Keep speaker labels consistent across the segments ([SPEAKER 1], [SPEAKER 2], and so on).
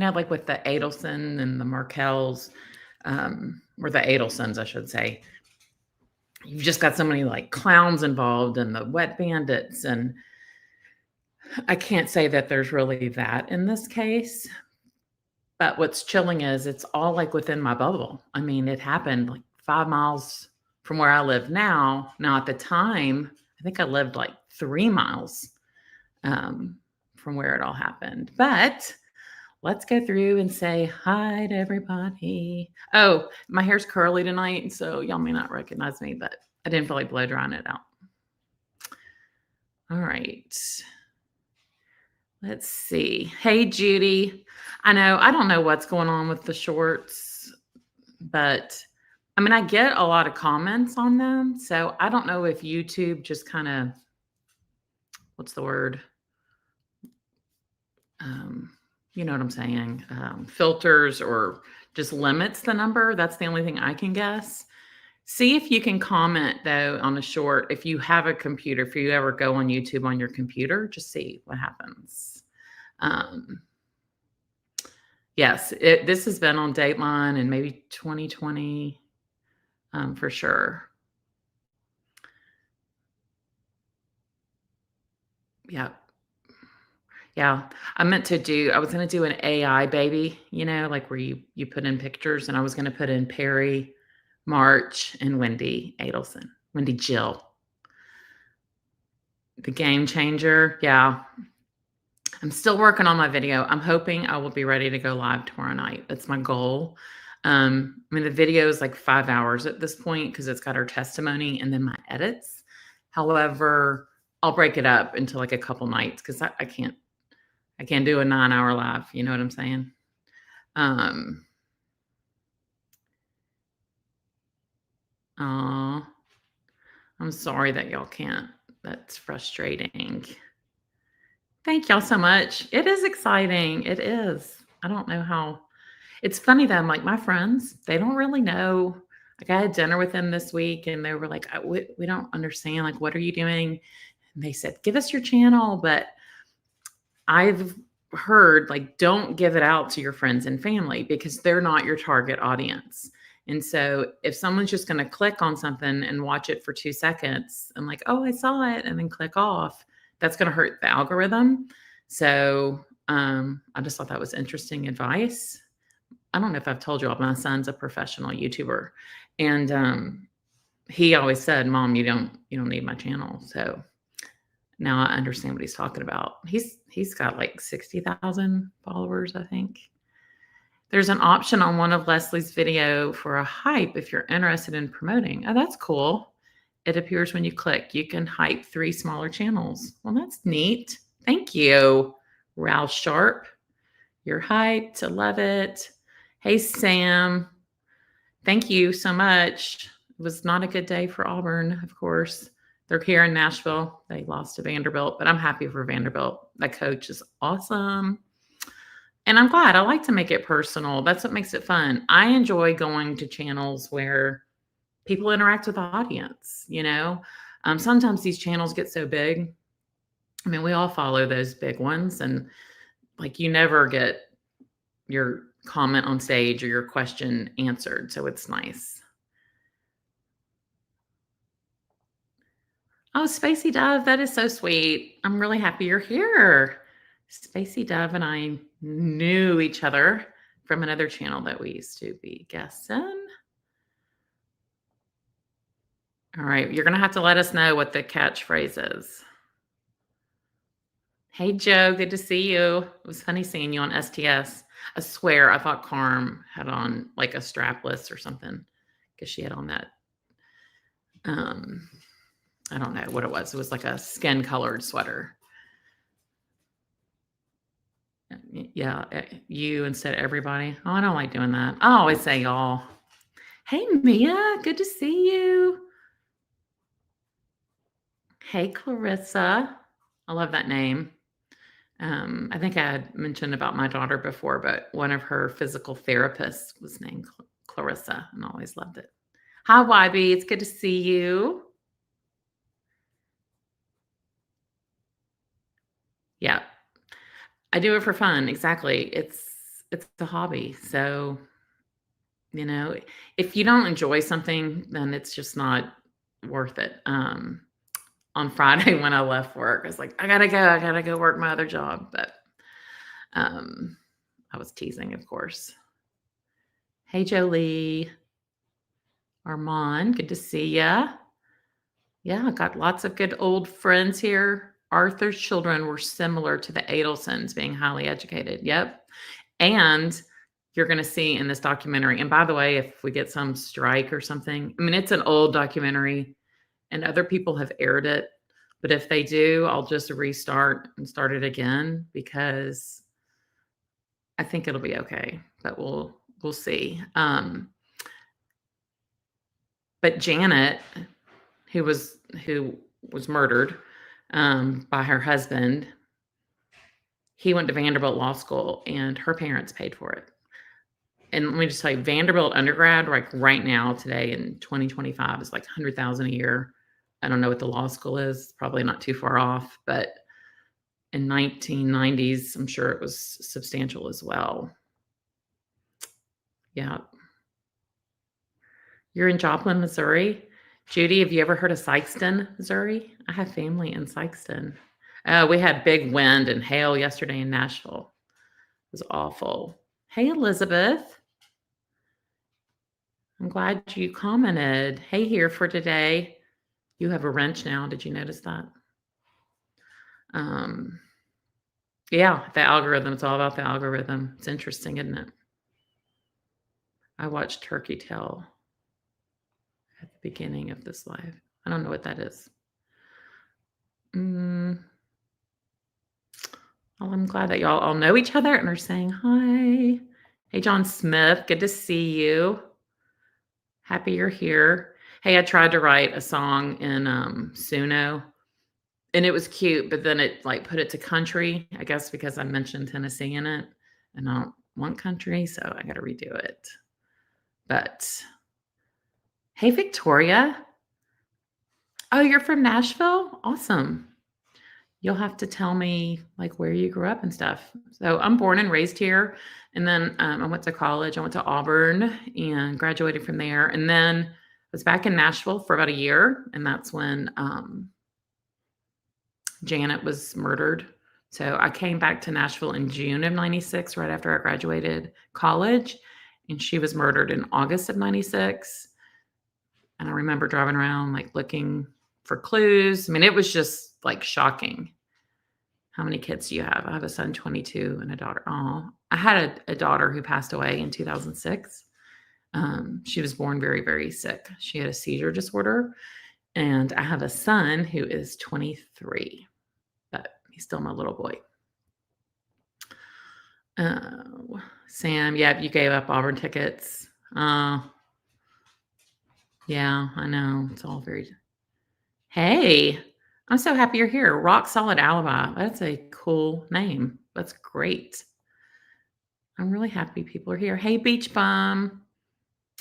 [SPEAKER 1] like with the Adelson and the Markells, or the Adelsons, I should say. You've just got so many like clowns involved and the wet bandits. And I can't say that there's really that in this case. But what's chilling is it's all like within my bubble. I mean, it happened like 5 miles from where I live now. Now, at the time, I think I lived like 3 miles from where it all happened. But let's go through and say hi to everybody. Oh, my hair's curly tonight, so y'all may not recognize me, but I didn't feel like blow drying it out. All right. Let's see. Hey, Judy. I don't know what's going on with the shorts, but I mean, I get a lot of comments on them. So I don't know if YouTube just kind of, what's the word? You know what I'm saying? Filters or just limits the number. That's the only thing I can guess. See if you can comment though on a short. If you have a computer, if you ever go on YouTube on your computer, just see what happens. Yes, this has been on Dateline and maybe 2020 for sure. Yeah. Yeah. I was going to do an AI baby, like where you put in pictures, and I was going to put in Perry, March, and Wendy Jill. The game changer. Yeah. I'm still working on my video. I'm hoping I will be ready to go live tomorrow night. That's my goal. I mean, the video is like 5 hours at this point because it's got her testimony and then my edits. However, I'll break it up into like a couple nights because I can't do a 9-hour live. You know what I'm saying? I'm sorry that y'all can't. That's frustrating. Thank y'all so much. It is exciting. It is. I don't know how. It's funny that I'm like, my friends, they don't really know. Like, I had dinner with them this week and they were like, we don't understand. Like, what are you doing? And they said, give us your channel. But I've heard, like, don't give it out to your friends and family because they're not your target audience. And so if someone's just going to click on something and watch it for 2 seconds and like, oh, I saw it, and then click off, that's going to hurt the algorithm. So I just thought that was interesting advice. I don't know if I've told you all, my son's a professional YouTuber, and he always said, Mom, you don't need my channel. So now I understand what he's talking about. He's got like 60,000 followers, I think. There's an option on one of Leslie's video for a hype if you're interested in promoting. Oh, that's cool. It appears when you click. You can hype 3 smaller channels. Well, that's neat. Thank you, Ralph Sharp. You're hyped. I love it. Hey, Sam. Thank you so much. It was not a good day for Auburn, of course. They're here in Nashville. They lost to Vanderbilt, but I'm happy for Vanderbilt. That coach is awesome. And I'm glad. I like to make it personal. That's what makes it fun. I enjoy going to channels where people interact with the audience, Sometimes these channels get so big. I mean, we all follow those big ones, and like you never get your comment on stage or your question answered. So it's nice. Oh, Spacey Dove, that is so sweet. I'm really happy you're here. Spacey Dove and I knew each other from another channel that we used to be guests in. All right, you're going to have to let us know what the catchphrase is. Hey, Joe, good to see you. It was funny seeing you on STS. I swear I thought Carm had on like a strapless or something because she had on that. I don't know what it was. It was like a skin-colored sweater. Yeah, you instead of everybody. Oh, I don't like doing that. I always say y'all. Hey, Mia, good to see you. Hey, Clarissa. I love that name. I think I had mentioned about my daughter before, but one of her physical therapists was named Clarissa, and I always loved it. Hi, YB. It's good to see you. Yeah. I do it for fun. Exactly. it's a hobby. So, you know, if you don't enjoy something, then it's just not worth it. On Friday when I left work, I was like, I gotta go work my other job. But um, I was teasing, of course. Hey, Jolie, Armand, good to see ya. Yeah, I got lots of good old friends here. Arthur's children were similar to the Adelsons, being highly educated. Yep. And you're going to see in this documentary, and by the way, if we get some strike or something, I mean, it's an old documentary and other people have aired it. But if they do, I'll just restart and start it again because I think it'll be okay. But we'll see. But Janet, who was murdered by her husband, he went to Vanderbilt Law School, and her parents paid for it. And let me just tell you, Vanderbilt undergrad, like right now, today in 2025, is like 100,000 a year. I don't know what the law school is, probably not too far off, but in 1990s, I'm sure it was substantial as well. Yeah. You're in Joplin, Missouri. Judy, have you ever heard of Sikeston, Missouri? I have family in Sikeston. We had big wind and hail yesterday in Nashville. It was awful. Hey, Elizabeth. I'm glad you commented. Hey, here for today. You have a wrench now. Did you notice that? Yeah, the algorithm. It's all about the algorithm. It's interesting, isn't it? I watched Turkey Tale at the beginning of this live. I don't know what that is. Well, I'm glad that y'all all know each other and are saying hi. Hey, John Smith. Good to see you. Happy you're here. Hey, I tried to write a song in Suno, and it was cute, but then it like put it to country, I guess because I mentioned Tennessee in it, and I don't want country, so I got to redo it. But hey, Victoria. Oh, you're from Nashville? Awesome. You'll have to tell me like where you grew up and stuff. So I'm born and raised here. And then I went to college. I went to Auburn and graduated from there. And then I was back in Nashville for about a year. And that's when Janet was murdered. So I came back to Nashville in June of 96, right after I graduated college. And she was murdered in August of 96. And I remember driving around like looking for clues. I mean, it was just like shocking. How many kids do you have? I have a son, 22, and a daughter. Oh, I had a daughter who passed away in 2006. She was born very, very sick. She had a seizure disorder. And I have a son who is 23, but he's still my little boy. Sam, yeah, you gave up Auburn tickets. Yeah, I know. It's all very. Hey, I'm so happy you're here. Rock Solid Alibi. That's a cool name. That's great. I'm really happy people are here. Hey, Beach Bum.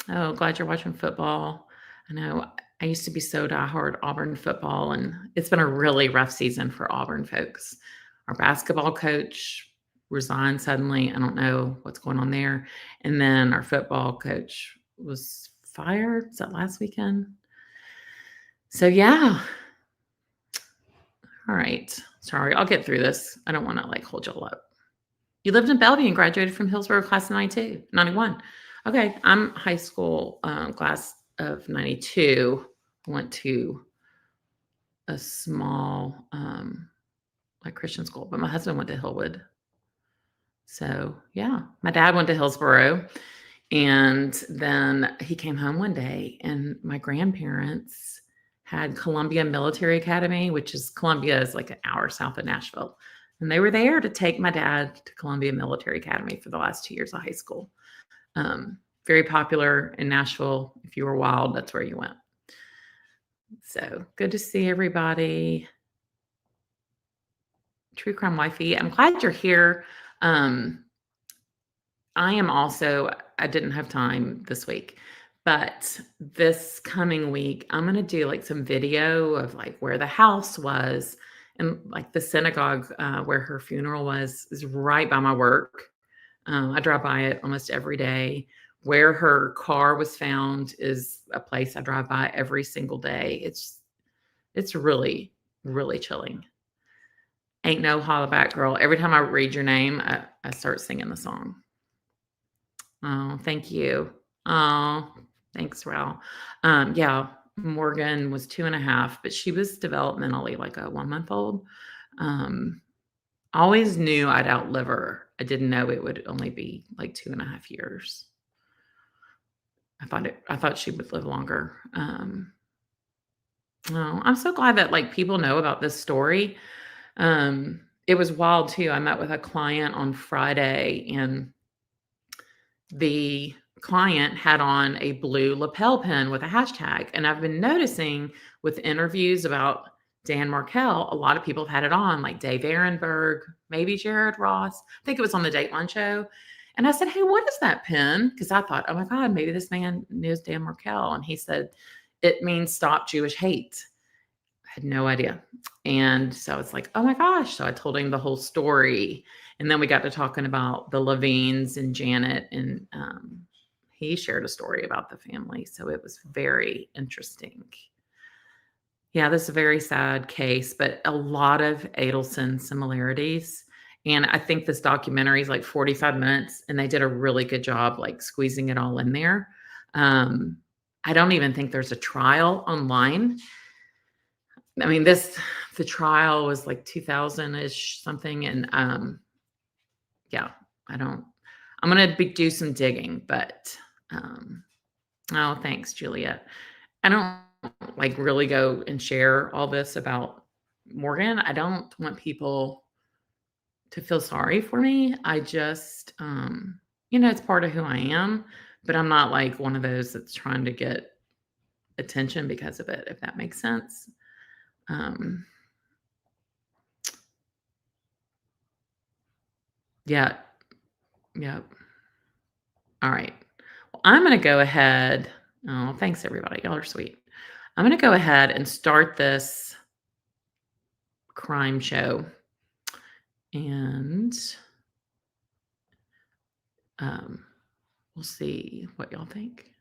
[SPEAKER 1] Oh, glad you're watching football. I know I used to be so diehard Auburn football, and it's been a really rough season for Auburn folks. Our basketball coach resigned suddenly. I don't know what's going on there. And then our football coach was fired. Was that last weekend? So, yeah. All right. Sorry, I'll get through this. I don't want to like hold y'all up. You lived in Bellevue and graduated from Hillsborough class of 92, 91. Okay, I'm high school class of 92. I went to a small like Christian school, but my husband went to Hillwood. So yeah, my dad went to Hillsborough, and then he came home one day, and my grandparents had Columbia Military Academy, which is Columbia is like an hour south of Nashville. And they were there to take my dad to Columbia Military Academy for the last 2 years of high school. Very popular in Nashville. If you were wild, that's where you went. So good to see everybody. True Crime Wifey, I'm glad you're here. I am also, I didn't have time this week, but this coming week, I'm going to do like some video of like where the house was, and like the synagogue where her funeral was is right by my work. I drive by it almost every day. Where her car was found is a place I drive by every single day. It's really, really chilling. Ain't no holla back girl. Every time I read your name, I start singing the song. Oh, thank you. Oh, thanks, Ral. Yeah, Morgan was 2.5, but she was developmentally like a 1-month old. Always knew I'd outlive her. I didn't know it would only be like 2.5 years. I thought she would live longer. Oh, I'm so glad that like people know about this story. It was wild too. I met with a client on Friday, and the client had on a blue lapel pin with a hashtag. And I've been noticing with interviews about Dan Markell, a lot of people have had it on, like Dave Ehrenberg, maybe Jared Ross. I think it was on the Dateline show. And I said, hey, what is that pin? Because I thought, oh my God, maybe this man knows Dan Markell. And he said, it means stop Jewish hate. I had no idea. And so I was like, oh my gosh. So I told him the whole story. And then we got to talking about the Levines and Janet, and he shared a story about the family. So it was very interesting. Yeah, this is a very sad case, but a lot of Adelson similarities. And I think this documentary is like 45 minutes, and they did a really good job like squeezing it all in there. I don't even think there's a trial online. I mean, the trial was like 2000-ish something. And yeah, I'm going to do some digging, but oh, thanks, Juliet. I don't like really go and share all this about Morgan. I don't want people to feel sorry for me. I just, it's part of who I am, but I'm not like one of those that's trying to get attention because of it, if that makes sense. Yeah. Yep. All right. Well, I'm going to go ahead. Oh, thanks everybody. Y'all are sweet. I'm going to go ahead and start this crime show. And we'll see what y'all think.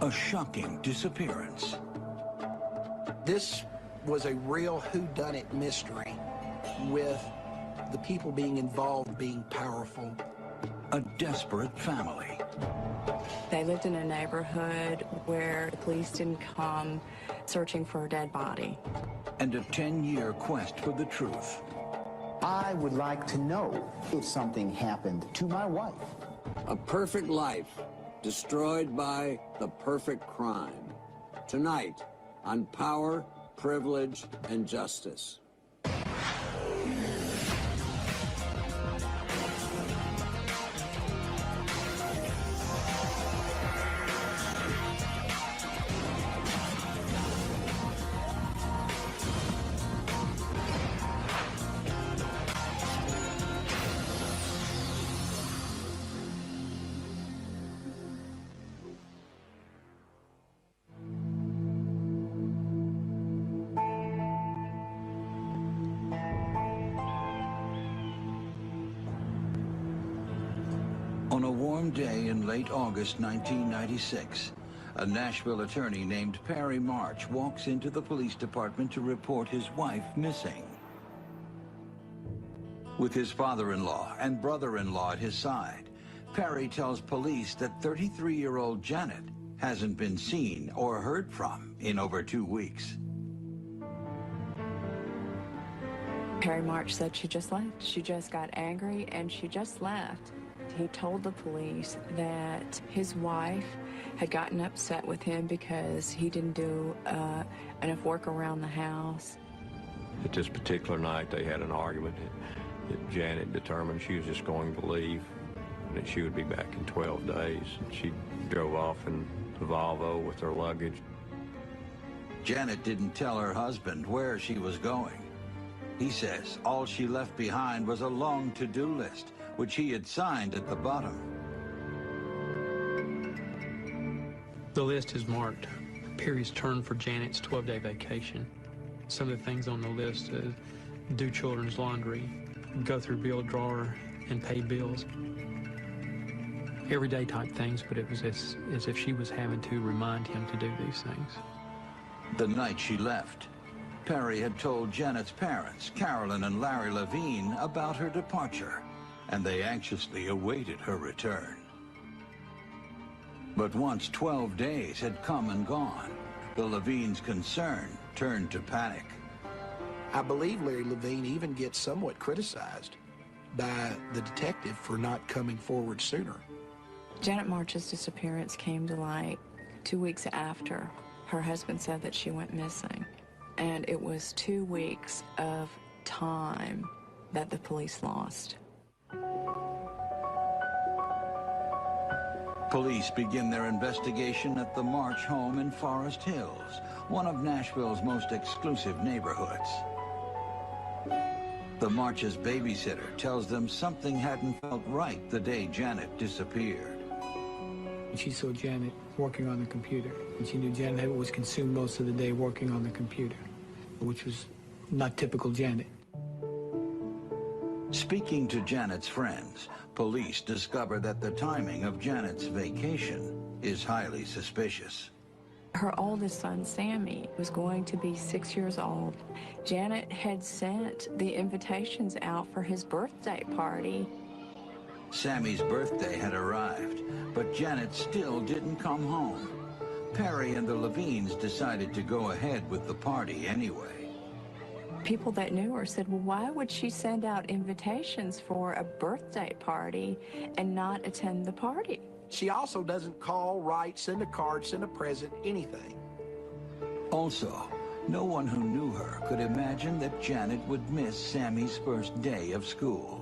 [SPEAKER 2] A shocking disappearance.
[SPEAKER 3] This was a real whodunit mystery, with the people being involved being powerful.
[SPEAKER 2] A desperate family.
[SPEAKER 4] They lived in a neighborhood where the police didn't come searching for a dead body.
[SPEAKER 2] And a 10-year quest for the truth.
[SPEAKER 5] I would like to know if something happened to my wife.
[SPEAKER 6] A perfect life destroyed by the perfect crime. Tonight on Power, Privilege, and Justice.
[SPEAKER 2] On a warm day in late August 1996, a Nashville attorney named Perry March walks into the police department to report his wife missing. With his father-in-law and brother-in-law at his side, Perry tells police that 33-year-old Janet hasn't been seen or heard from in over 2 weeks.
[SPEAKER 4] Perry March said she just left. She just got angry and she just left. He told the police that his wife had gotten upset with him because he didn't do enough work around the house.
[SPEAKER 7] At this particular night, they had an argument that Janet determined she was just going to leave and that she would be back in 12 days. She drove off in the Volvo with her luggage.
[SPEAKER 2] Janet didn't tell her husband where she was going. He says all she left behind was a long to-do list, which he had signed at the bottom.
[SPEAKER 8] The list is marked. Perry's turn for Janet's 12-day vacation. Some of the things on the list do children's laundry, go through bill drawer and pay bills. Everyday type things, but it was as if she was having to remind him to do these things.
[SPEAKER 2] The night she left, Perry had told Janet's parents, Carolyn and Larry Levine, about her departure, and they anxiously awaited her return. But once 12 days had come and gone, the Levines' concern turned to panic.
[SPEAKER 3] I believe Larry Levine even gets somewhat criticized by the detective for not coming forward sooner.
[SPEAKER 4] Janet March's disappearance came to light 2 weeks after her husband said that she went missing. And it was 2 weeks of time that the police lost.
[SPEAKER 2] Police begin their investigation at the March home in Forest Hills, one of Nashville's most exclusive neighborhoods. The March's babysitter tells them something hadn't felt right the day Janet disappeared.
[SPEAKER 9] She saw Janet working on the computer, and she knew Janet was consumed most of the day working on the computer, which was not typical Janet.
[SPEAKER 2] Speaking to Janet's friends, police discover that the timing of Janet's vacation is highly suspicious.
[SPEAKER 4] Her oldest son, Sammy, was going to be 6 years old. Janet had sent the invitations out for his birthday party.
[SPEAKER 2] Sammy's birthday had arrived, but Janet still didn't come home. Perry and the Levines decided to go ahead with the party anyway.
[SPEAKER 4] People that knew her said, well, why would she send out invitations for a birthday party and not attend the party?
[SPEAKER 3] She also doesn't call, write, send a card, send a present, anything.
[SPEAKER 2] Also, no one who knew her could imagine that Janet would miss Sammy's first day of school.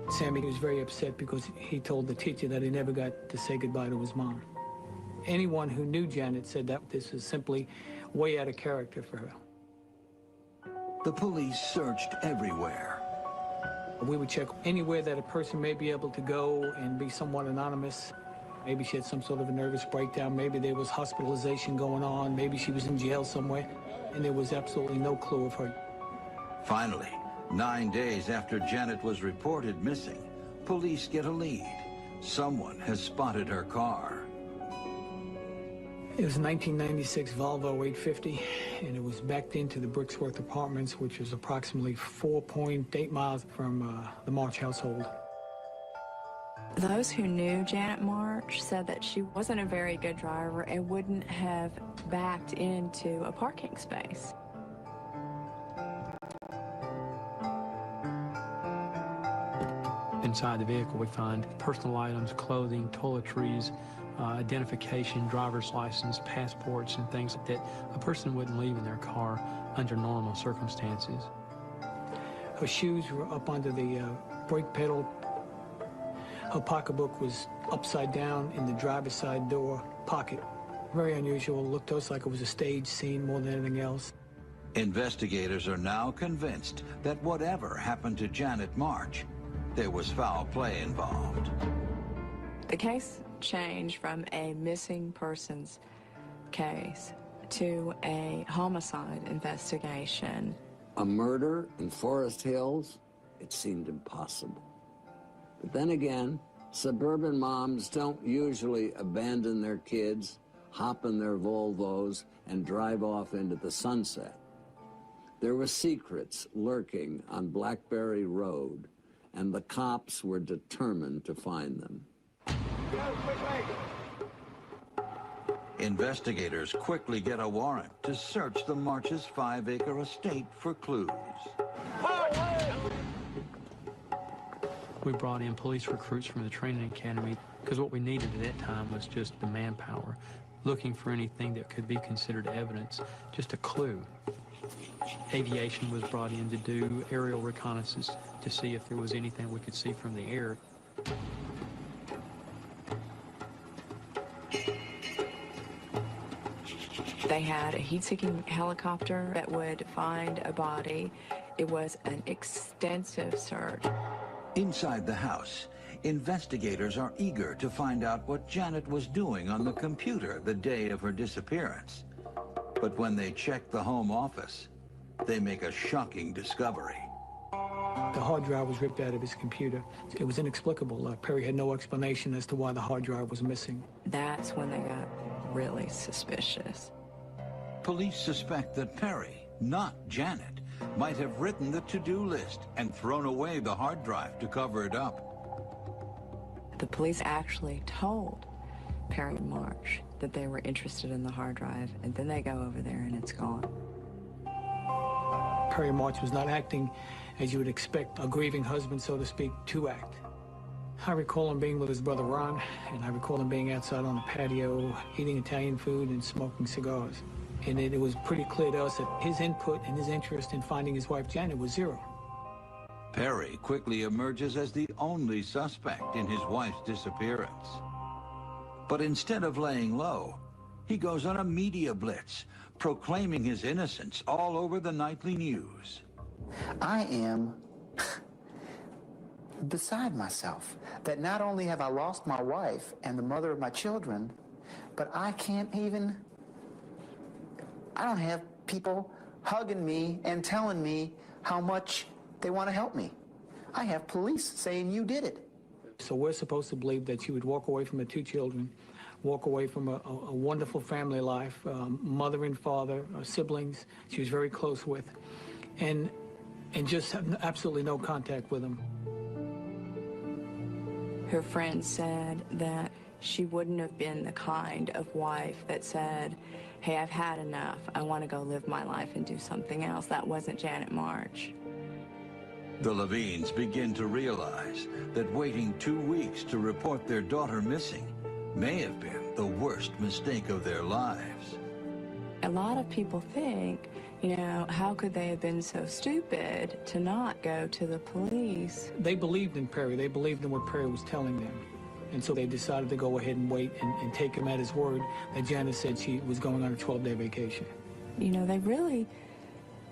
[SPEAKER 9] Sammy was very upset because he told the teacher that he never got to say goodbye to his mom. Anyone who knew Janet said that this was simply way out of character for her.
[SPEAKER 2] The police searched everywhere.
[SPEAKER 9] We would check anywhere that a person may be able to go and be somewhat anonymous. Maybe she had some sort of a nervous breakdown. Maybe there was hospitalization going on. Maybe she was in jail somewhere. And there was absolutely no clue of her.
[SPEAKER 2] Finally, 9 days after Janet was reported missing, police get a lead. Someone has spotted her car.
[SPEAKER 9] It was a 1996 Volvo 850, and it was backed into the Brixworth Apartments, which was approximately 4.8 miles from the March household.
[SPEAKER 4] Those who knew Janet March said that she wasn't a very good driver and wouldn't have backed into a parking space.
[SPEAKER 8] Inside the vehicle, we find personal items, clothing, toiletries, identification, driver's license, passports, and things that a person wouldn't leave in their car under normal circumstances.
[SPEAKER 9] Her shoes were up under the brake pedal. Her pocketbook was upside down in the driver's side door pocket. Very unusual. Looked to us like it was a stage scene more than anything else.
[SPEAKER 2] Investigators are now convinced that whatever happened to Janet March, there was foul play involved.
[SPEAKER 4] The case changed from a missing persons case to a homicide investigation.
[SPEAKER 6] A murder in Forest Hills? It seemed impossible. But then again, suburban moms don't usually abandon their kids, hop in their Volvos, and drive off into the sunset. There were secrets lurking on Blackberry Road, and the cops were determined to find them.
[SPEAKER 2] Investigators quickly get a warrant to search the March's 5-acre estate for clues.
[SPEAKER 8] We brought in police recruits from the training academy because what we needed at that time was just the manpower, looking for anything that could be considered evidence, just a clue. Aviation was brought in to do aerial reconnaissance to see if there was anything we could see from the air.
[SPEAKER 4] They had a heat-seeking helicopter that would find a body. It was an extensive search.
[SPEAKER 2] Inside the house, Investigators are eager to find out what Janet was doing on the computer the day of her disappearance. But when they check the home office, they make a shocking discovery.
[SPEAKER 9] The hard drive was ripped out of his computer. It was inexplicable. Perry had no explanation as to why the hard drive was missing.
[SPEAKER 4] That's when they got really suspicious.
[SPEAKER 2] Police suspect that Perry, not Janet, might have written the to-do list and thrown away the hard drive to cover it up.
[SPEAKER 4] The police actually told Perry March that they were interested in the hard drive, and then they go over there and it's gone.
[SPEAKER 9] Perry March was not acting as you would expect a grieving husband, so to speak, to act. I recall him being with his brother Ron, and I recall him being outside on the patio, eating Italian food and smoking cigars. And it was pretty clear to us that his input and his interest in finding his wife Janet was zero.
[SPEAKER 2] Perry quickly emerges as the only suspect in his wife's disappearance. But instead of laying low, he goes on a media blitz, proclaiming his innocence all over the nightly news.
[SPEAKER 5] I am beside myself that not only have I lost my wife and the mother of my children, but I don't have people hugging me and telling me how much they want to help me. I have police saying you did it.
[SPEAKER 9] So we're supposed to believe that she would walk away from her two children, walk away from a wonderful family life, mother and father, siblings she was very close with, and just have absolutely no contact with them.
[SPEAKER 4] Her friend said that she wouldn't have been the kind of wife that said, hey, I've had enough. I want to go live my life and do something else. That wasn't Janet March.
[SPEAKER 2] The Levines begin to realize that waiting 2 weeks to report their daughter missing may have been the worst mistake of their lives.
[SPEAKER 4] A lot of people think, how could they have been so stupid to not go to the police?
[SPEAKER 9] They believed in Perry. They believed in what Perry was telling them. And so they decided to go ahead and wait and take him at his word that Janet said she was going on a 12-day vacation.
[SPEAKER 4] They really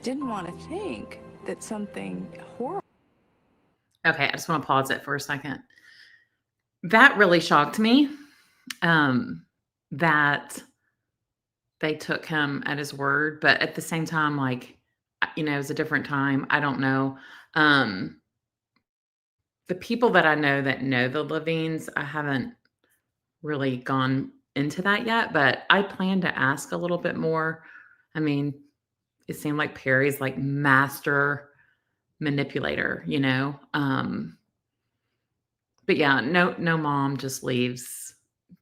[SPEAKER 4] didn't want to think that something horrible.
[SPEAKER 1] Okay, I just want to pause it for a second. That really shocked me, that they took him at his word. But at the same time, it was a different time. I don't know. The people that I know that know the Levines, I haven't really gone into that yet, but I plan to ask a little bit more. I mean, it seemed like Perry's master manipulator, but yeah, no mom just leaves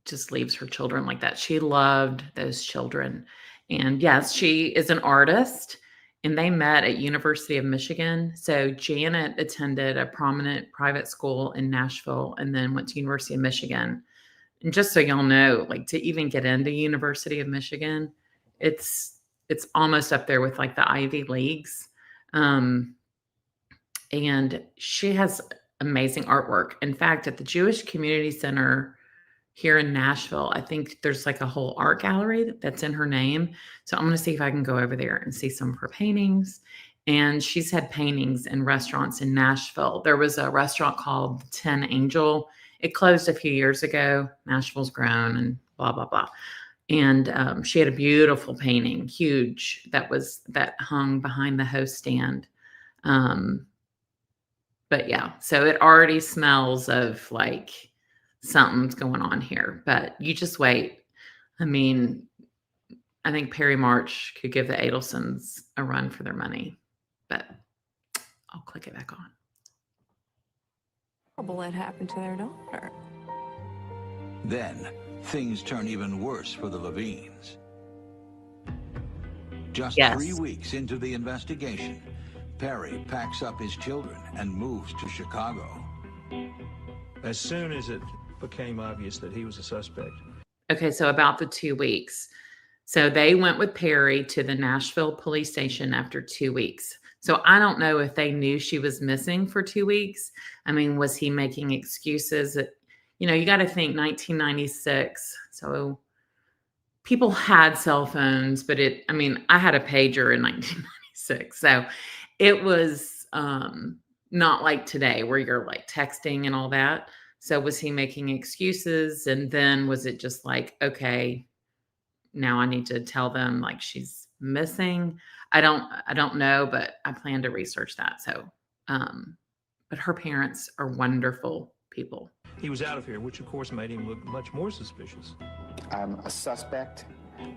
[SPEAKER 1] her children like that. She loved those children. And yes, she is an artist, and they met at University of Michigan. So Janet attended a prominent private school in Nashville and then went to University of Michigan. And just so y'all know, to even get into University of Michigan, it's almost up there with the Ivy Leagues. And she has amazing artwork. In fact, at the Jewish Community Center here in Nashville, I think there's a whole art gallery that's in her name. So I'm going to see if I can go over there and see some of her paintings. And she's had paintings in restaurants in Nashville. There was a restaurant called the Tin Angel. It closed a few years ago. Nashville's grown and blah, blah, blah. And she had a beautiful painting, huge, that hung behind the host stand. But yeah, so it already smells of something's going on here, but you just wait. I mean, I think Perry March could give the Adelsons a run for their money, but I'll click it back on.
[SPEAKER 4] Horrible that happened to their daughter.
[SPEAKER 2] Then things turn even worse for the Levines. Just 3 weeks into the investigation, Perry packs up his children and moves to Chicago.
[SPEAKER 10] As soon as it became obvious that he was a suspect.
[SPEAKER 1] Okay, so about the 2 weeks. So they went with Perry to the Nashville police station after 2 weeks. So I don't know if they knew she was missing for 2 weeks. I mean, was he making excuses? You got to think 1996. So people had cell phones, but I had a pager in 1996. So it was not like today where you're texting and all that. So was he making excuses? And then was it just like, okay, now I need to tell them like she's missing? I don't know, but I plan to research that. So, but her parents are wonderful people.
[SPEAKER 10] He was out of here, which of course made him look much more suspicious.
[SPEAKER 5] I'm a suspect.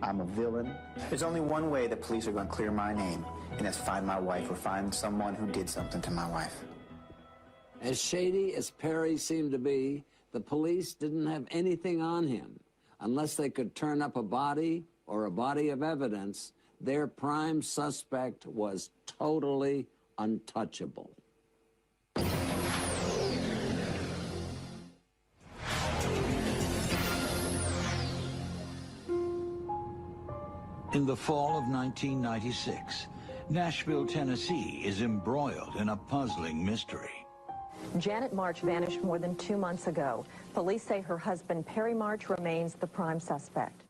[SPEAKER 5] I'm a villain. There's only one way the police are going to clear my name, and that's find my wife or find someone who did something to my wife.
[SPEAKER 6] As shady as Perry seemed to be, the police didn't have anything on him. Unless they could turn up a body or a body of evidence, their prime suspect was totally untouchable.
[SPEAKER 2] In the fall of 1996, Nashville, Tennessee is embroiled in a puzzling mystery.
[SPEAKER 11] Janet March vanished more than 2 months ago. Police say her husband, Perry March, remains the prime suspect.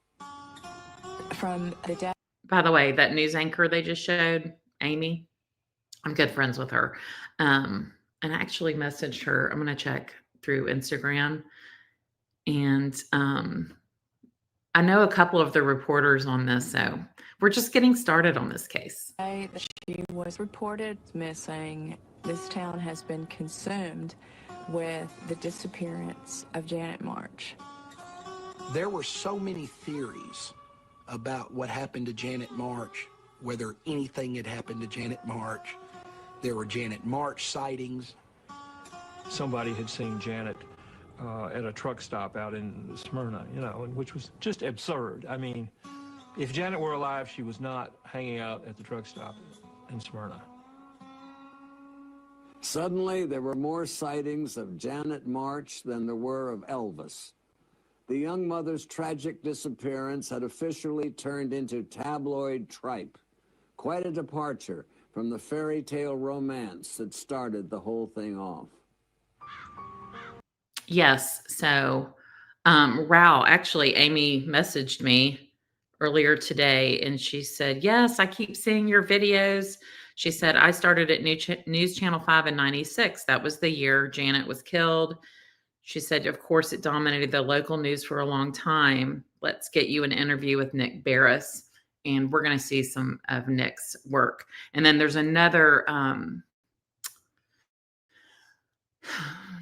[SPEAKER 4] From the death.
[SPEAKER 1] By the way, that news anchor they just showed, Amy, I'm good friends with her. And I actually messaged her. I'm going to check through Instagram. And I know a couple of the reporters on this, so we're just getting started on this case.
[SPEAKER 4] She was reported missing. This town has been consumed with the disappearance of Janet March.
[SPEAKER 3] There were so many theories about what happened to Janet March, whether anything had happened to Janet March. There were Janet March sightings.
[SPEAKER 10] Somebody had seen Janet at a truck stop out in Smyrna, you know, which was just absurd. I mean, if Janet were alive, she was not hanging out at the truck stop in Smyrna.
[SPEAKER 6] Suddenly, there were more sightings of Janet March than there were of Elvis. The young mother's tragic disappearance had officially turned into tabloid tripe. Quite a departure from the fairy tale romance that started the whole thing off.
[SPEAKER 1] Yes. So, actually, Amy messaged me earlier today and she said, yes, I keep seeing your videos. She said, I started at News Channel 5 in 96. That was the year Janet was killed. She said, of course, it dominated the local news for a long time. Let's get you an interview with Nick Barris. And we're going to see some of Nick's work. And then there's another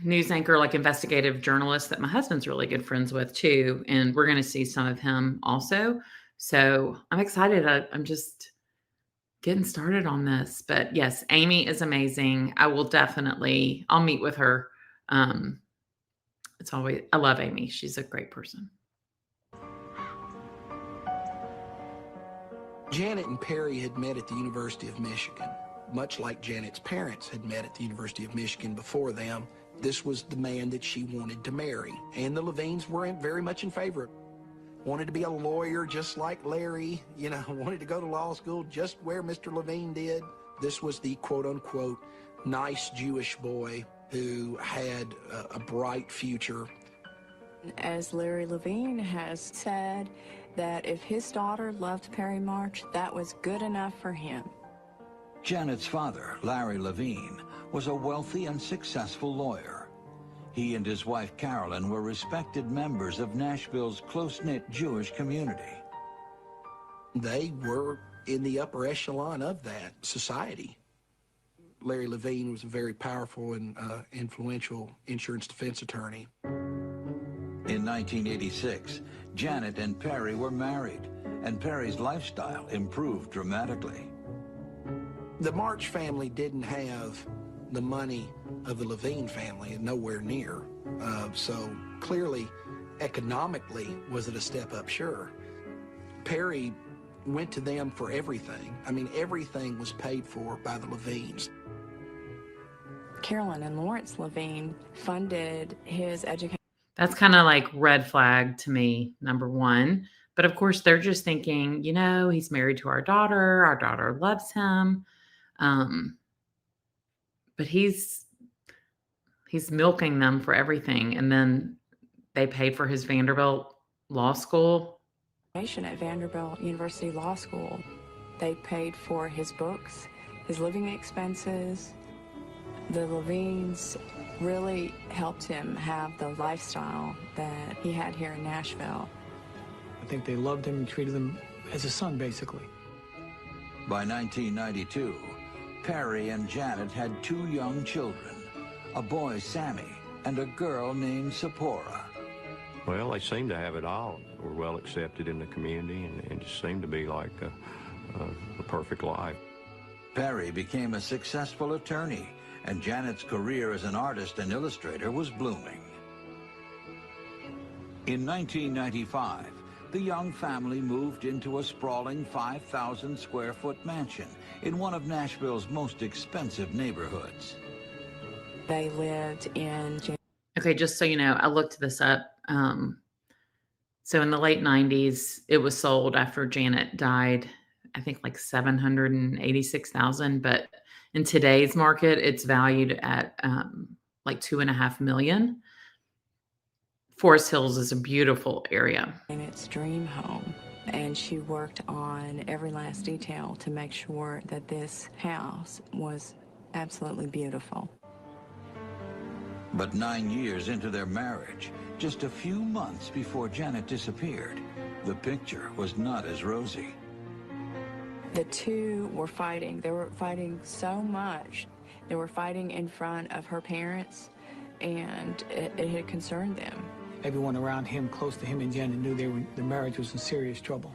[SPEAKER 1] news anchor, like investigative journalist that my husband's really good friends with too. And we're going to see some of him also. So I'm excited. I'm just getting started on this. But yes, Amy is amazing. I'll meet with her. I love Amy. She's a great person.
[SPEAKER 3] Janet and Perry had met at the University of Michigan. Much like Janet's parents had met at the University of Michigan before them, this was the man that she wanted to marry. And the Levines were very much in favor. Wanted to be a lawyer just like Larry, you know, wanted to go to law school just where Mr. Levine did. This was the quote-unquote nice Jewish boy who had a bright future.
[SPEAKER 4] As Larry Levine has said, that if his daughter loved Perry March, that was good enough for him.
[SPEAKER 2] Janet's father, Larry Levine, was a wealthy and successful lawyer. He and his wife, Carolyn, were respected members of Nashville's close-knit Jewish community.
[SPEAKER 3] They were in the upper echelon of that society. Larry Levine was a very powerful and influential insurance defense attorney.
[SPEAKER 2] In 1986, Janet and Perry were married, and Perry's lifestyle improved dramatically.
[SPEAKER 3] The March family didn't have the money of the Levine family, nowhere near. So clearly, economically, was it a step up? Sure. Perry went to them for everything. I mean, everything was paid for by the Levines.
[SPEAKER 4] Carolyn and Lawrence Levine funded his education.
[SPEAKER 1] That's kind of like red flag to me, number one. But of course, they're just thinking, you know, he's married to our daughter loves him. But he's milking them for everything. And then they paid for his Vanderbilt Law School.
[SPEAKER 4] At Vanderbilt University Law School. They paid for his books, his living expenses. The Levines really helped him have the lifestyle that he had here in Nashville.
[SPEAKER 9] I think they loved him and treated him as a son, basically.
[SPEAKER 2] By 1992, Perry and Janet had 2 young children, a boy, Sammy, and a girl named Sephora.
[SPEAKER 7] Well, they seem to have it all. Were well accepted in the community and just seemed to be like a perfect life.
[SPEAKER 2] Perry became a successful attorney, and Janet's career as an artist and illustrator was blooming. In 1995, the young family moved into a sprawling 5,000 square foot mansion in one of Nashville's most expensive neighborhoods.
[SPEAKER 4] They lived in...
[SPEAKER 1] Okay, just so you know, I looked this up. So in the late 90s, it was sold after Janet died, I think like $786,000. But in today's market, it's valued at like $2.5 million. Forest Hills is a beautiful area.
[SPEAKER 4] In its dream home. And she worked on every last detail to make sure that this house was absolutely beautiful.
[SPEAKER 2] But 9 years into their marriage, just a few months before Janet disappeared, the picture was not as rosy.
[SPEAKER 4] The two were fighting. They were fighting so much. They were fighting in front of her parents, and it had concerned them.
[SPEAKER 9] Everyone around him, close to him and Janet, knew the marriage was in serious trouble.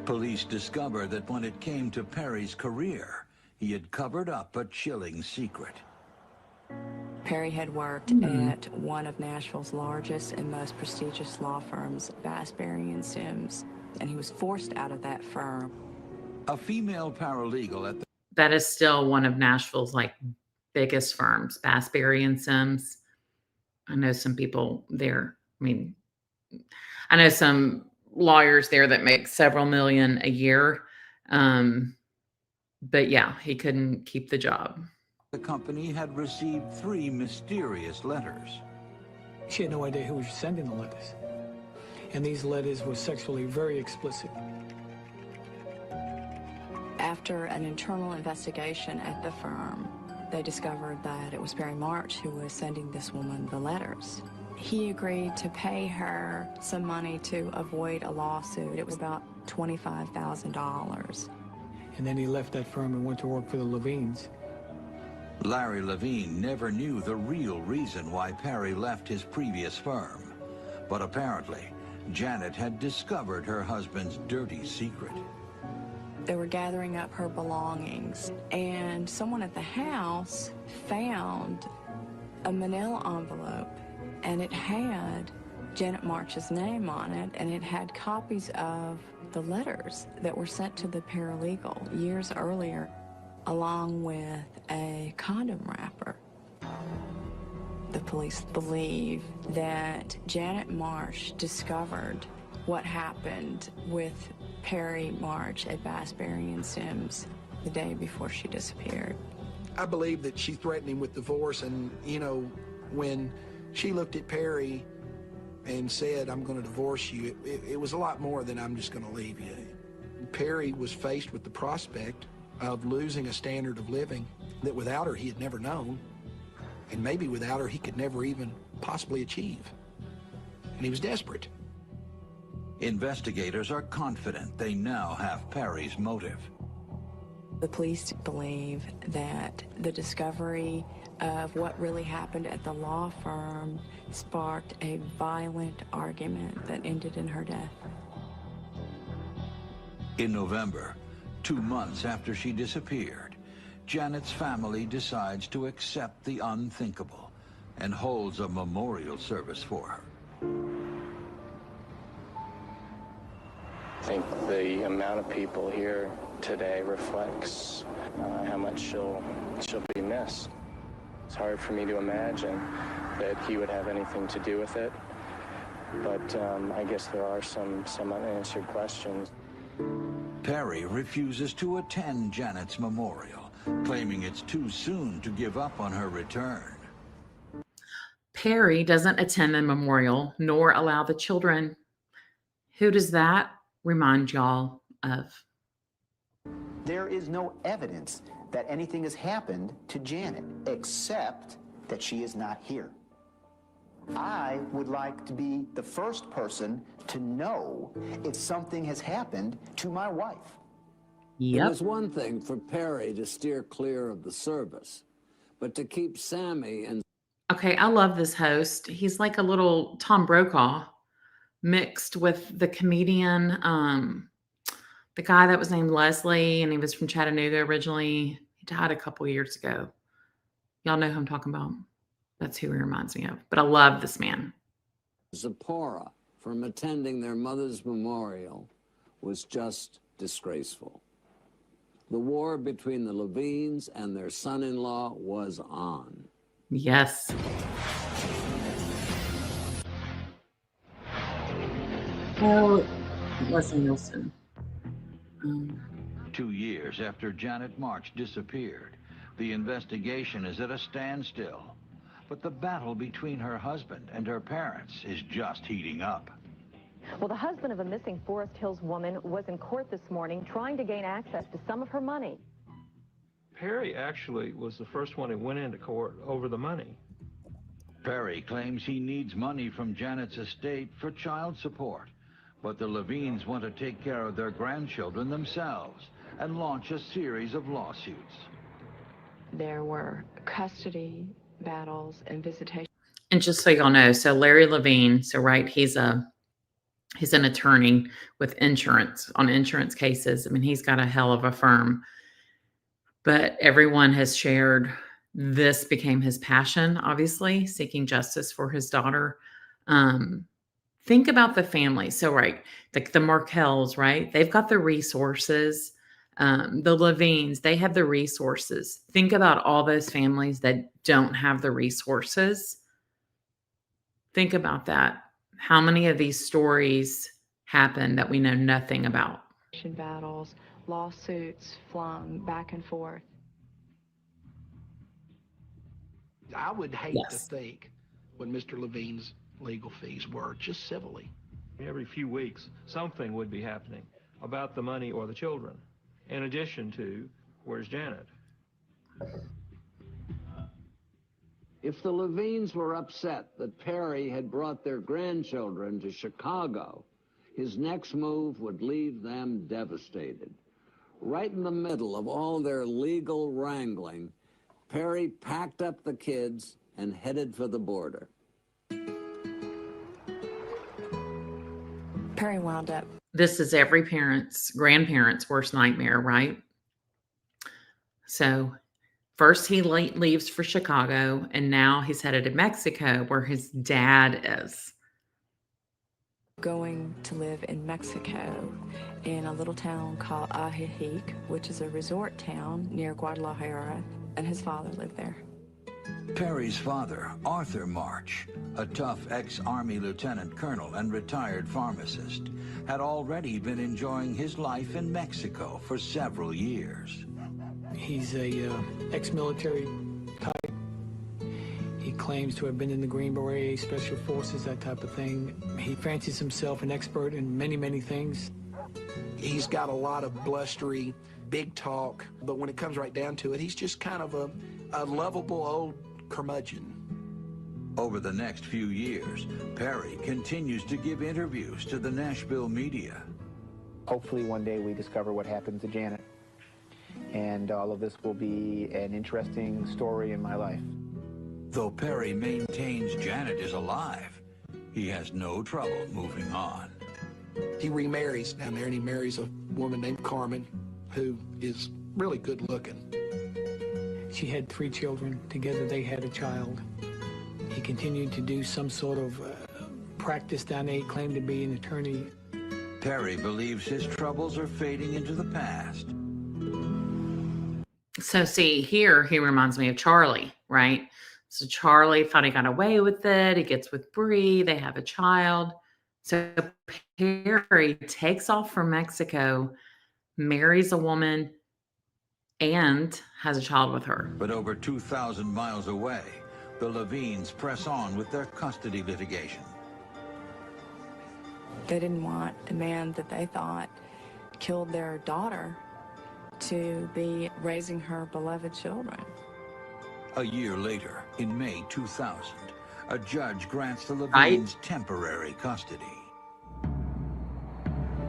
[SPEAKER 2] Police discovered that when it came to Perry's career, he had covered up a chilling secret.
[SPEAKER 4] Perry had worked at one of Nashville's largest and most prestigious law firms, Bassberry and Sims, and he was forced out of that firm.
[SPEAKER 2] A female paralegal at the...
[SPEAKER 1] That is still one of Nashville's like biggest firms, Bassberry and Sims. I know some people there. I mean, I know some lawyers there that make several million a year. But yeah, he couldn't keep the job.
[SPEAKER 2] The company had received 3 mysterious letters.
[SPEAKER 9] She had no idea who was sending the letters. And these letters were sexually very explicit.
[SPEAKER 4] After an internal investigation at the firm, they discovered that it was Perry March who was sending this woman the letters. He agreed to pay her some money to avoid a lawsuit. It was about $25,000.
[SPEAKER 9] And then he left that firm and went to work for the Levines.
[SPEAKER 2] Larry Levine never knew the real reason why Perry left his previous firm. But apparently, Janet had discovered her husband's dirty secret.
[SPEAKER 4] They were gathering up her belongings, and someone at the house found a manila envelope, and it had Janet March's name on it, and it had copies of the letters that were sent to the paralegal years earlier, along with a condom wrapper. The police believe that Janet March discovered what happened with Perry March at Bassberry and Sims the day before she disappeared.
[SPEAKER 3] I believe that she threatened him with divorce, and, you know, when she looked at Perry and said, "I'm going to divorce you," it was a lot more than "I'm just going to leave you." Perry was faced with the prospect of losing a standard of living that without her he had never known, and maybe without her he could never even possibly achieve. And he was desperate.
[SPEAKER 2] Investigators are confident they now have Perry's motive.
[SPEAKER 4] The police believe that the discovery of what really happened at the law firm sparked a violent argument that ended in her death.
[SPEAKER 2] In November, 2 months after she disappeared, Janet's family decides to accept the unthinkable and holds a memorial service for her.
[SPEAKER 12] I think the amount of people here today reflects how much she'll be missed. It's hard for me to imagine that he would have anything to do with it, but I guess there are some unanswered questions.
[SPEAKER 2] Perry refuses to attend Janet's memorial, claiming it's too soon to give up on her return.
[SPEAKER 1] Perry doesn't attend the memorial nor allow the children. Who does that remind y'all of?
[SPEAKER 5] There is no evidence that anything has happened to Janet, except that she is not here. I would like to be the first person to know if something has happened to my wife.
[SPEAKER 6] It was one thing for Perry to steer clear of the service, but to keep Sammy and...
[SPEAKER 1] Okay, I love this host. He's like a little Tom Brokaw mixed with the comedian, the guy that was named Leslie, and he was from Chattanooga originally. He died a couple years ago. Y'all know who I'm talking about. That's who he reminds me of. But I love this man.
[SPEAKER 6] Zipporah from attending their mother's memorial was just disgraceful. The war between the Levines and their son-in-law was on.
[SPEAKER 1] Yes. Well, listen.
[SPEAKER 2] 2 years after Janet March disappeared, the investigation is at a standstill. But the battle between her husband and her parents is just heating up.
[SPEAKER 11] Well, the husband of a missing Forest Hills woman was in court this morning trying to gain access to some of her money.
[SPEAKER 10] Perry actually was the first one who went into court over the money.
[SPEAKER 2] Perry claims he needs money from Janet's estate for child support, but the Levines want to take care of their grandchildren themselves and launch a series of lawsuits.
[SPEAKER 4] There were custody battles and visitation.
[SPEAKER 1] And just so y'all know, so Larry Levine, he's an attorney with insurance on insurance cases. I mean, he's got a hell of a firm. But everyone has shared this became his passion, obviously, seeking justice for his daughter. Think about the family. So, right, the Markells, right? They've got the resources. The Levines, they have the resources. Think about all those families that don't have the resources. Think about that. How many of these stories happen that we know nothing about?
[SPEAKER 4] Battles, lawsuits flung back and forth.
[SPEAKER 3] I would hate to think what Mr. Levine's legal fees were, just civilly.
[SPEAKER 10] Every few weeks, something would be happening about the money or the children, in addition to, where's Janet?
[SPEAKER 6] If the Levines were upset that Perry had brought their grandchildren to Chicago, his next move would leave them devastated. Right in the middle of all their legal wrangling, Perry packed up the kids and headed for the border.
[SPEAKER 4] Perry wound up.
[SPEAKER 1] This is every grandparent's worst nightmare, right? So first he leaves for Chicago, and now he's headed to Mexico where his dad is.
[SPEAKER 4] Going to live in Mexico in a little town called Ajijic, which is a resort town near Guadalajara, and his father lived there.
[SPEAKER 2] Perry's father, Arthur March, a tough ex-Army lieutenant colonel and retired pharmacist, had already been enjoying his life in Mexico for several years.
[SPEAKER 9] He's a ex-military type. He claims to have been in the Green Beret, Special Forces, that type of thing. He fancies himself an expert in many, many things.
[SPEAKER 3] He's got a lot of blustery, big talk, but when it comes right down to it, he's just kind of a lovable old curmudgeon.
[SPEAKER 2] Over the next few years, Perry continues to give interviews to the Nashville media.
[SPEAKER 5] Hopefully one day we discover what happened to Janet. And all of this will be an interesting story in my life.
[SPEAKER 2] Though Perry maintains Janet is alive, he has no trouble moving on.
[SPEAKER 3] He remarries down there, and he marries a woman named Carmen, who is really good looking.
[SPEAKER 9] She had 3 children. Together they had a child. He continued to do some sort of practice down there. He claimed to be an attorney.
[SPEAKER 2] Perry believes his troubles are fading into the past.
[SPEAKER 1] So see, here he reminds me of Charlie, right? So Charlie thought he got away with it. He gets with Bree. They have a child. So Perry takes off from Mexico, marries a woman, and has a child with her.
[SPEAKER 2] But over 2,000 miles away, the Levines press on with their custody litigation.
[SPEAKER 4] They didn't want the man that they thought killed their daughter to be raising her beloved children.
[SPEAKER 2] A year later, in May 2000, a judge grants the
[SPEAKER 1] Right?
[SPEAKER 2] Levines temporary custody.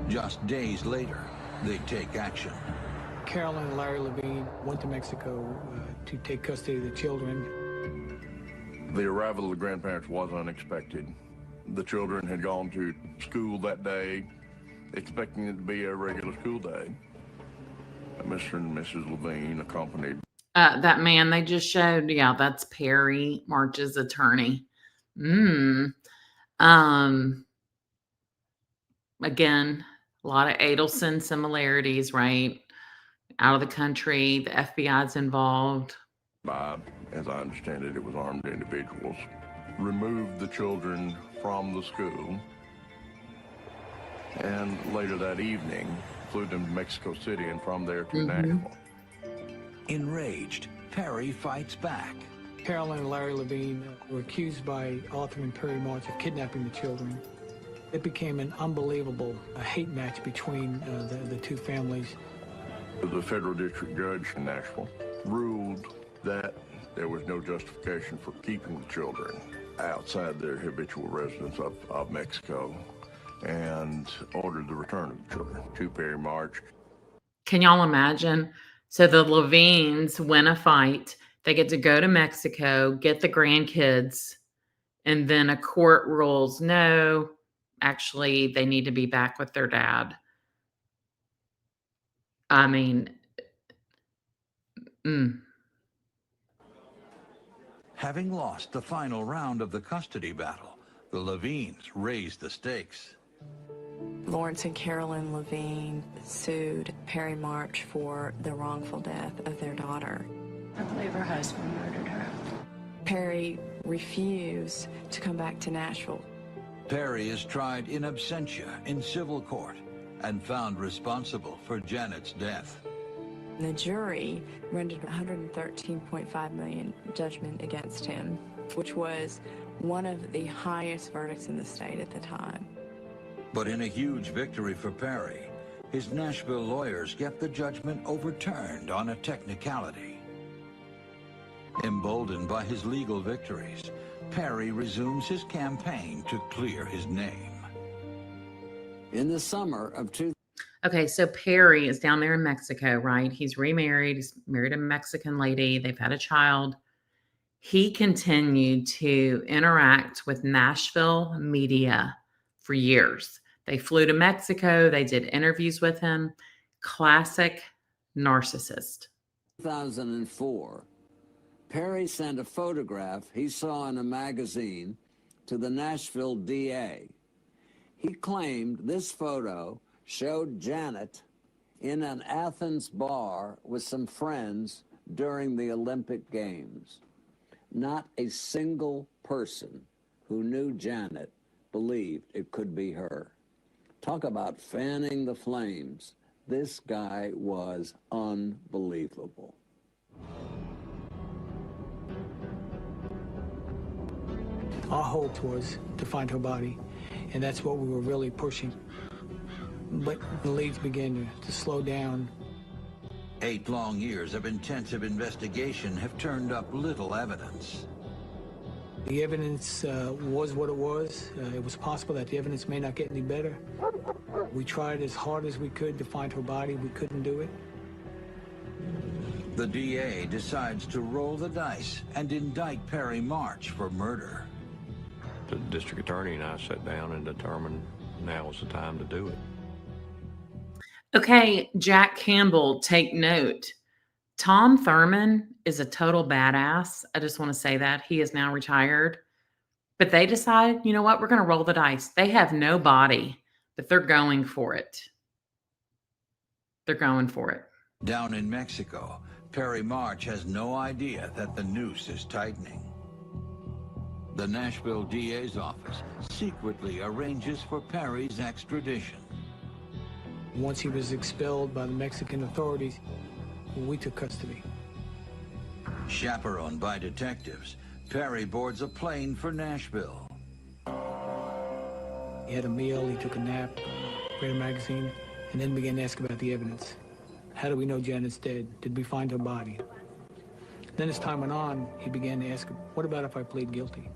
[SPEAKER 2] Just days later, they take action.
[SPEAKER 9] Carolyn and Larry Levine went to Mexico to take custody of the children.
[SPEAKER 13] The arrival of the grandparents was unexpected. The children had gone to school that day, expecting it to be a regular school day. Mr. and Mrs. Levine accompanied.
[SPEAKER 1] That man they just showed, yeah, that's Perry March's attorney. Again, a lot of Adelson similarities, right? Out of the country, the FBI's involved.
[SPEAKER 13] As I understand it, it was armed individuals. Removed the children from the school, and later that evening, flew them to Mexico City and from there to Nashville.
[SPEAKER 2] Enraged, Perry fights back.
[SPEAKER 9] Carolyn and Larry Levine were accused by Arthur and Perry March of kidnapping the children. It became an unbelievable hate match between the two families.
[SPEAKER 13] The federal district judge in Nashville ruled that there was no justification for keeping the children outside their habitual residence of Mexico and ordered the return of the children to Perry March.
[SPEAKER 1] Can y'all imagine? So the Levines win a fight. They get to go to Mexico, get the grandkids, and then a court rules, no, actually, they need to be back with their dad. I mean,
[SPEAKER 2] Having lost the final round of the custody battle, the Levines raised the stakes.
[SPEAKER 4] Lawrence and Carolyn Levine sued Perry March for the wrongful death of their daughter.
[SPEAKER 14] I believe her husband murdered her.
[SPEAKER 4] Perry refused to come back to Nashville.
[SPEAKER 2] Perry is tried in absentia in civil court and found responsible for Janet's death.
[SPEAKER 4] The jury rendered $113.5 million judgment against him, which was one of the highest verdicts in the state at the time.
[SPEAKER 2] But in a huge victory for Perry, his Nashville lawyers get the judgment overturned on a technicality. Emboldened by his legal victories, Perry resumes his campaign to clear his name.
[SPEAKER 6] In the summer of
[SPEAKER 1] Okay, so Perry is down there in Mexico, right? He's remarried. He's married a Mexican lady. They've had a child. He continued to interact with Nashville media for years. They flew to Mexico. They did interviews with him. Classic narcissist.
[SPEAKER 6] 2004, Perry sent a photograph he saw in a magazine to the Nashville DA. He claimed this photo showed Janet in an Athens bar with some friends during the Olympic Games. Not a single person who knew Janet believed it could be her. Talk about fanning the flames. This guy was unbelievable.
[SPEAKER 9] Our hope was to find her body, and that's what we were really pushing. But the leads began to slow down.
[SPEAKER 2] 8 long years of intensive investigation have turned up little evidence.
[SPEAKER 9] The evidence was what it was. It was possible that the evidence may not get any better. We tried as hard as we could to find her body. We couldn't do it.
[SPEAKER 2] The DA decides to roll the dice and indict Perry March for murder.
[SPEAKER 7] The district attorney and I sat down and determined now was the time to do it.
[SPEAKER 1] Okay, Jack Campbell, take note. Tom Thurman is a total badass. I just want to say that. He is now retired. But they decided, you know what? We're going to roll the dice. They have no body, but they're going for it. They're going for it.
[SPEAKER 2] Down in Mexico, Perry March has no idea that the noose is tightening. The Nashville DA's office secretly arranges for Perry's extradition.
[SPEAKER 9] Once he was expelled by the Mexican authorities, we took custody.
[SPEAKER 2] Chaperoned by detectives, Perry boards a plane for Nashville.
[SPEAKER 9] He had a meal, he took a nap, read a magazine, and then began to ask about the evidence. How do we know Janet's dead? Did we find her body? Then as time went on, he began to ask, what about if I plead guilty?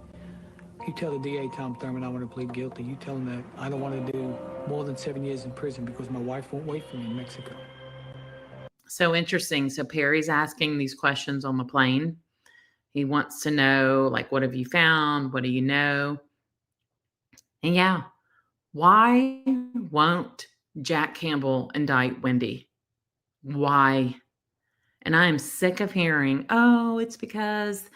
[SPEAKER 9] You tell the DA, Tom Thurman, I want to plead guilty. You tell him that I don't want to do more than 7 years in prison because my wife won't wait for me in Mexico.
[SPEAKER 1] So interesting. So Perry's asking these questions on the plane. He wants to know, like, what have you found? What do you know? And yeah, why won't Jack Campbell indict Wendy? Why? And I am sick of hearing, oh, it's because,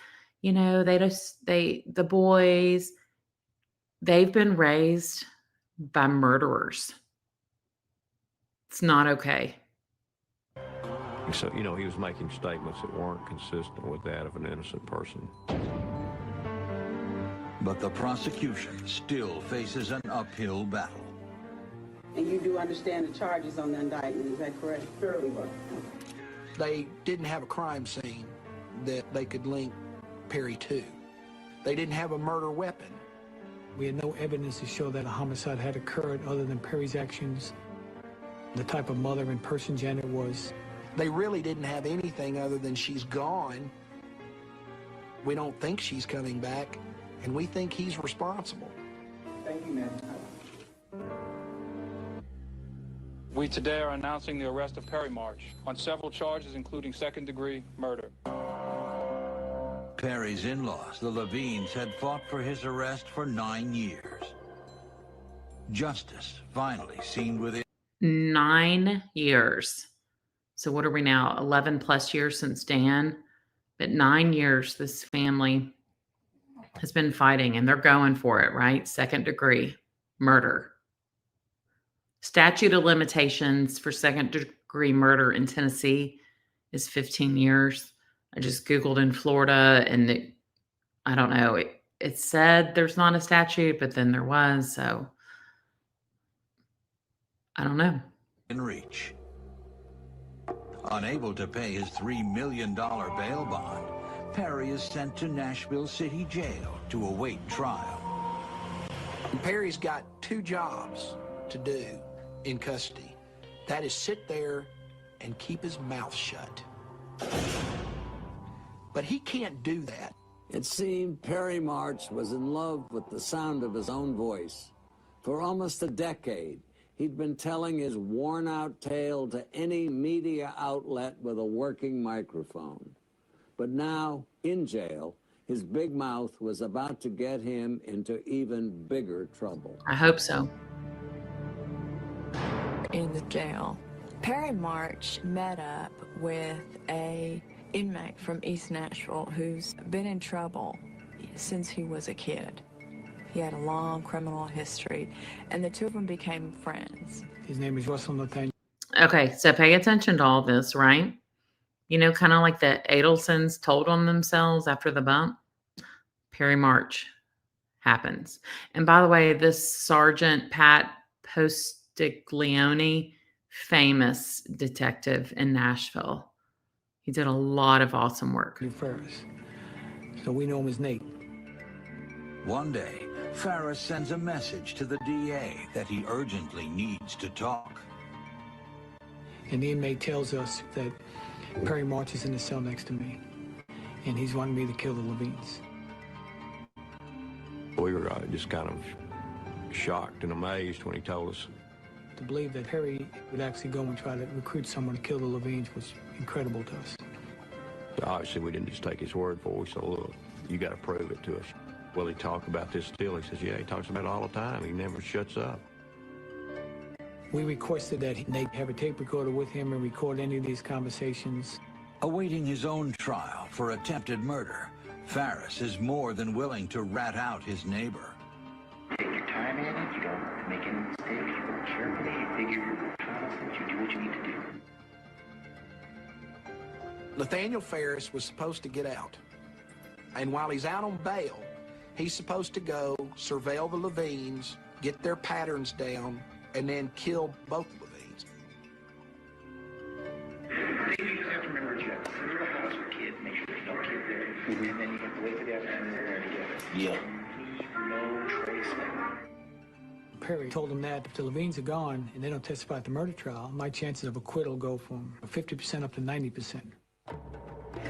[SPEAKER 1] the boys, they've been raised by murderers. It's not okay.
[SPEAKER 7] So, he was making statements that weren't consistent with that of an innocent person.
[SPEAKER 2] But the prosecution still faces an uphill battle.
[SPEAKER 15] And you do understand the charges on the indictment, is that correct? Fairly well.
[SPEAKER 3] They didn't have a crime scene that they could link Perry to. They didn't have a murder weapon.
[SPEAKER 9] We had no evidence to show that a homicide had occurred other than Perry's actions, the type of mother and person Janet was.
[SPEAKER 3] They really didn't have anything other than she's gone. We don't think she's coming back, and we think he's responsible.
[SPEAKER 15] Thank you, ma'am.
[SPEAKER 16] We today are announcing the arrest of Perry March on several charges, including second-degree murder.
[SPEAKER 2] Perry's in-laws, the Levines, had fought for his arrest for 9 years. Justice finally seemed within
[SPEAKER 1] 9 years. So what are we now? 11 plus years since Dan. But 9 years this family has been fighting, and they're going for it, right? Second-degree murder. Statute of limitations for second-degree murder in Tennessee is 15 years. I just Googled in Florida, and I don't know. It said there's not a statute, but then there was, so I don't know.
[SPEAKER 2] in reach. Unable to pay his $3 million bail bond, Perry is sent to Nashville City Jail to await trial.
[SPEAKER 3] Perry's got 2 jobs to do in custody. That is sit there and keep his mouth shut. But he can't do that.
[SPEAKER 6] It seemed Perry March was in love with the sound of his own voice. For almost a decade, he'd been telling his worn-out tale to any media outlet with a working microphone. But now, in jail, his big mouth was about to get him into even bigger trouble.
[SPEAKER 1] I hope so.
[SPEAKER 4] In the jail, Perry March met up with a inmate from East Nashville who's been in trouble since he was a kid. He had a long criminal history, and the two of them became friends.
[SPEAKER 9] His name is Russell Nathaniel.
[SPEAKER 1] Okay, so pay attention to all this, right? You know, kind of like the Adelsons told on themselves after the bump. Perry March happens. And by the way, this Sergeant Pat Postiglione, famous detective in Nashville. He did a lot of awesome work.
[SPEAKER 9] Ferris. So we know him as Nate.
[SPEAKER 2] One day, Ferris sends a message to the DA that he urgently needs to talk.
[SPEAKER 9] And the inmate tells us that Perry March is in the cell next to me, and he's wanting me to kill the Levines.
[SPEAKER 7] We were just kind of shocked and amazed when he told us.
[SPEAKER 9] To believe that Perry would actually go and try to recruit someone to kill the Levines was incredible to us.
[SPEAKER 7] Obviously, we didn't just take his word for it. We said, look, you got to prove it to us. Will he talk about this still? He says, yeah, he talks about it all the time. He never shuts up.
[SPEAKER 9] We requested that Nate have a tape recorder with him and record any of these conversations.
[SPEAKER 2] Awaiting his own trial for attempted murder, Ferris is more than willing to rat out his neighbor.
[SPEAKER 17] Take your time in it. You don't make any mistakes. You work carefully. You figure your trial that you do what you need to do.
[SPEAKER 3] Nathaniel Ferris was supposed to get out. And while he's out on bail, he's supposed to go surveil the Levines, get their patterns down, and then kill both Levines.
[SPEAKER 17] You just have to remember that you have to clear the house for kids, make sure there's no kid there, and then you have to wait for the afternoon to get.
[SPEAKER 2] Yeah.
[SPEAKER 17] Leave no trace.
[SPEAKER 9] Perry told him that if the Levines are gone and they don't testify at the murder trial, my chances of acquittal go from 50% up to 90%.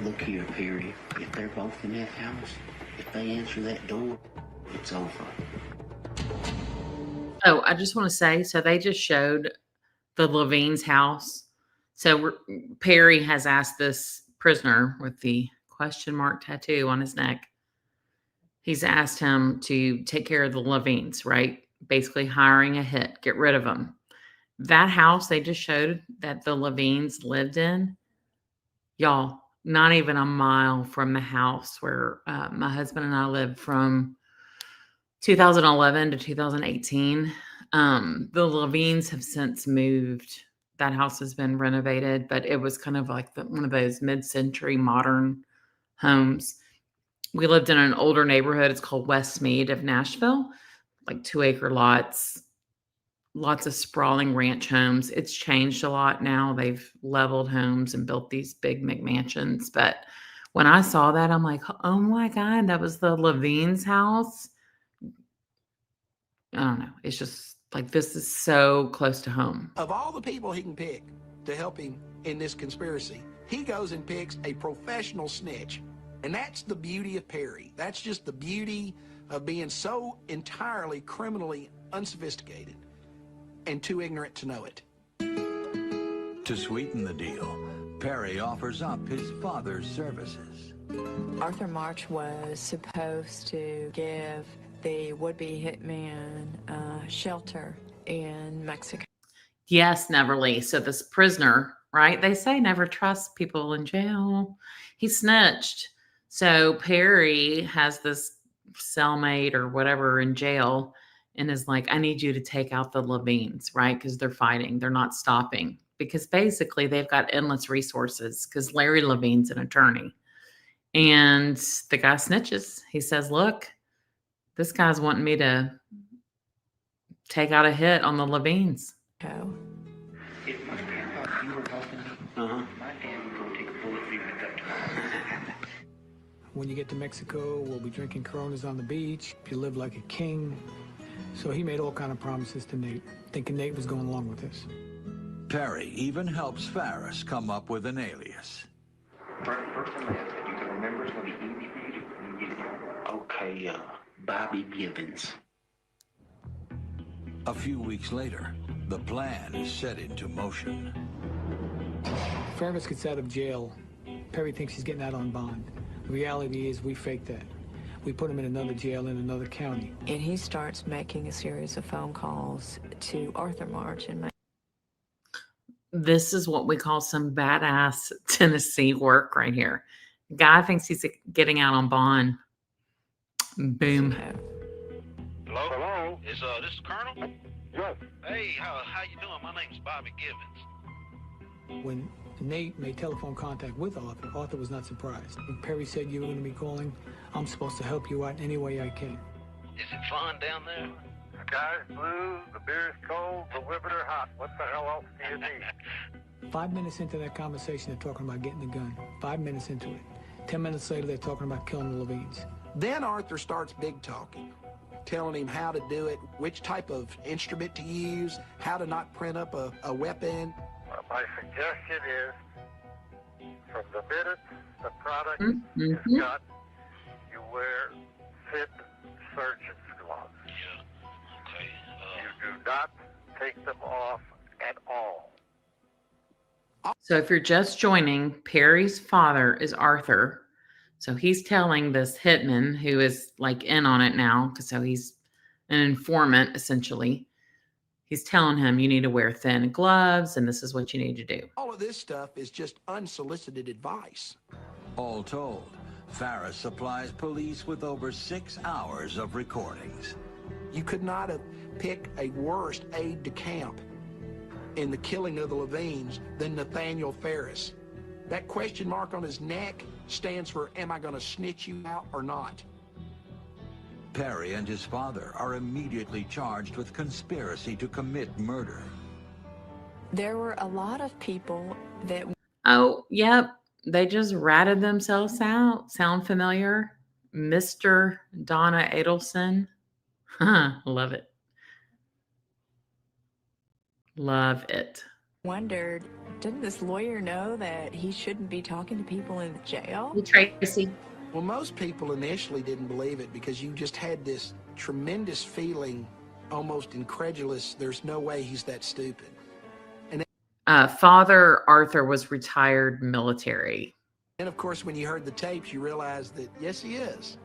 [SPEAKER 17] Look here, Perry. If they're both in that house, if they answer that door, it's over.
[SPEAKER 1] Oh, I just want to say, so they just showed the Levine's house. So Perry has asked this prisoner with the question mark tattoo on his neck. He's asked him to take care of the Levines, right? Basically hiring a hit, get rid of them. That house they just showed that the Levines lived in, y'all, not even a mile from the house where my husband and I lived from 2011 to 2018. The Levines have since moved. That house has been renovated, but it was kind of like one of those mid-century modern homes. We lived in an older neighborhood. It's called Westmead of Nashville, like 2-acre lots, lots of sprawling ranch homes. It's changed a lot now. They've leveled homes and built these big McMansions. But when I saw that, I'm like, oh my God, that was the Levine's house. I don't know. It's just like, this is so close to home.
[SPEAKER 3] Of all the people he can pick to help him in this conspiracy, he goes and picks a professional snitch. And that's the beauty of Perry. That's just the beauty of being so entirely criminally unsophisticated and too ignorant to know it.
[SPEAKER 2] To sweeten the deal, Perry offers up his father's services.
[SPEAKER 4] Arthur March was supposed to give the would-be hitman shelter in Mexico.
[SPEAKER 1] Yes, Neverly. So this prisoner, right? They say never trust people in jail. He snitched. So Perry has this cellmate or whatever in jail and is like, I need you to take out the Levines, right? Because they're fighting. They're not stopping. Because basically they've got endless resources because Larry Levine's an attorney. And the guy snitches. He says, look, this guy's wanting me to take out a hit on the Levines.
[SPEAKER 4] Oh.
[SPEAKER 17] It must be about you were helping me. My dad would go take a bullet for you and up tomorrow.
[SPEAKER 9] When you get to Mexico, we'll be drinking Coronas on the beach. You live like a king. So he made all kind of promises to Nate, thinking Nate was going along with this.
[SPEAKER 2] Perry even helps Farris come up with an alias.
[SPEAKER 17] First and last, you can remember it's going to be easy for you to get it. Okay, Bobby Gibbons.
[SPEAKER 2] A few weeks later, the plan is set into motion.
[SPEAKER 9] Farris gets out of jail. Perry thinks he's getting out on bond. The reality is we faked that. We put him in another jail in another county.
[SPEAKER 4] And he starts making a series of phone calls to Arthur March and
[SPEAKER 1] This is what we call some badass Tennessee work right here. Guy thinks he's getting out on bond. Boom.
[SPEAKER 18] Hello? Hello? This is Colonel? Yes. Hey, how you doing? My name's Bobby Gibbons.
[SPEAKER 9] When Nate made telephone contact with Arthur, Arthur was not surprised. When Perry said you were going to be calling, I'm supposed to help you out any way I can.
[SPEAKER 18] Is it fun down there?
[SPEAKER 19] The sky's blue, the beer's cold, the women are hot. What the hell else do you need?
[SPEAKER 9] 5 minutes into that conversation, they're talking about getting the gun. 5 minutes into it. 10 minutes later, they're talking about killing the Levines.
[SPEAKER 3] Then Arthur starts big talking, telling him how to do it, which type of instrument to use, how to not print up a weapon.
[SPEAKER 19] Well, my suggestion is, from the minute the product is got, you wear fit surgeon's gloves.
[SPEAKER 18] Yeah, okay.
[SPEAKER 19] You do not take them off at all.
[SPEAKER 1] So if you're just joining, Perry's father is Arthur. So he's telling this hitman who is like in on it now, because so he's an informant essentially. He's telling him you need to wear thin gloves and this is what you need to do.
[SPEAKER 3] All of this stuff is just unsolicited advice.
[SPEAKER 2] All told, Farris supplies police with over 6 hours of recordings.
[SPEAKER 3] You could not have picked a worse aide de camp in the killing of the Levines than Nathaniel Farris. That question mark on his neck stands for, am I going to snitch you out or not?
[SPEAKER 2] Perry and his father are immediately charged with conspiracy to commit murder.
[SPEAKER 4] There were a lot of people that...
[SPEAKER 1] Oh, yep. They just ratted themselves out. Sound familiar? Mr. Donna Adelson. Love it. Love it.
[SPEAKER 4] Wondered, didn't this lawyer know that he shouldn't be talking to people in the jail?
[SPEAKER 1] Tracy.
[SPEAKER 3] Well, most people initially didn't believe it because you just had this tremendous feeling, almost incredulous, there's no way he's that stupid.
[SPEAKER 1] Father Arthur was retired military.
[SPEAKER 3] And of course, when you heard the tapes, you realized that, yes, he is.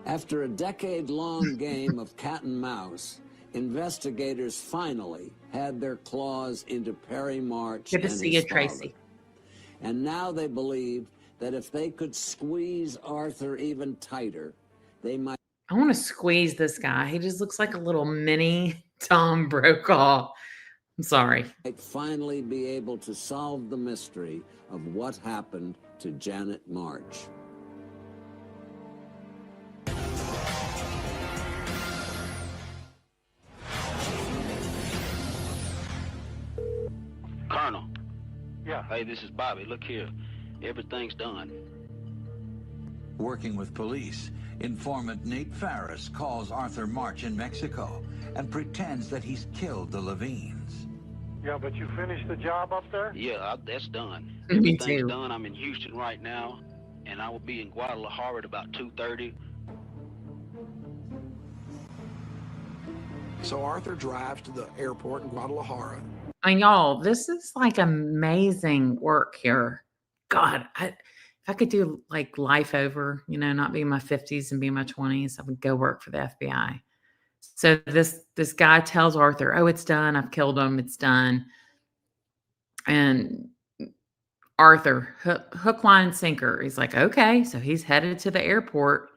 [SPEAKER 6] After a decade-long game of cat and mouse, investigators finally had their claws into Perry March
[SPEAKER 1] Good to
[SPEAKER 6] and
[SPEAKER 1] see
[SPEAKER 6] his
[SPEAKER 1] you, Tracy.
[SPEAKER 6] father. And now they believed that if they could squeeze Arthur even tighter, they might...
[SPEAKER 1] I want to squeeze this guy. He just looks like a little mini Tom Brokaw. I'm sorry.
[SPEAKER 6] might finally be able to solve the mystery of what happened to Janet March.
[SPEAKER 18] Colonel.
[SPEAKER 19] Yeah.
[SPEAKER 18] Hey, this is Bobby. Look here. Everything's done.
[SPEAKER 2] Working with police, informant Nate Farris calls Arthur March in Mexico and pretends that he's killed the Levines.
[SPEAKER 19] Yeah, but you finished the job up there?
[SPEAKER 18] Yeah, that's done.
[SPEAKER 1] Me
[SPEAKER 18] Everything's
[SPEAKER 1] too.
[SPEAKER 18] done. I'm in Houston right now, and I will be in Guadalajara at about 2:30.
[SPEAKER 3] So Arthur drives to the airport in Guadalajara.
[SPEAKER 1] And y'all, this is like amazing work here. God, if I could do like life over, not be in my 50s and be in my 20s, I would go work for the FBI. So this guy tells Arthur, "Oh, it's done. I've killed him. It's done." And Arthur, hook, line, and sinker. He's like, okay. So he's headed to the airport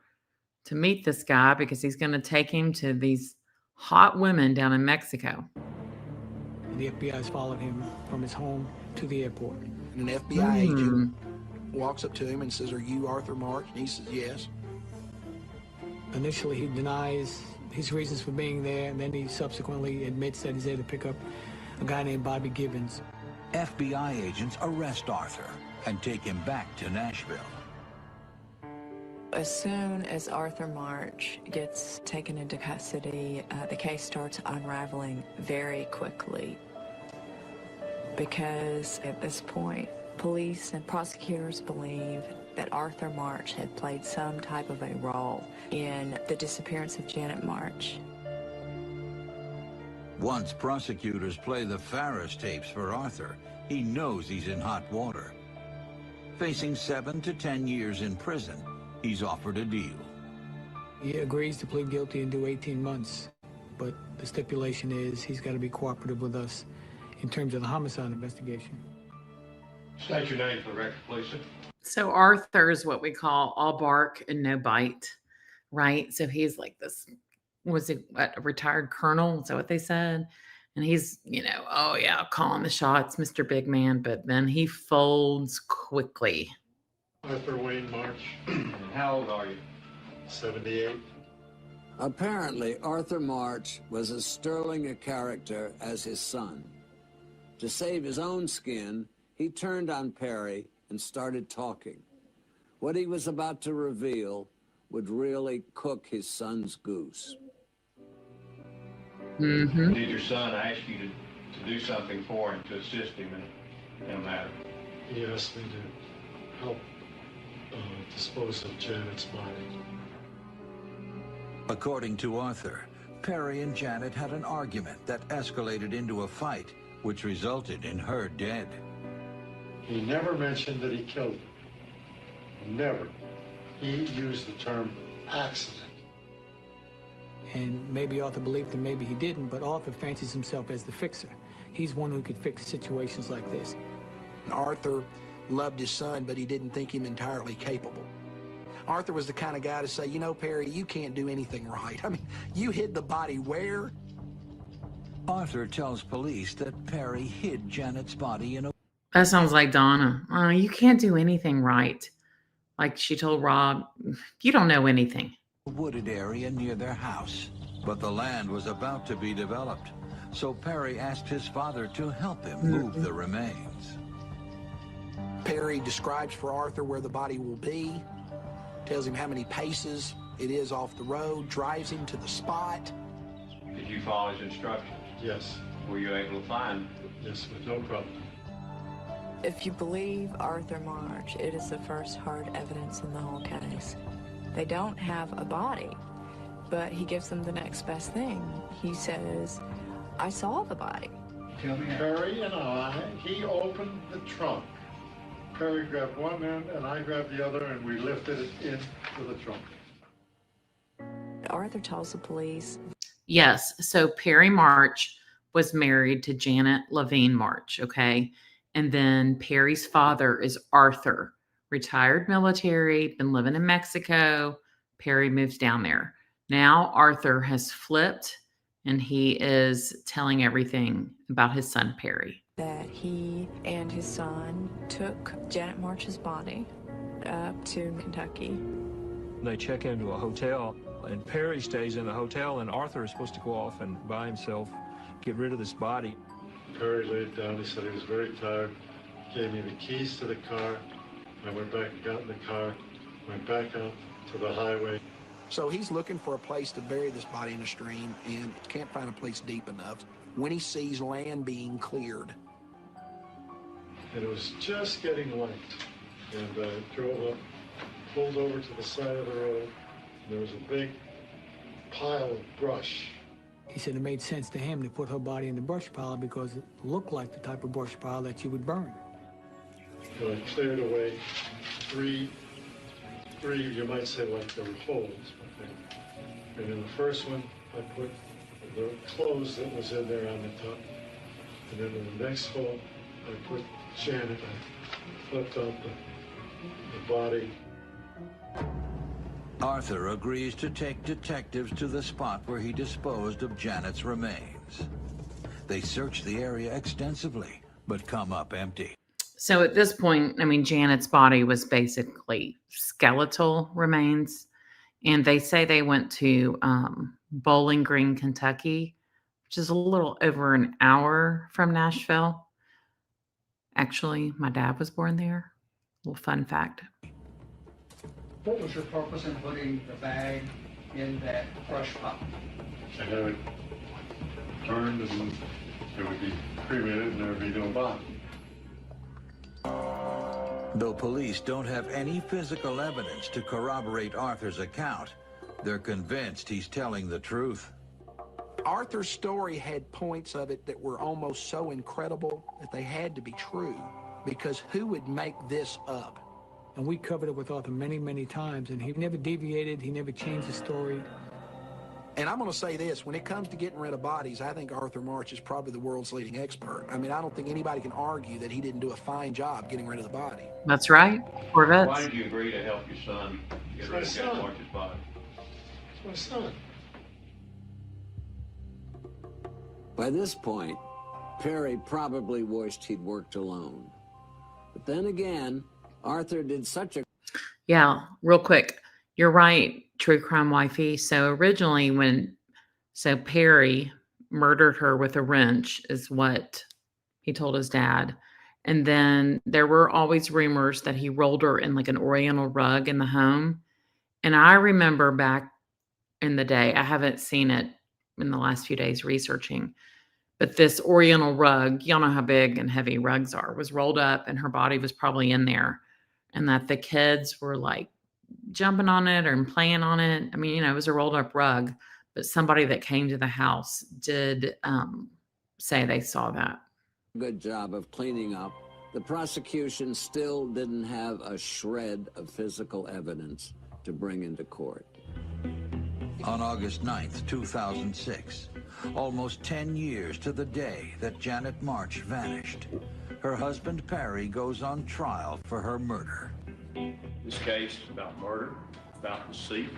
[SPEAKER 1] to meet this guy because he's going to take him to these hot women down in Mexico.
[SPEAKER 9] The FBI has followed him from his home to the airport.
[SPEAKER 3] And an FBI agent walks up to him and says, "Are you Arthur March?" And he says, "Yes."
[SPEAKER 9] Initially, he denies his reasons for being there, and then he subsequently admits that he's there to pick up a guy named Bobby Gibbons.
[SPEAKER 2] FBI agents arrest Arthur and take him back to Nashville.
[SPEAKER 4] As soon as Arthur March gets taken into custody, the case starts unraveling very quickly. Because at this point, police and prosecutors believe that Arthur March had played some type of a role in the disappearance of Janet March.
[SPEAKER 2] Once prosecutors play the Farris tapes for Arthur, he knows he's in hot water. Facing 7 to 10 years in prison, he's offered a deal.
[SPEAKER 9] He agrees to plead guilty and do 18 months, but the stipulation is he's got to be cooperative with us in terms of the homicide investigation.
[SPEAKER 10] State your name for the record, please, sir.
[SPEAKER 1] So Arthur is what we call all bark and no bite, right? So he's like this, was it a retired colonel? Is that what they said? And he's, oh yeah, calling the shots, Mr. Big Man, but then he folds quickly.
[SPEAKER 10] Arthur Wayne March. And how old are you? 78.
[SPEAKER 6] Apparently, Arthur March was as sterling a character as his son. To save his own skin, he turned on Perry and started talking. What he was about to reveal would really cook his son's goose.
[SPEAKER 1] Mm-hmm.
[SPEAKER 10] Did your son ask you to do something for him, to assist him in a matter?
[SPEAKER 20] Yes, they did. Help dispose of Janet's body.
[SPEAKER 2] According to Arthur, Perry and Janet had an argument that escalated into a fight, which resulted in her dead.
[SPEAKER 20] He never mentioned that he killed her. Never. He used the term accident.
[SPEAKER 9] And maybe Arthur believed him, maybe he didn't, but Arthur fancies himself as the fixer. He's one who could fix situations like this.
[SPEAKER 3] Arthur loved his son, but he didn't think him entirely capable. Arthur was the kind of guy to say, Perry, you can't do anything right. I mean, you hid the body where?
[SPEAKER 2] Arthur tells police that Perry hid Janet's body in a...
[SPEAKER 1] That sounds like Donna. Oh, you can't do anything right. Like she told Rob, you don't know anything.
[SPEAKER 2] wooded area near their house. But the land was about to be developed, so Perry asked his father to help him move the remains.
[SPEAKER 3] Perry describes for Arthur where the body will be, tells him how many paces it is off the road, drives him to the spot.
[SPEAKER 10] Did you follow his instructions?
[SPEAKER 20] Yes.
[SPEAKER 21] were you able to find?
[SPEAKER 20] Yes, with no problem.
[SPEAKER 4] If you believe Arthur March, it is the first hard evidence in the whole case. They don't have a body, but he gives them the next best thing. He says, I saw the body.
[SPEAKER 20] Perry and he opened the trunk. Perry grabbed one end and I grabbed the other, and we lifted it into the trunk.
[SPEAKER 4] Arthur tells the police.
[SPEAKER 1] Yes. So Perry March was married to Janet Levine March. Okay. And then Perry's father is Arthur, retired military, been living in Mexico. Perry moves down there. Now Arthur has flipped and he is telling everything about his son, Perry.
[SPEAKER 4] That he and his son took Janet March's body up to Kentucky.
[SPEAKER 10] They check into a hotel, and Perry stays in the hotel, and Arthur is supposed to go off and by himself get rid of this body.
[SPEAKER 20] Perry laid down. He said he was very tired. Gave me the keys to the car. I went back and got in the car, went back out to the highway.
[SPEAKER 3] So he's looking for a place to bury this body in a stream and can't find a place deep enough when he sees land being cleared.
[SPEAKER 20] And it was just getting light. And I drove up, pulled over to the side of the road. And there was a big pile of brush.
[SPEAKER 9] He said it made sense to him to put her body in the brush pile because it looked like the type of brush pile that you would burn.
[SPEAKER 20] So I cleared away three, you might say like there were holes. And in the first one, I put the clothes that was in there on the top. And then in the next hole, I put Janet. I flipped out the body.
[SPEAKER 2] Arthur agrees to take detectives to the spot where he disposed of Janet's remains. They search the area extensively, but come up empty.
[SPEAKER 1] So at this point, I mean, Janet's body was basically skeletal remains. And they say they went to Bowling Green, Kentucky, which is a little over an hour from Nashville. Actually, my dad was born there. Little fun fact.
[SPEAKER 17] What was your purpose in putting the bag in that brush pile?
[SPEAKER 20] I had it burned and it would be cremated and there would be no body.
[SPEAKER 2] Though police don't have any physical evidence to corroborate Arthur's account, they're convinced he's telling the truth.
[SPEAKER 3] Arthur's story had points of it that were almost so incredible that they had to be true, because who would make this up?
[SPEAKER 9] And we covered it with Arthur many, many times, and he never deviated, he never changed the story.
[SPEAKER 3] And I'm going to say this, when it comes to getting rid of bodies, I think Arthur March is probably the world's leading expert. I mean, I don't think anybody can argue that he didn't do a fine job getting rid of the body.
[SPEAKER 1] That's right. Corvettes.
[SPEAKER 21] Why did you agree to help your son get rid of Janet March's body?
[SPEAKER 20] It's my son.
[SPEAKER 6] By this point, Perry probably wished he'd worked alone. But then again, Arthur did such a...
[SPEAKER 1] Yeah, real quick. You're right, true crime wifey. So originally so Perry murdered her with a wrench is what he told his dad. And then there were always rumors that he rolled her in like an oriental rug in the home. And I remember back in the day, I haven't seen it in the last few days researching, but this oriental rug, y'all know how big and heavy rugs are, was rolled up and her body was probably in there. And that the kids were like jumping on it or playing on it. I mean, it was a rolled up rug, but somebody that came to the house did say they saw that.
[SPEAKER 6] Good job of cleaning up. The prosecution still didn't have a shred of physical evidence to bring into court.
[SPEAKER 2] On August 9th, 2006, almost 10 years to the day that Janet March vanished, her husband Perry goes on trial for her murder.
[SPEAKER 21] This case is about murder, about deceit,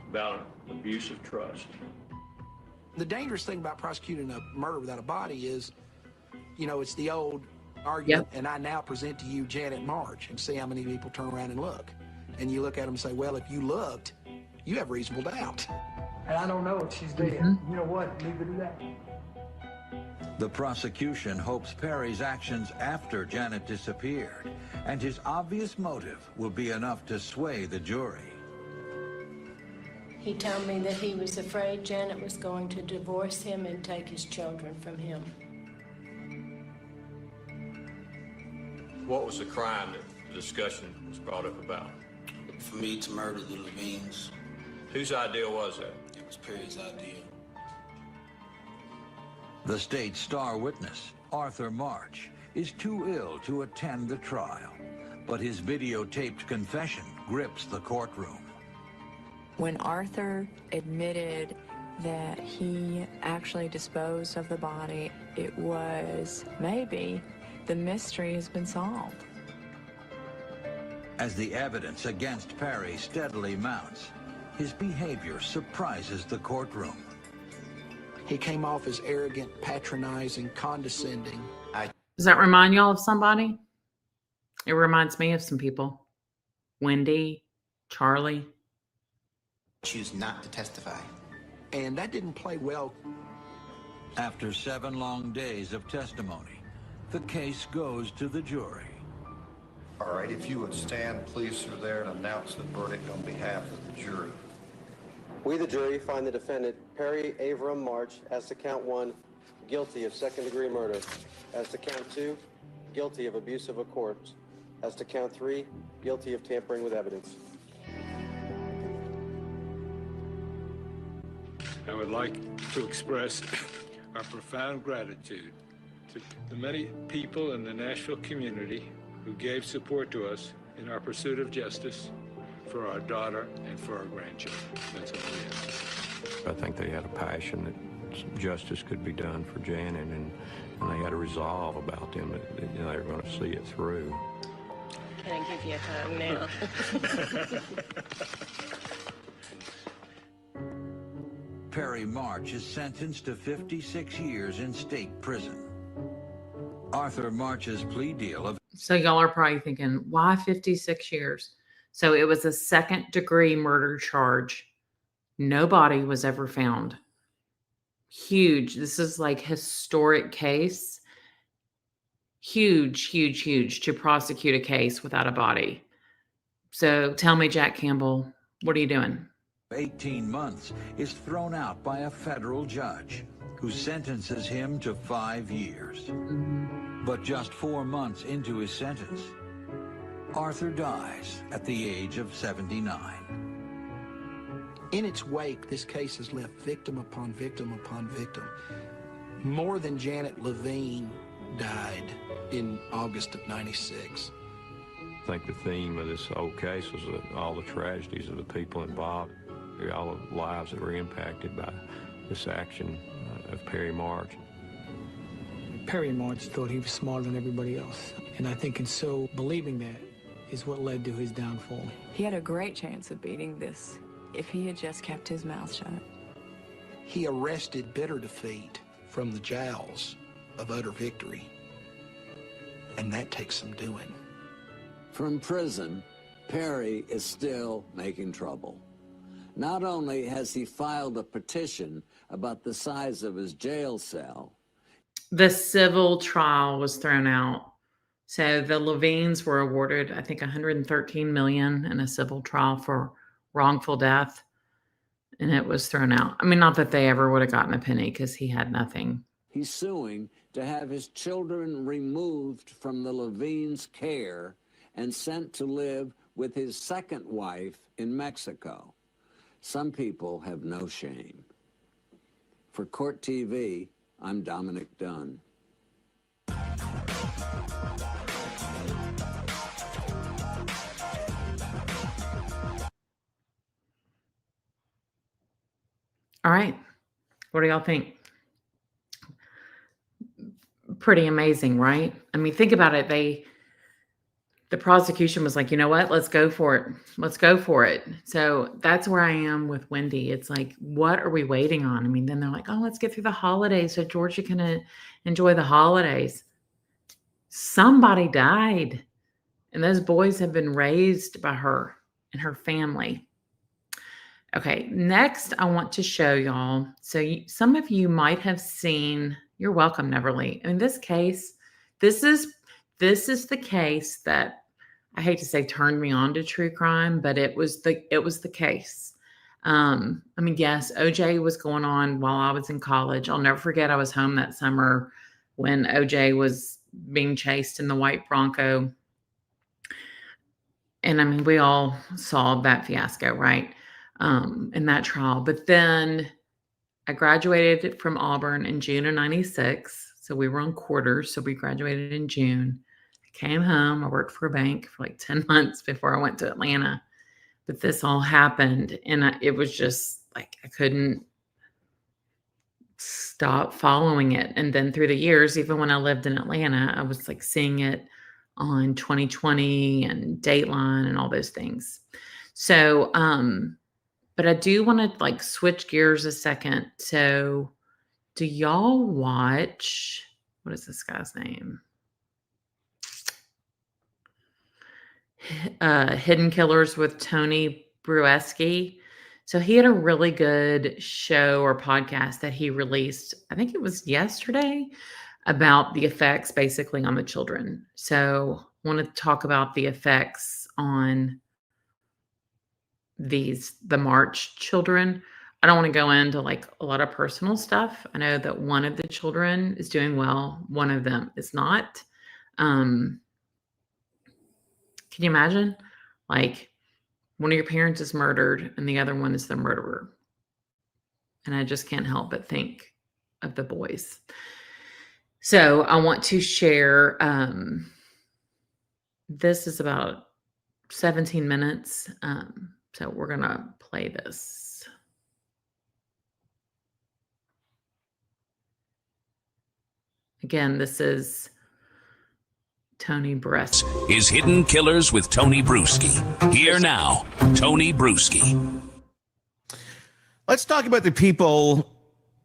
[SPEAKER 21] about abuse of trust.
[SPEAKER 3] The dangerous thing about prosecuting a murder without a body is, you know, it's the old argument, and I now present to you Janet March, and see how many people turn around and look. And you look at them and say, well, if you looked, you have reasonable doubt.
[SPEAKER 17] And I don't know if she's dead. You know what? Leave it at that.
[SPEAKER 2] The prosecution hopes Perry's actions after Janet disappeared and his obvious motive will be enough to sway the jury.
[SPEAKER 14] He told me that he was afraid Janet was going to divorce him and take his children from him.
[SPEAKER 7] What was the crime that the discussion was brought up about?
[SPEAKER 3] For me to murder the Levines.
[SPEAKER 7] Whose idea was that?
[SPEAKER 3] It was Perry's idea.
[SPEAKER 2] The state's star witness, Arthur March, is too ill to attend the trial, but his videotaped confession grips the courtroom.
[SPEAKER 4] When Arthur admitted that he actually disposed of the body, it was maybe the mystery has been solved.
[SPEAKER 2] As the evidence against Perry steadily mounts, his behavior surprises the courtroom.
[SPEAKER 3] He came off as arrogant, patronizing, condescending.
[SPEAKER 1] Does that remind y'all of somebody? It reminds me of some people. Wendy, Charlie.
[SPEAKER 5] Choose not to testify.
[SPEAKER 3] And that didn't play well.
[SPEAKER 2] After 7 long days of testimony, the case goes to the jury.
[SPEAKER 8] All right, if you would stand, please, sir, there and announce the verdict on behalf of the jury.
[SPEAKER 22] We, the jury, find the defendant, Perry Avram March, as to count 1, guilty of second-degree murder, as to count 2, guilty of abuse of a corpse, as to count 3, guilty of tampering with evidence.
[SPEAKER 23] I would like to express our profound gratitude to the many people in the Nashville community who gave support to us in our pursuit of justice for our daughter and for our grandchildren. That's all we have.
[SPEAKER 7] I think they had a passion that justice could be done for Janet, and they had a resolve about them that they were going to see it through.
[SPEAKER 14] Can I give you a hug now?
[SPEAKER 2] Perry March is sentenced to 56 years in state prison. Arthur March's plea deal of...
[SPEAKER 1] So y'all are probably thinking, why 56 years? So it was a second-degree murder charge. No body was ever found. Huge. This is like historic case. Huge, huge, huge to prosecute a case without a body. So tell me, Jack Campbell, what are you doing?
[SPEAKER 2] 18 months is thrown out by a federal judge who sentences him to 5 years. But just 4 months into his sentence, Arthur dies at the age of 79.
[SPEAKER 3] In its wake, this case has left victim upon victim upon victim. More than Janet Levine died in August of '96.
[SPEAKER 7] I think the theme of this whole case was all the tragedies of the people involved, all the lives that were impacted by this action of Perry March.
[SPEAKER 9] Perry March thought he was smarter than everybody else. And I think in so believing that is what led to his downfall.
[SPEAKER 4] He had a great chance of beating this if he had just kept his mouth shut.
[SPEAKER 3] He arrested bitter defeat from the jowls of utter victory. And that takes some doing.
[SPEAKER 6] From prison, Perry is still making trouble. Not only has he filed a petition about the size of his jail cell,
[SPEAKER 1] the civil trial was thrown out. So the Levines were awarded, I think, $113 million in a civil trial for wrongful death. And it was thrown out. I mean, not that they ever would have gotten a penny because he had nothing.
[SPEAKER 6] he's suing to have his children removed from the Levines' care and sent to live with his second wife in Mexico. Some people have no shame. For Court TV, I'm Dominic Dunn.
[SPEAKER 1] All right. What do y'all think? Pretty amazing, right? I mean, think about it. The prosecution was like, you know what? Let's go for it. Let's go for it. So that's where I am with Wendy. It's like, what are we waiting on? I mean, then they're like, oh, let's get through the holidays so Georgia can enjoy the holidays. Somebody died, and those boys have been raised by her and her family. Okay, next I want to show y'all. So some of you might have seen, you're welcome, Neverly. In this case, this is the case that I hate to say turned me on to true crime, but it was the case. I mean, yes, OJ was going on while I was in college. I'll never forget, I was home that summer when OJ was being chased in the white Bronco. And I mean, we all saw that fiasco, right? In that trial. But then I graduated from Auburn in June of 96. So we were on quarters. So we graduated in June. I came home. I worked for a bank for like 10 months before I went to Atlanta. But this all happened. And it was just like, I couldn't stop following it. And then through the years, even when I lived in Atlanta, I was like seeing it on 2020 and Dateline and all those things. So, but I do want to like switch gears a second. So do y'all watch, what is this guy's name? Hidden Killers with Tony Brueski. So he had a really good show or podcast that he released, I think it was yesterday, about the effects basically on the children. So I want to talk about the effects on the March children. I don't want to go into like a lot of personal stuff. I know that one of the children is doing well. One of them is not. Can you imagine? Like one of your parents is murdered and the other one is the murderer. And I just can't help but think of the boys. So I want to share, this is about 17 minutes. So we're going to play this. Again, this is Tony Brueski.
[SPEAKER 11] Is Hidden Killers with Tony Brueski. Here now, Tony Brueski.
[SPEAKER 12] Let's talk about the people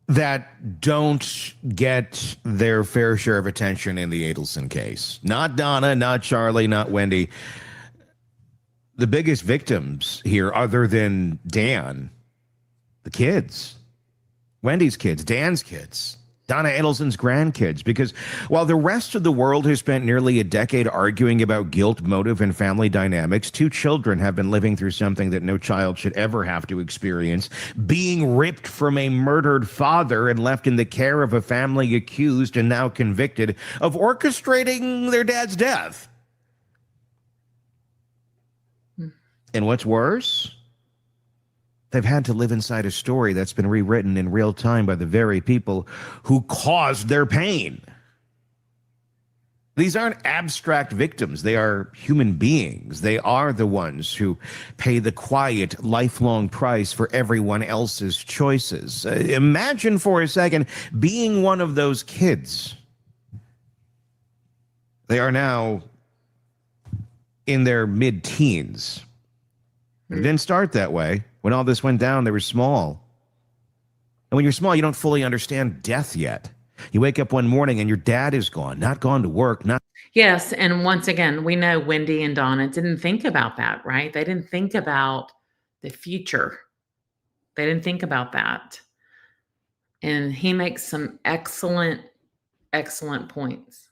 [SPEAKER 12] that don't get their fair share of attention in the Adelson case. Not Donna, not Charlie, not Wendy. The biggest victims here, other than Dan, the kids. Wendy's kids, Dan's kids, Donna Adelson's grandkids, because while the rest of the world has spent nearly a decade arguing about guilt, motive, and family dynamics, two children have been living through something that no child should ever have to experience, being ripped from a murdered father and left in the care of a family accused and now convicted of orchestrating their dad's death. And what's worse? They've had to live inside a story that's been rewritten in real time by the very people who caused their pain. These aren't abstract victims. They are human beings. They are the ones who pay the quiet, lifelong price for everyone else's choices. Imagine for a second being one of those kids. They are now in their mid-teens. It didn't start that way. When all this went down, they were small. And when you're small, you don't fully understand death yet. You wake up one morning and your dad is gone, not gone to work.
[SPEAKER 1] Yes. And once again, we know Wendy and Donna didn't think about that, right? They didn't think about the future. They didn't think about that. And he makes some excellent, excellent points.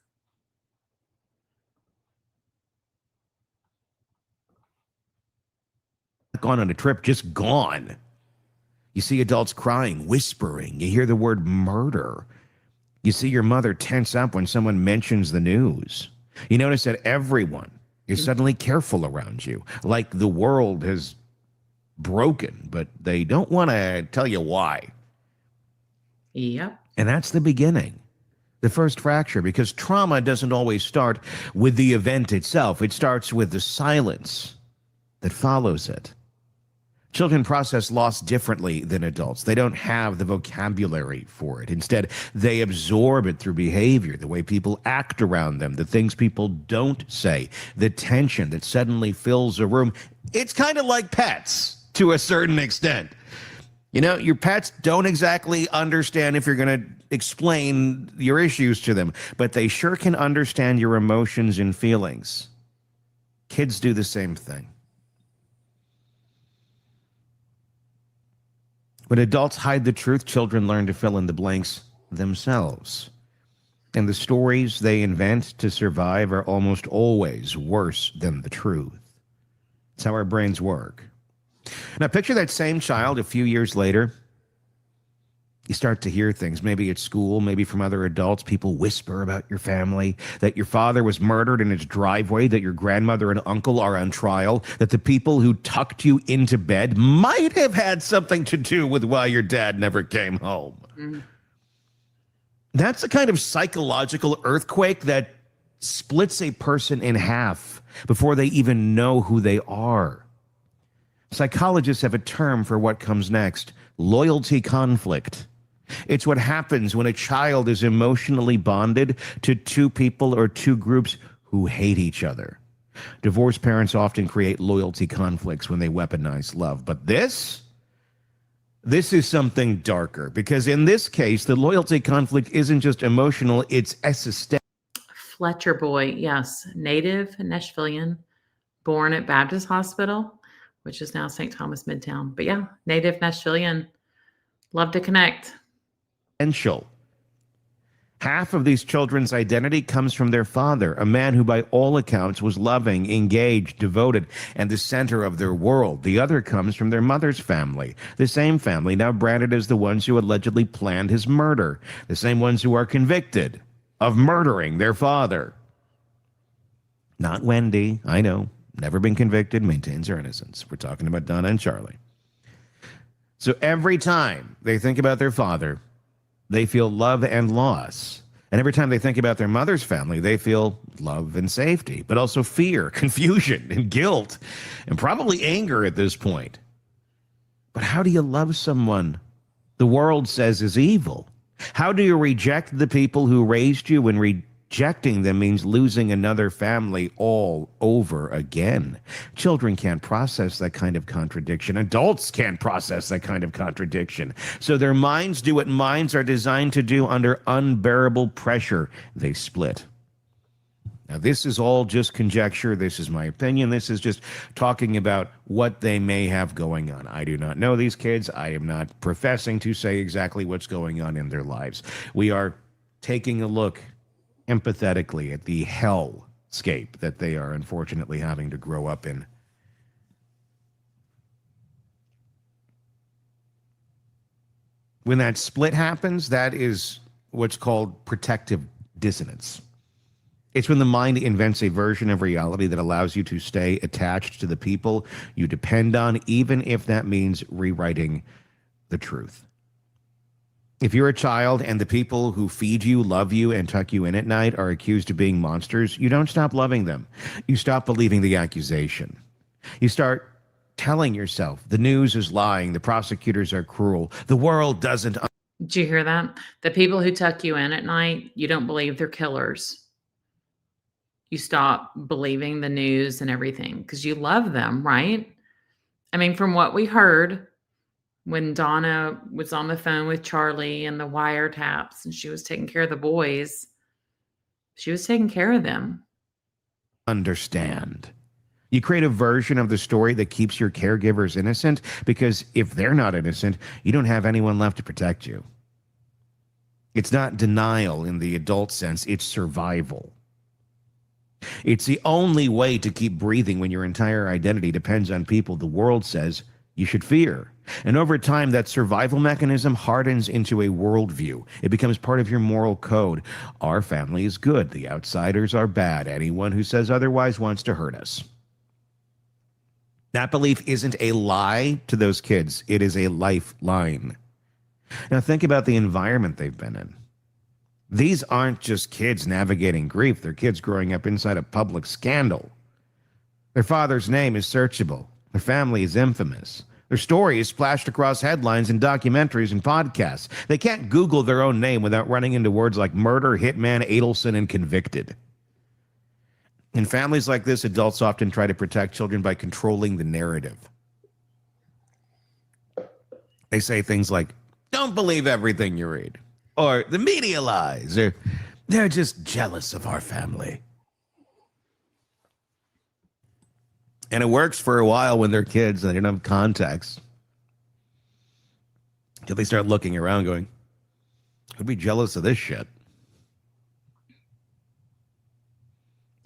[SPEAKER 12] Gone on a trip, just gone. You see adults crying, whispering. You hear the word murder. You see your mother tense up when someone mentions the news. You notice that everyone is suddenly careful around you, like the world has broken, but they don't want to tell you why.
[SPEAKER 1] Yep.
[SPEAKER 12] And that's the beginning, the first fracture, because trauma doesn't always start with the event itself. It starts with the silence that follows it. Children process loss differently than adults. They don't have the vocabulary for it. Instead, they absorb it through behavior, the way people act around them, the things people don't say, the tension that suddenly fills a room. It's kind of like pets to a certain extent. You know, your pets don't exactly understand if you're going to explain your issues to them, but they sure can understand your emotions and feelings. Kids do the same thing. When adults hide the truth, children learn to fill in the blanks themselves. And the stories they invent to survive are almost always worse than the truth. It's how our brains work. Now, picture that same child a few years later. You start to hear things, maybe at school, maybe from other adults. People whisper about your family, that your father was murdered in his driveway, that your grandmother and uncle are on trial, that the people who tucked you into bed might have had something to do with why your dad never came home.
[SPEAKER 1] Mm.
[SPEAKER 12] That's a kind of psychological earthquake that splits a person in half before they even know who they are. Psychologists have a term for what comes next: loyalty conflict. It's what happens when a child is emotionally bonded to two people or two groups who hate each other. Divorced parents often create loyalty conflicts when they weaponize love. But this is something darker, because in this case, the loyalty conflict isn't just emotional, it's existential.
[SPEAKER 1] Fletcher boy, yes, native Nashvilleian, born at Baptist Hospital, which is now St. Thomas Midtown. But yeah, native Nashvilleian, love to connect.
[SPEAKER 12] Half of these children's identity comes from their father, a man who by all accounts was loving, engaged, devoted, and the center of their world. The other comes from their mother's family, the same family now branded as the ones who allegedly planned his murder, the same ones who are convicted of murdering their father. Not Wendy, I know, never been convicted, maintains her innocence. We're talking about Donna and Charlie. So every time they think about their father, they feel love and loss. And every time they think about their mother's family, they feel love and safety, but also fear, confusion, and guilt, and probably anger at this point. But how do you love someone the world says is evil? How do you reject the people who raised you when rejecting them means losing another family all over again? Children can't process that kind of contradiction. Adults can't process that kind of contradiction. So their minds do what minds are designed to do under unbearable pressure. They split. Now, this is all just conjecture. This is my opinion. This is just talking about what they may have going on. I do not know these kids. I am not professing to say exactly what's going on in their lives. We are taking a look empathetically at the hellscape that they are unfortunately having to grow up in. When that split happens, that is what's called protective dissonance. It's when the mind invents a version of reality that allows you to stay attached to the people you depend on, even if that means rewriting the truth. If you're a child and the people who feed you, love you, and tuck you in at night are accused of being monsters, you don't stop loving them. You stop believing the accusation. You start telling yourself the news is lying, the prosecutors are cruel, the world doesn't.
[SPEAKER 1] Did you hear that? The people who tuck you in at night, you don't believe they're killers. You stop believing the news and everything because you love them, right? I mean, from what we heard when Donna was on the phone with Charlie and the wiretaps and she was taking care of the boys, she was taking care of them.
[SPEAKER 12] Understand. You create a version of the story that keeps your caregivers innocent, because if they're not innocent, you don't have anyone left to protect you. It's not denial in the adult sense, it's survival. It's the only way to keep breathing when your entire identity depends on people the world says you should fear. And over time, that survival mechanism hardens into a worldview. It becomes part of your moral code. Our family is good. The outsiders are bad. Anyone who says otherwise wants to hurt us. That belief isn't a lie to those kids. It is a lifeline. Now think about the environment they've been in. These aren't just kids navigating grief. They're kids growing up inside a public scandal. Their father's name is searchable. Their family is infamous. Their story is splashed across headlines and documentaries and podcasts. They can't Google their own name without running into words like murder, hitman, Adelson, and convicted. In families like this, adults often try to protect children by controlling the narrative. They say things like, "Don't believe everything you read," or "the media lies," or "they're just jealous of our family." And it works for a while when they're kids and they don't have context. Until they start looking around going, "I'd be jealous of this shit."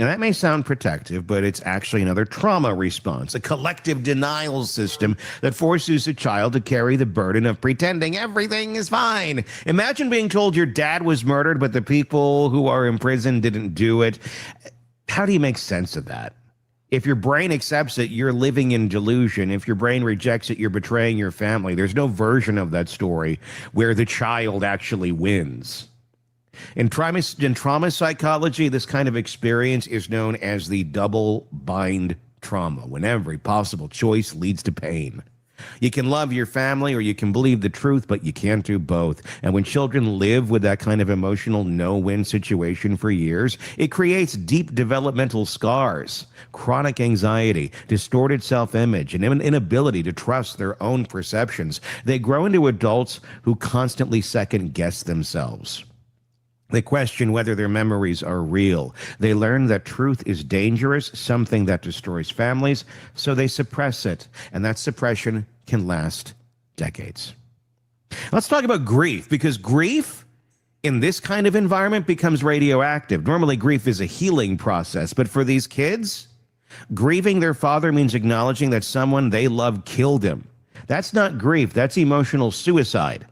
[SPEAKER 12] And that may sound protective, but it's actually another trauma response, a collective denial system that forces a child to carry the burden of pretending everything is fine. Imagine being told your dad was murdered, but the people who are in prison didn't do it. How do you make sense of that? If your brain accepts it, you're living in delusion. If your brain rejects it, you're betraying your family. There's no version of that story where the child actually wins. In trauma psychology, this kind of experience is known as the double bind trauma, when every possible choice leads to pain. You can love your family or you can believe the truth, but you can't do both. And when children live with that kind of emotional no-win situation for years, it creates deep developmental scars, chronic anxiety, distorted self-image, and an inability to trust their own perceptions. They grow into adults who constantly second-guess themselves. They question whether their memories are real. They learn that truth is dangerous, something that destroys families, so they suppress it. And that suppression can last decades. Let's talk about grief, because grief in this kind of environment becomes radioactive. Normally, grief is a healing process, but for these kids, grieving their father means acknowledging that someone they love killed him. That's not grief, that's emotional suicide.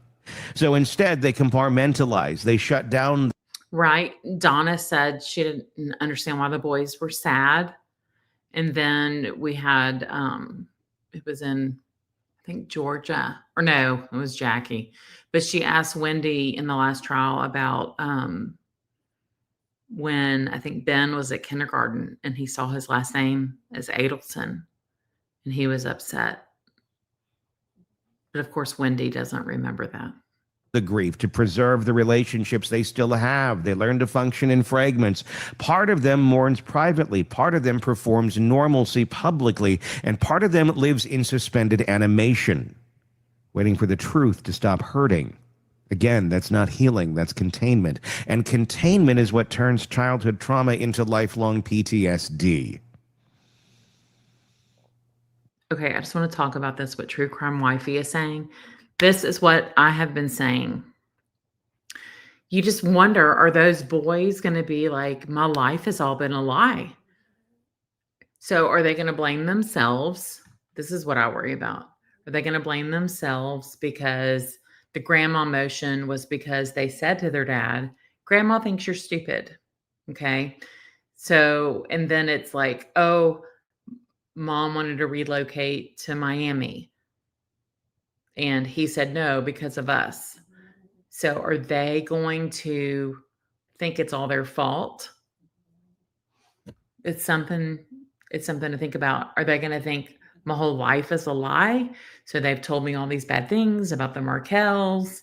[SPEAKER 12] So instead, they compartmentalize, they shut down.
[SPEAKER 1] Right. Donna said she didn't understand why the boys were sad. And then we had, it was in, I think, Georgia, or no, it was Jackie. But she asked Wendy in the last trial about when I think Ben was at kindergarten and he saw his last name as Adelson and he was upset. But of course, Wendy doesn't remember that.
[SPEAKER 12] The grief to preserve the relationships they still have. They learn to function in fragments. Part of them mourns privately. Part of them performs normalcy publicly. And part of them lives in suspended animation, waiting for the truth to stop hurting. Again, that's not healing, that's containment. And containment is what turns childhood trauma into lifelong PTSD.
[SPEAKER 1] Okay, I just want to talk about this, what True Crime Wifey is saying. This is what I have been saying. You just wonder, are those boys going to be like, my life has all been a lie? So are they going to blame themselves? This is what I worry about. Are they going to blame themselves because the grandma motion was because they said to their dad, Grandma thinks you're stupid. Okay. So, and then it's like, oh, Mom wanted to relocate to Miami. And he said no because of us. So are they going to think it's all their fault? It's something to think about. Are they going to think my whole life is a lie? So they've told me all these bad things about the Markells.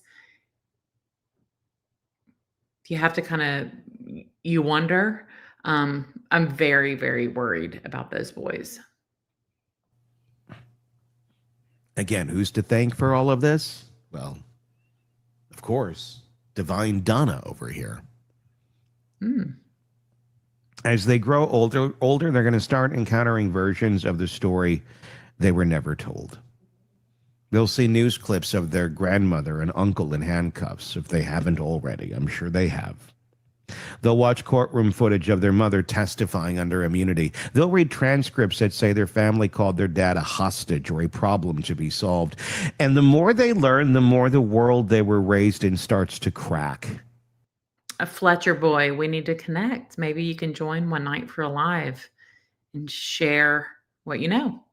[SPEAKER 1] You have to kind of, you wonder. I'm very, very worried about those boys.
[SPEAKER 12] Again, who's to thank for all of this? Well, of course, divine Donna over here. As they grow older, they're going to start encountering versions of the story they were never told. They'll see news clips of their grandmother and uncle in handcuffs, if they haven't already. I'm sure they have. They'll watch courtroom footage of their mother testifying under immunity. They'll read transcripts that say their family called their dad a hostage or a problem to be solved. And the more they learn, the more the world they were raised in starts to crack.
[SPEAKER 1] A Fletcher boy, we need to connect. Maybe you can join one night for a live and share what you know.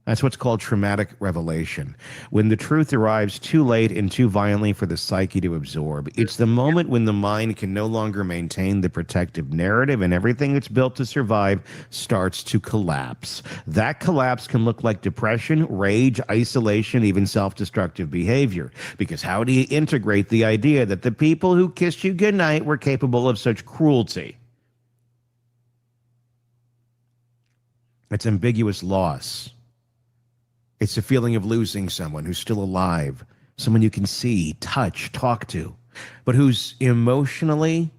[SPEAKER 12] That's what's called traumatic revelation. When the truth arrives too late and too violently for the psyche to absorb, it's the moment when the mind can no longer maintain the protective narrative and everything it's built to survive starts to collapse. That collapse can look like depression, rage, isolation, even self-destructive behavior. Because how do you integrate the idea that the people who kissed you goodnight were capable of such cruelty? It's ambiguous loss. It's a feeling of losing someone who's still alive, someone you can see, touch, talk to, but who's emotionally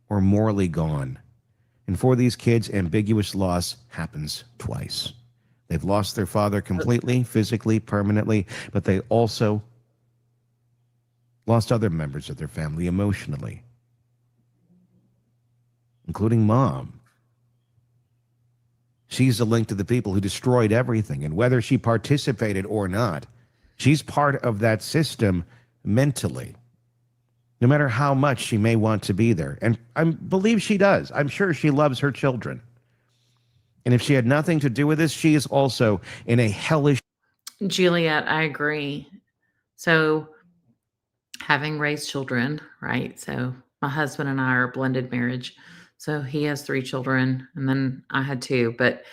[SPEAKER 12] or morally gone. And for these kids, ambiguous loss happens twice. They've lost their father completely, physically, permanently, but they also lost other members of their family emotionally. including mom. She's the link to the people who destroyed everything. And whether she participated or not, she's part of that system mentally, no matter how much she may want to be there. And I believe she does. I'm sure she loves her children. And if she had nothing to do with this, she is also in a hellish...
[SPEAKER 1] Juliet, I agree. So having raised children, right? So my husband and I are a blended marriage. So he has 3 children and then I had 2. But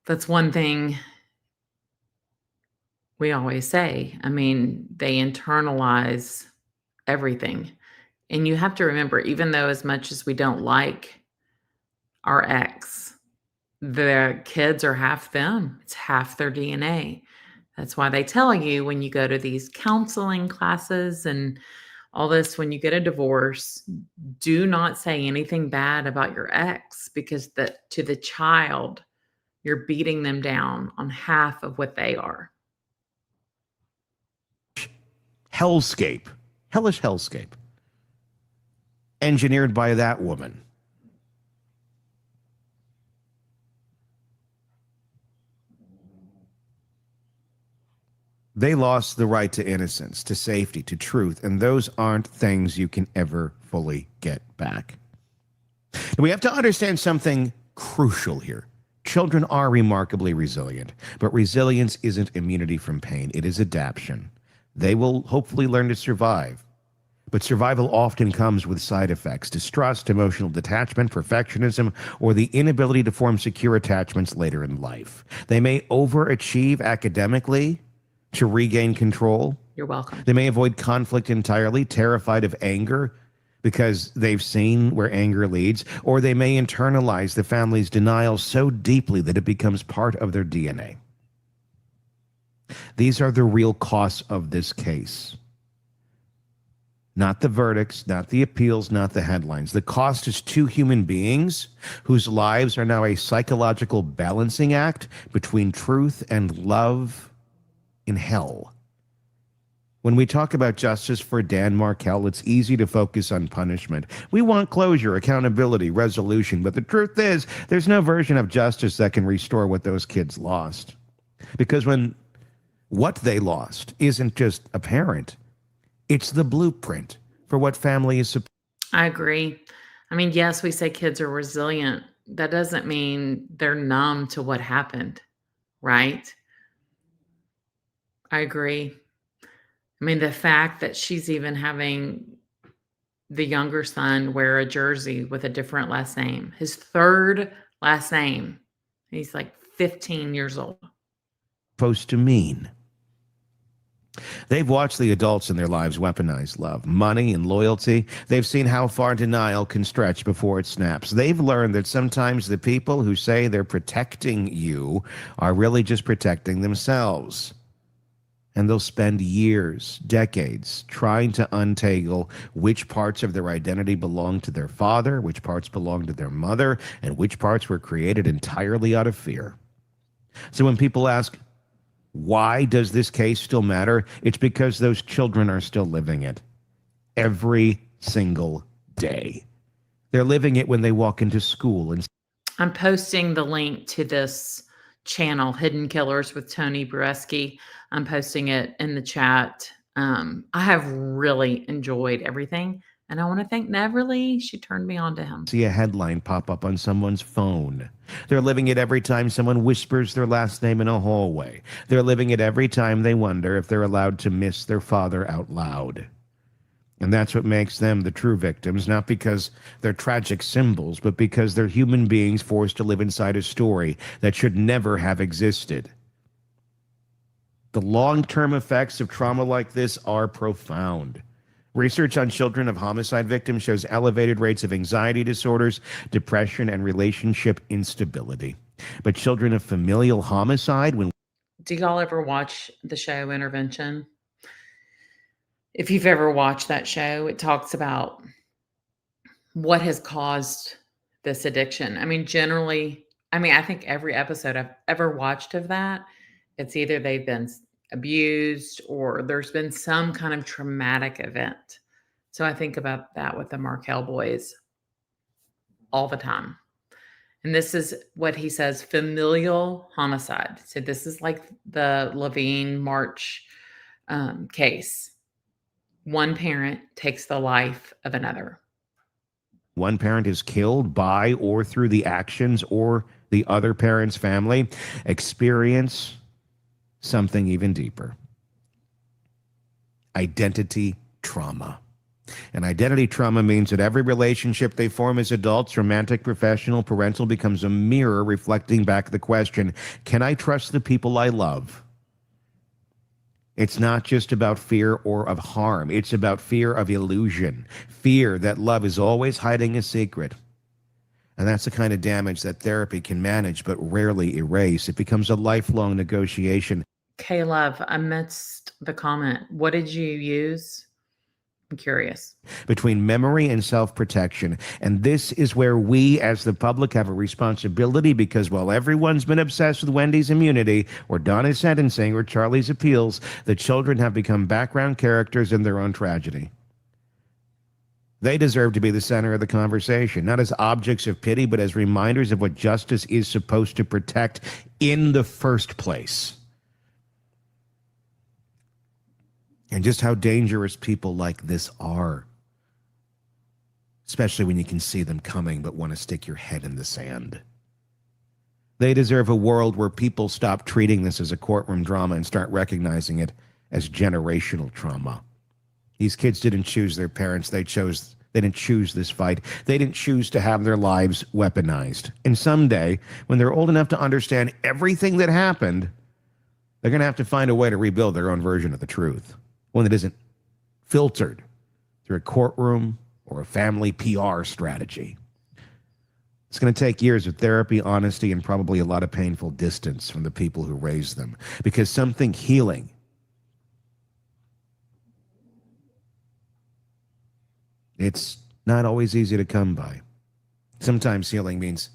[SPEAKER 1] that's one thing we always say. I mean, they internalize everything. And you have to remember, even though as much as we don't like our ex, the kids are half them. It's half their DNA. That's why they tell you when you go to these counseling classes and all this, when you get a divorce, do not say anything bad about your ex, because to the child, you're beating them down on half of what they are.
[SPEAKER 12] Hellscape, hellish hellscape, engineered by that woman. They lost the right to innocence, to safety, to truth, and those aren't things you can ever fully get back. And we have to understand something crucial here. Children are remarkably resilient, but resilience isn't immunity from pain. It is adaptation. They will hopefully learn to survive, but survival often comes with side effects: distrust, emotional detachment, perfectionism, or the inability to form secure attachments later in life. They may overachieve academically to regain control.
[SPEAKER 1] You're welcome.
[SPEAKER 12] They may avoid conflict entirely, terrified of anger because they've seen where anger leads, or they may internalize the family's denial so deeply that it becomes part of their DNA. These are the real costs of this case. Not the verdicts, not the appeals, not the headlines. The cost is 2 human beings whose lives are now a psychological balancing act between truth and love in hell. When we talk about justice for Dan Markel, it's easy to focus on punishment. We want closure, accountability, resolution, but the truth is, there's no version of justice that can restore what those kids lost. Because when what they lost isn't just apparent, it's the blueprint for what family is supposed.
[SPEAKER 1] I agree. I mean, yes, we say kids are resilient. That doesn't mean they're numb to what happened, right? I agree. I mean, the fact that she's even having the younger son wear a jersey with a different last name, his 3rd last name. He's like 15 years old.
[SPEAKER 12] Supposed to mean. They've watched the adults in their lives weaponize love, money, and loyalty. They've seen how far denial can stretch before it snaps. They've learned that sometimes the people who say they're protecting you are really just protecting themselves. And they'll spend years, decades, trying to untangle which parts of their identity belong to their father, which parts belong to their mother, and which parts were created entirely out of fear. So when people ask, why does this case still matter? It's because those children are still living it every single day. They're living it when they walk into school. And
[SPEAKER 1] I'm posting the link to this channel, Hidden Killers with Tony Bruesky. I'm posting it in the chat. I have really enjoyed everything. And I want to thank Neverly. She turned me on to him.
[SPEAKER 12] See a headline pop up on someone's phone. They're living it every time someone whispers their last name in a hallway. They're living it every time they wonder if they're allowed to miss their father out loud. And that's what makes them the true victims, not because they're tragic symbols, but because they're human beings forced to live inside a story that should never have existed. The long-term effects of trauma like this are profound. Research on children of homicide victims shows elevated rates of anxiety disorders, depression, and relationship instability. But children of familial homicide, when...
[SPEAKER 1] Do y'all ever watch the show Intervention? If you've ever watched that show, it talks about what has caused this addiction. I mean, generally, I think every episode I've ever watched of that, it's either they've been abused or there's been some kind of traumatic event. So I think about that with the Markel boys. all the time. And this is what he says, familial homicide. So this is like the Levine March case. One parent takes the life of another.
[SPEAKER 12] One parent is killed by or through the actions or the other parent's family. Experience something even deeper. Identity trauma. And identity trauma means that every relationship they form as adults, romantic, professional, parental, becomes a mirror reflecting back the question, can I trust the people I love? It's not just about fear or of harm. It's about fear of illusion, fear that love is always hiding a secret. And that's the kind of damage that therapy can manage but rarely erase. It becomes a lifelong negotiation.
[SPEAKER 1] K-Love, I missed the comment. What did you use? I'm curious.
[SPEAKER 12] Between memory and self-protection. And this is where we as the public have a responsibility, because while everyone's been obsessed with Wendy's immunity or Donna's sentencing or Charlie's appeals, the children have become background characters in their own tragedy. They deserve to be the center of the conversation, not as objects of pity, but as reminders of what justice is supposed to protect in the first place. And just how dangerous people like this are. Especially when you can see them coming but want to stick your head in the sand. They deserve a world where people stop treating this as a courtroom drama and start recognizing it as generational trauma. These kids didn't choose their parents. They didn't choose this fight. They didn't choose to have their lives weaponized. And someday, when they're old enough to understand everything that happened, they're going to have to find a way to rebuild their own version of the truth. One that isn't filtered through a courtroom or a family PR strategy. It's going to take years of therapy, honesty, and probably a lot of painful distance from the people who raised them. Because something healing it's not always easy to come by. Sometimes healing means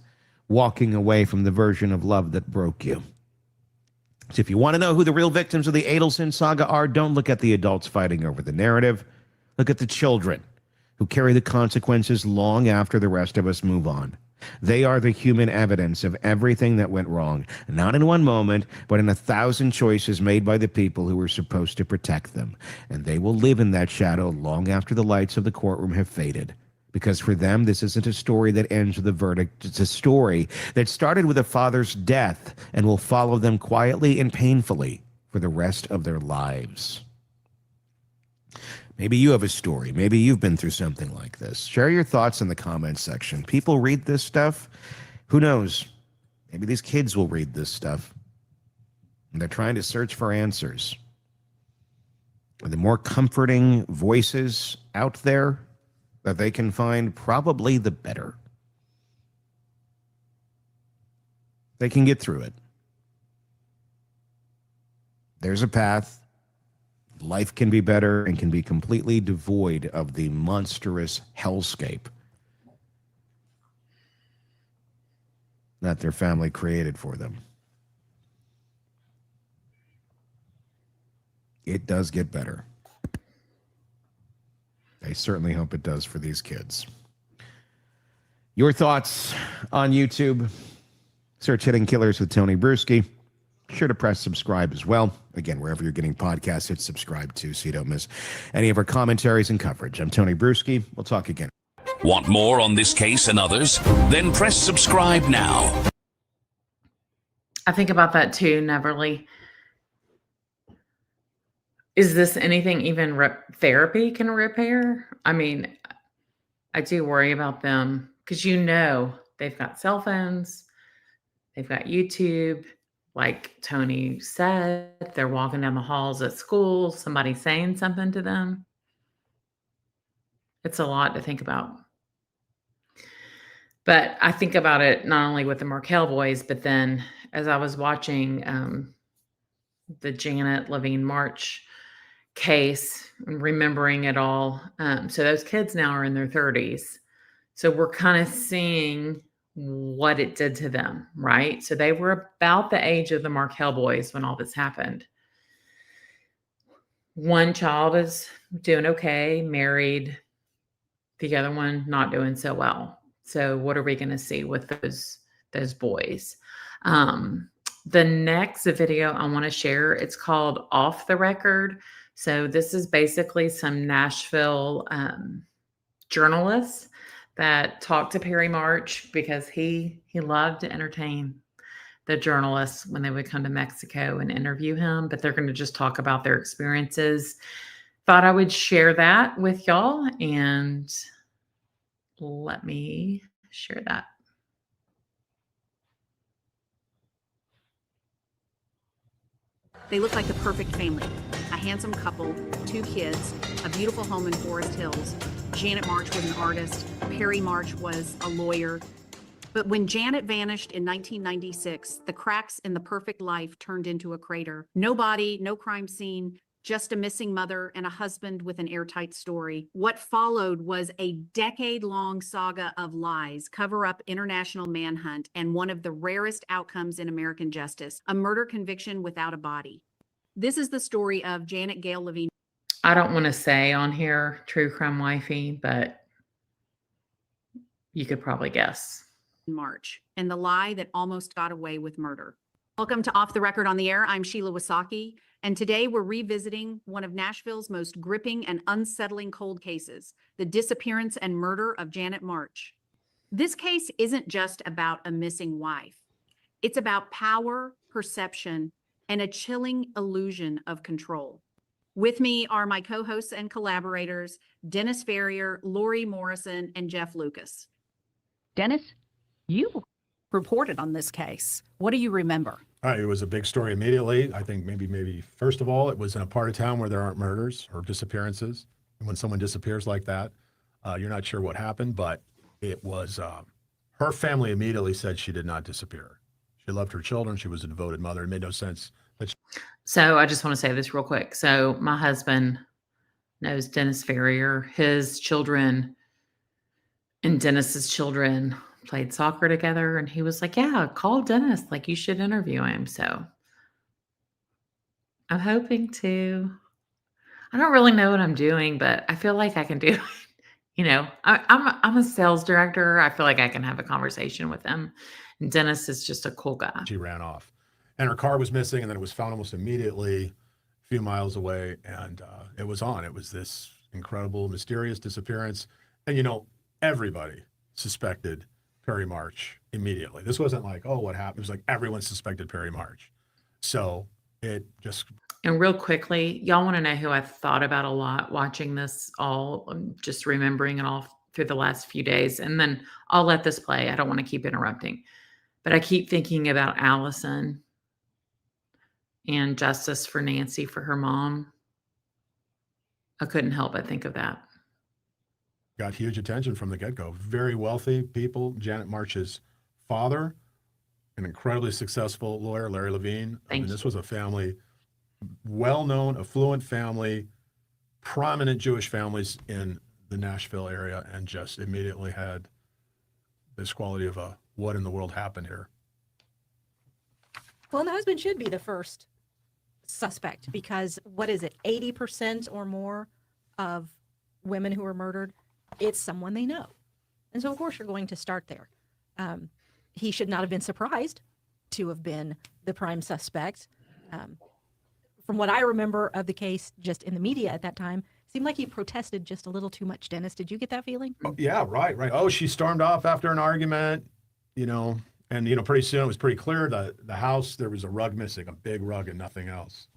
[SPEAKER 12] walking away from the version of love that broke you. So if you want to know who the real victims of the Adelson saga are, don't look at the adults fighting over the narrative. Look at the children who carry the consequences long after the rest of us move on. They are the human evidence of everything that went wrong, not in one moment, but in 1,000 choices made by the people who were supposed to protect them. And they will live in that shadow long after the lights of the courtroom have faded. Because for them, this isn't a story that ends with a verdict. It's a story that started with a father's death and will follow them quietly and painfully for the rest of their lives. Maybe you have a story. Maybe you've been through something like this. Share your thoughts in the comments section. People read this stuff. Who knows? Maybe these kids will read this stuff. And they're trying to search for answers. And the more comforting voices out there that they can find, probably the better. They can get through it. There's a path. Life can be better and can be completely devoid of the monstrous hellscape that their family created for them. It does get better. I certainly hope it does for these kids. Your thoughts on YouTube? Search Hitting Killers with Tony Bruschi. Sure to press subscribe as well. Again, wherever you're getting podcasts, hit subscribe too so you don't miss any of our commentaries and coverage. I'm Tony Bruschi. We'll talk again.
[SPEAKER 11] Want more on this case and others? Then press subscribe now.
[SPEAKER 1] I think about that too, Neverly. Is this anything even therapy can repair? I mean, I do worry about them because they've got cell phones, they've got YouTube. Like Tony said, they're walking down the halls at school, somebody saying something to them. It's a lot to think about. But I think about it not only with the Markel boys, but then as I was watching the Janet Levine March case, remembering it all. So those kids now are in their 30s. So we're kind of seeing what it did to them, right? So they were about the age of the Markel boys when all this happened. One child is doing okay, married. The other one not doing so well. So what are we going to see with those boys? The next video I want to share, it's called Off the Record. So this is basically some Nashville journalists that talked to Perry March because he loved to entertain the journalists when they would come to Mexico and interview him, but they're going to just talk about their experiences. Thought I would share that with y'all, and let me share that.
[SPEAKER 13] They look like the perfect family. A handsome couple, 2 kids, a beautiful home in Forest Hills. Janet March was an artist. Perry March was a lawyer. But when Janet vanished in 1996, the cracks in the perfect life turned into a crater. No body, no crime scene, just a missing mother and a husband with an airtight story. What followed was a decade-long saga of lies, cover-up, international manhunt, and one of the rarest outcomes in American justice, a murder conviction without a body. This is the story of Janet Gail Levine.
[SPEAKER 1] I don't want to say on here true crime wifey, but you could probably guess.
[SPEAKER 13] March, and the lie that almost got away with murder. Welcome to Off the Record on the Air. I'm Sheila Wasaki, and today we're revisiting one of Nashville's most gripping and unsettling cold cases, the disappearance and murder of Janet March. This case isn't just about a missing wife. It's about power, perception, and a chilling illusion of control. With me are my co-hosts and collaborators, Dennis Ferrier, Lori Morrison, and Jeff Lucas.
[SPEAKER 15] Dennis, you reported on this case. What do you remember?
[SPEAKER 16] It was a big story immediately. I think maybe first of all, it was in a part of town where there aren't murders or disappearances. And when someone disappears like that, you're not sure what happened, but it was, her family immediately said she did not disappear. She loved her children. She was a devoted mother. It made no sense that
[SPEAKER 1] So I just want to say this real quick. So my husband knows Dennis Ferrier. His children and Dennis's children played soccer together, and he was like, yeah, call Dennis, like you should interview him. So I'm hoping to. I don't really know what I'm doing, but I feel like I can do it. You know, I'm a sales director. I feel like I can have a conversation with him, and Dennis is just a cool guy.
[SPEAKER 16] she ran off. And her car was missing, and then it was found almost immediately a few miles away, and it was on. It was this incredible, mysterious disappearance. And, you know, everybody suspected Perry March immediately. This wasn't like, oh, what happened? It was like everyone suspected Perry March. So it just...
[SPEAKER 1] And real quickly, y'all want to know who I thought about a lot watching this all, just remembering it all through the last few days. And then I'll let this play. I don't want to keep interrupting. But I keep thinking about Allison and justice for Nancy, for her mom. I couldn't help but think of that.
[SPEAKER 16] got huge attention from the get-go. Very wealthy people. Janet March's father, an incredibly successful lawyer, Larry Levine. This was a family, well-known, affluent family, prominent Jewish families in the Nashville area, and just immediately had this quality of a, what in the world happened here?
[SPEAKER 15] Well, the husband should be the first suspect because what is it, 80% or more of women who are murdered, it's someone they know. And so, of course, you're going to start there. He should not have been surprised to have been the prime suspect. From what I remember of the case, just in the media at that time, seemed like he protested just a little too much. Dennis, did you get that feeling?
[SPEAKER 16] Oh, yeah, right. Oh, she stormed off after an argument, you know, and, you know, pretty soon it was pretty clear that the house, there was a rug missing, a big rug and nothing else.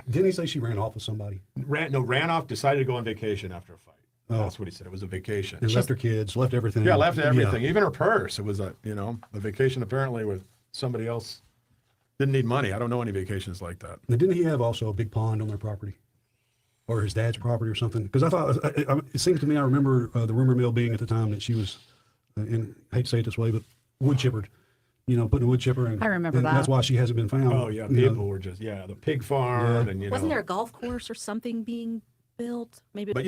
[SPEAKER 24] Didn't he say she ran off with somebody?
[SPEAKER 16] Ran off, decided to go on vacation after a fight. Oh. That's what he said. It was a vacation.
[SPEAKER 24] And left her kids, left everything.
[SPEAKER 16] Yeah, left everything, even her purse. It was a vacation apparently with somebody else. Didn't need money. I don't know any vacations like that.
[SPEAKER 24] Now, didn't he have also a big pond on their property? Or his dad's property or something? Because I thought, it seemed to me, I remember the rumor mill being at the time that she was, and I hate to say it this way, but wood chippered. You know, putting a wood chipper in.
[SPEAKER 15] I remember that.
[SPEAKER 24] That's why she hasn't been found.
[SPEAKER 16] Oh, yeah. People were just, the pig farm. And,
[SPEAKER 15] Wasn't there a golf course or something being built? Maybe.
[SPEAKER 16] But,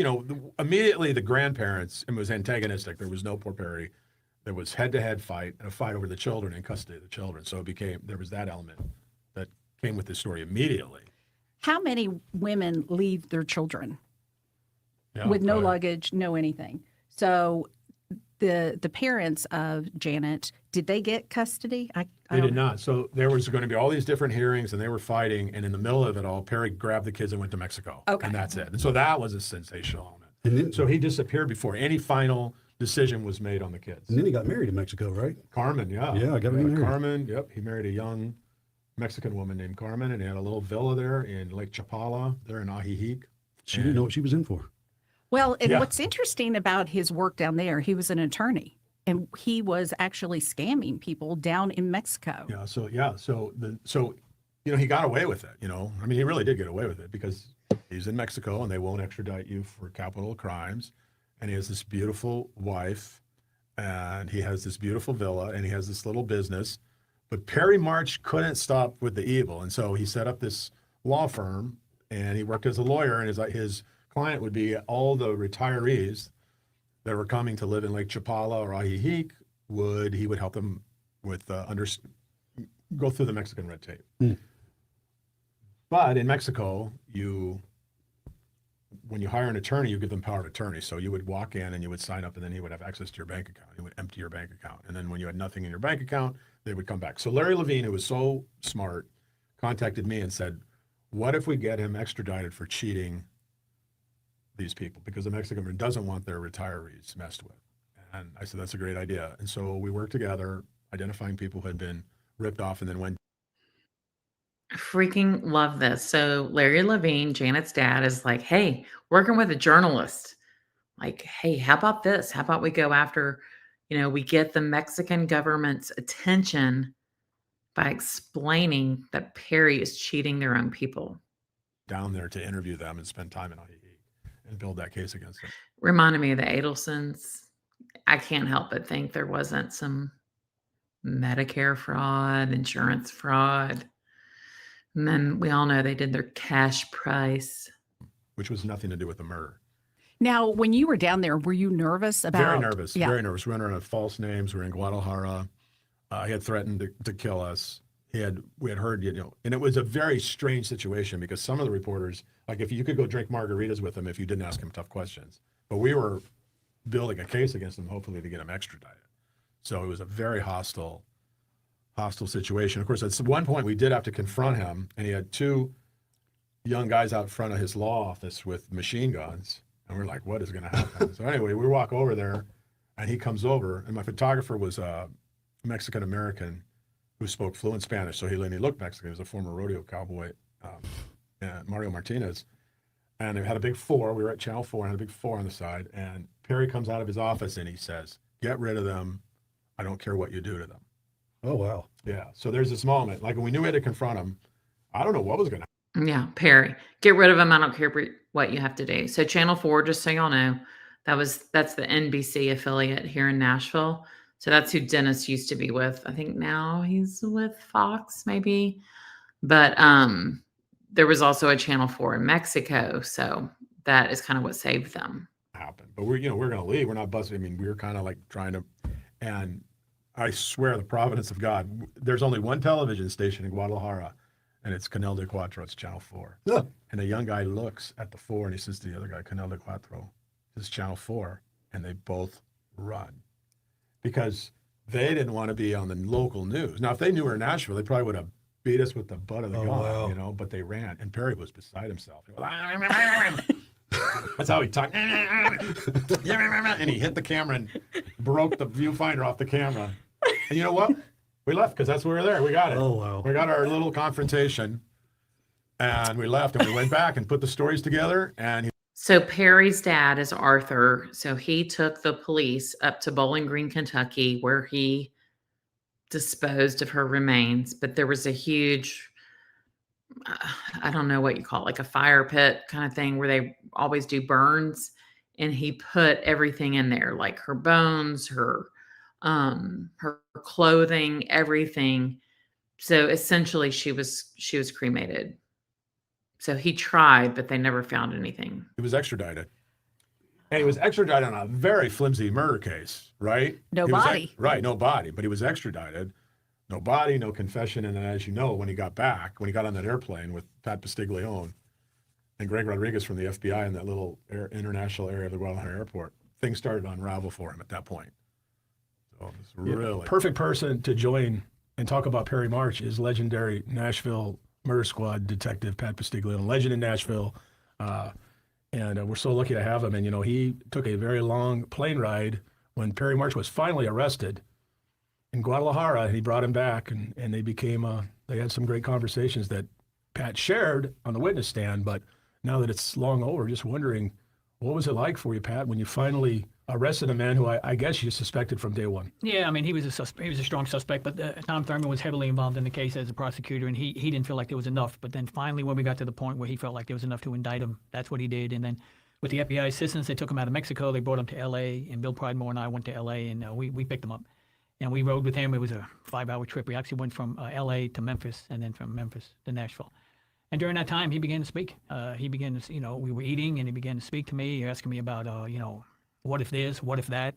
[SPEAKER 16] immediately the grandparents, it was antagonistic. There was no poor Perry. There was head-to-head fight and a fight over the children and custody of the children. So there was that element that came with this story immediately.
[SPEAKER 15] How many women leave their children with no luggage, no anything? So The parents of Janet, did they get custody? I
[SPEAKER 16] They
[SPEAKER 15] don't
[SPEAKER 16] did
[SPEAKER 15] know.
[SPEAKER 16] not. So there was going to be all these different hearings, and they were fighting. And in the middle of it all, Perry grabbed the kids and went to Mexico.
[SPEAKER 15] Okay.
[SPEAKER 16] And that's it. And so that was a sensational element.
[SPEAKER 24] And then,
[SPEAKER 16] So he disappeared before any final decision was made on the kids.
[SPEAKER 24] and then he got married in Mexico, right?
[SPEAKER 16] Carmen, yeah.
[SPEAKER 24] Yeah, I got remarried.
[SPEAKER 16] Carmen, yep. He married a young Mexican woman named Carmen, and he had a little villa there in Lake Chapala, there in Ajijic.
[SPEAKER 24] She didn't know what she was in for.
[SPEAKER 15] Well, and
[SPEAKER 16] Yeah.
[SPEAKER 15] what's interesting about his work down there, he was an attorney, and he was actually scamming people down in Mexico.
[SPEAKER 16] Yeah. So he got away with it. I mean, he really did get away with it because he's in Mexico and they won't extradite you for capital crimes, and he has this beautiful wife, and he has this beautiful villa, and he has this little business. But Perry March couldn't stop with the evil, and so he set up this law firm, and he worked as a lawyer, and his client would be all the retirees that were coming to live in Lake Chapala or Ajijic. He would help them with go through the Mexican red tape. But in Mexico, when you hire an attorney, you give them power of attorney. So you would walk in and you would sign up, and then he would have access to your bank account. He would empty your bank account. And then when you had nothing in your bank account, they would come back. So Larry Levine, who was so smart, contacted me and said, what if we get him extradited for cheating these people? Because the Mexican government doesn't want their retirees messed with. And I said, that's a great idea. And so we worked together, identifying people who had been ripped off, and then went.
[SPEAKER 1] Freaking love this. So Larry Levine, Janet's dad, is like, hey, working with a journalist. Like, hey, how about this? How about we go after, we get the Mexican government's attention by explaining that Perry is cheating their own people.
[SPEAKER 16] Down there to interview them and spend time in Ajijic and build that case against them.
[SPEAKER 1] Reminded me of the Adelsons. I can't help but think there wasn't some Medicare fraud, insurance fraud. And then we all know they did their cash price.
[SPEAKER 16] Which was nothing to do with the murder.
[SPEAKER 15] Now, when you were down there, were you nervous about?
[SPEAKER 16] Very nervous,
[SPEAKER 15] Yeah.
[SPEAKER 16] very nervous. We went under false names. We were in Guadalajara. He had threatened to kill us. We had heard, and it was a very strange situation because some of the reporters, like if you could go drink margaritas with him if you didn't ask him tough questions. But we were building a case against him, hopefully to get him extradited. So it was a very hostile situation. Of course, at one point we did have to confront him, and he had two young guys out front of his law office with machine guns. And we're like, what is going to happen? So anyway, we walk over there, and he comes over, and my photographer was a Mexican-American who spoke fluent Spanish. So he looked Mexican. He was a former rodeo cowboy, Mario Martinez. And they had a big 4. We were at Channel 4 and had a big 4 on the side. And Perry comes out of his office and he says, get rid of them. I don't care what you do to them.
[SPEAKER 24] Oh, wow.
[SPEAKER 16] Yeah. So there's this moment, like when we knew we had to confront him, I don't know what was going to happen.
[SPEAKER 1] Yeah, Perry, get rid of him. I don't care what you have to do. So Channel 4, just so y'all know, that's the NBC affiliate here in Nashville. So that's who Dennis used to be with. I think now he's with Fox, maybe. But there was also a Channel 4 in Mexico. So that is kind of what saved them.
[SPEAKER 16] Happened. But we're going to leave. We're not busting. I mean, we were kind of like trying to, and I swear the providence of God, there's only one television station in Guadalajara, and it's Canal de Cuatro. It's Channel 4.
[SPEAKER 24] Yeah.
[SPEAKER 16] And a young guy looks at the 4 and he says to the other guy, Canal de Cuatro, this is Channel 4. And they both run because they didn't want to be on the local news. Now, if they knew we were in Nashville, they probably would have beat us with the butt of the gun,
[SPEAKER 24] wow.
[SPEAKER 16] but they ran. And Perry was beside himself. He was, that's how he talked. And he hit the camera and broke the viewfinder off the camera. And you know what? We left because that's where we were there. We got it.
[SPEAKER 24] Oh, wow.
[SPEAKER 16] We got our little confrontation and we left and we went back and put the stories together. And
[SPEAKER 1] So Perry's dad is Arthur. So he took the police up to Bowling Green, Kentucky, where he disposed of her remains. But there was a huge, I don't know what you call it, like a fire pit kind of thing where they always do burns. And he put everything in there, like her bones, her clothing, everything. So essentially she was cremated. So he tried, but they never found anything.
[SPEAKER 16] he was extradited. And he was extradited on a very flimsy murder case, right?
[SPEAKER 15] No
[SPEAKER 16] He was
[SPEAKER 15] body.
[SPEAKER 16] Right, no body. But he was extradited. No body, no confession. And then as you know, when he got back, when he got on that airplane with Pat Pastiglione and Greg Rodriguez from the FBI in that little international area of the Guadalajara airport, things started to unravel for him at that point. Really perfect person to join and talk about Perry March is legendary Nashville murder squad detective Pat Pastiglione, a legend in Nashville. And we're so lucky to have him. And, you know, he took a very long plane ride when Perry March was finally arrested in Guadalajara. And he brought him back, and they became, they had some great conversations that Pat shared on the witness stand. But now that it's long over, just wondering, what was it like for you, Pat, when you finally arrested a man who I guess you suspected from day one?
[SPEAKER 10] Yeah, I mean, he was a strong suspect, but Tom Thurman was heavily involved in the case as a prosecutor, and he didn't feel like there was enough. But then finally, when we got to the point where he felt like there was enough to indict him, that's what he did. And then with the FBI assistance, they took him out of Mexico. They brought him to L.A., and Bill Pridemore and I went to L.A., and we picked him up. And we rode with him. It was a 5-hour trip. We actually went from L.A. to Memphis, and then from Memphis to Nashville. And during that time, he began to speak. He began to, we were eating, and he began to speak to me, asking me about, what if this, what if that?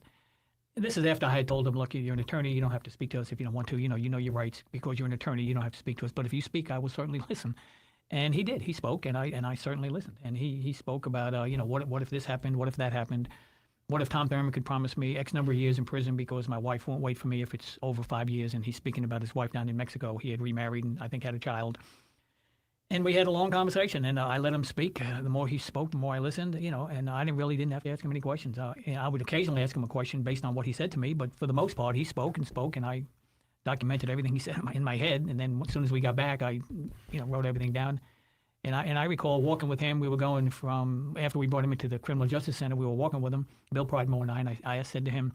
[SPEAKER 10] And this is after I had told him, look, you're an attorney, you don't have to speak to us if you don't want to. You know your rights. Because you're an attorney, you don't have to speak to us. But if you speak, I will certainly listen. And he did. He spoke, and I certainly listened. And he spoke about, what if this happened? What if that happened? What if Tom Thurman could promise me X number of years in prison because my wife won't wait for me if it's over 5 years? And he's speaking about his wife down in Mexico. He had remarried and I think had a child. And we had a long conversation, and I let him speak. The more he spoke, the more I listened, and I didn't have to ask him any questions. I would occasionally ask him a question based on what he said to me, but for the most part, he spoke, and I documented everything he said in my head. And then as soon as we got back, I, wrote everything down. And I recall walking with him. We were going from, after we brought him into the Criminal Justice Center, we were walking with him, Bill Pridemore and I said to him,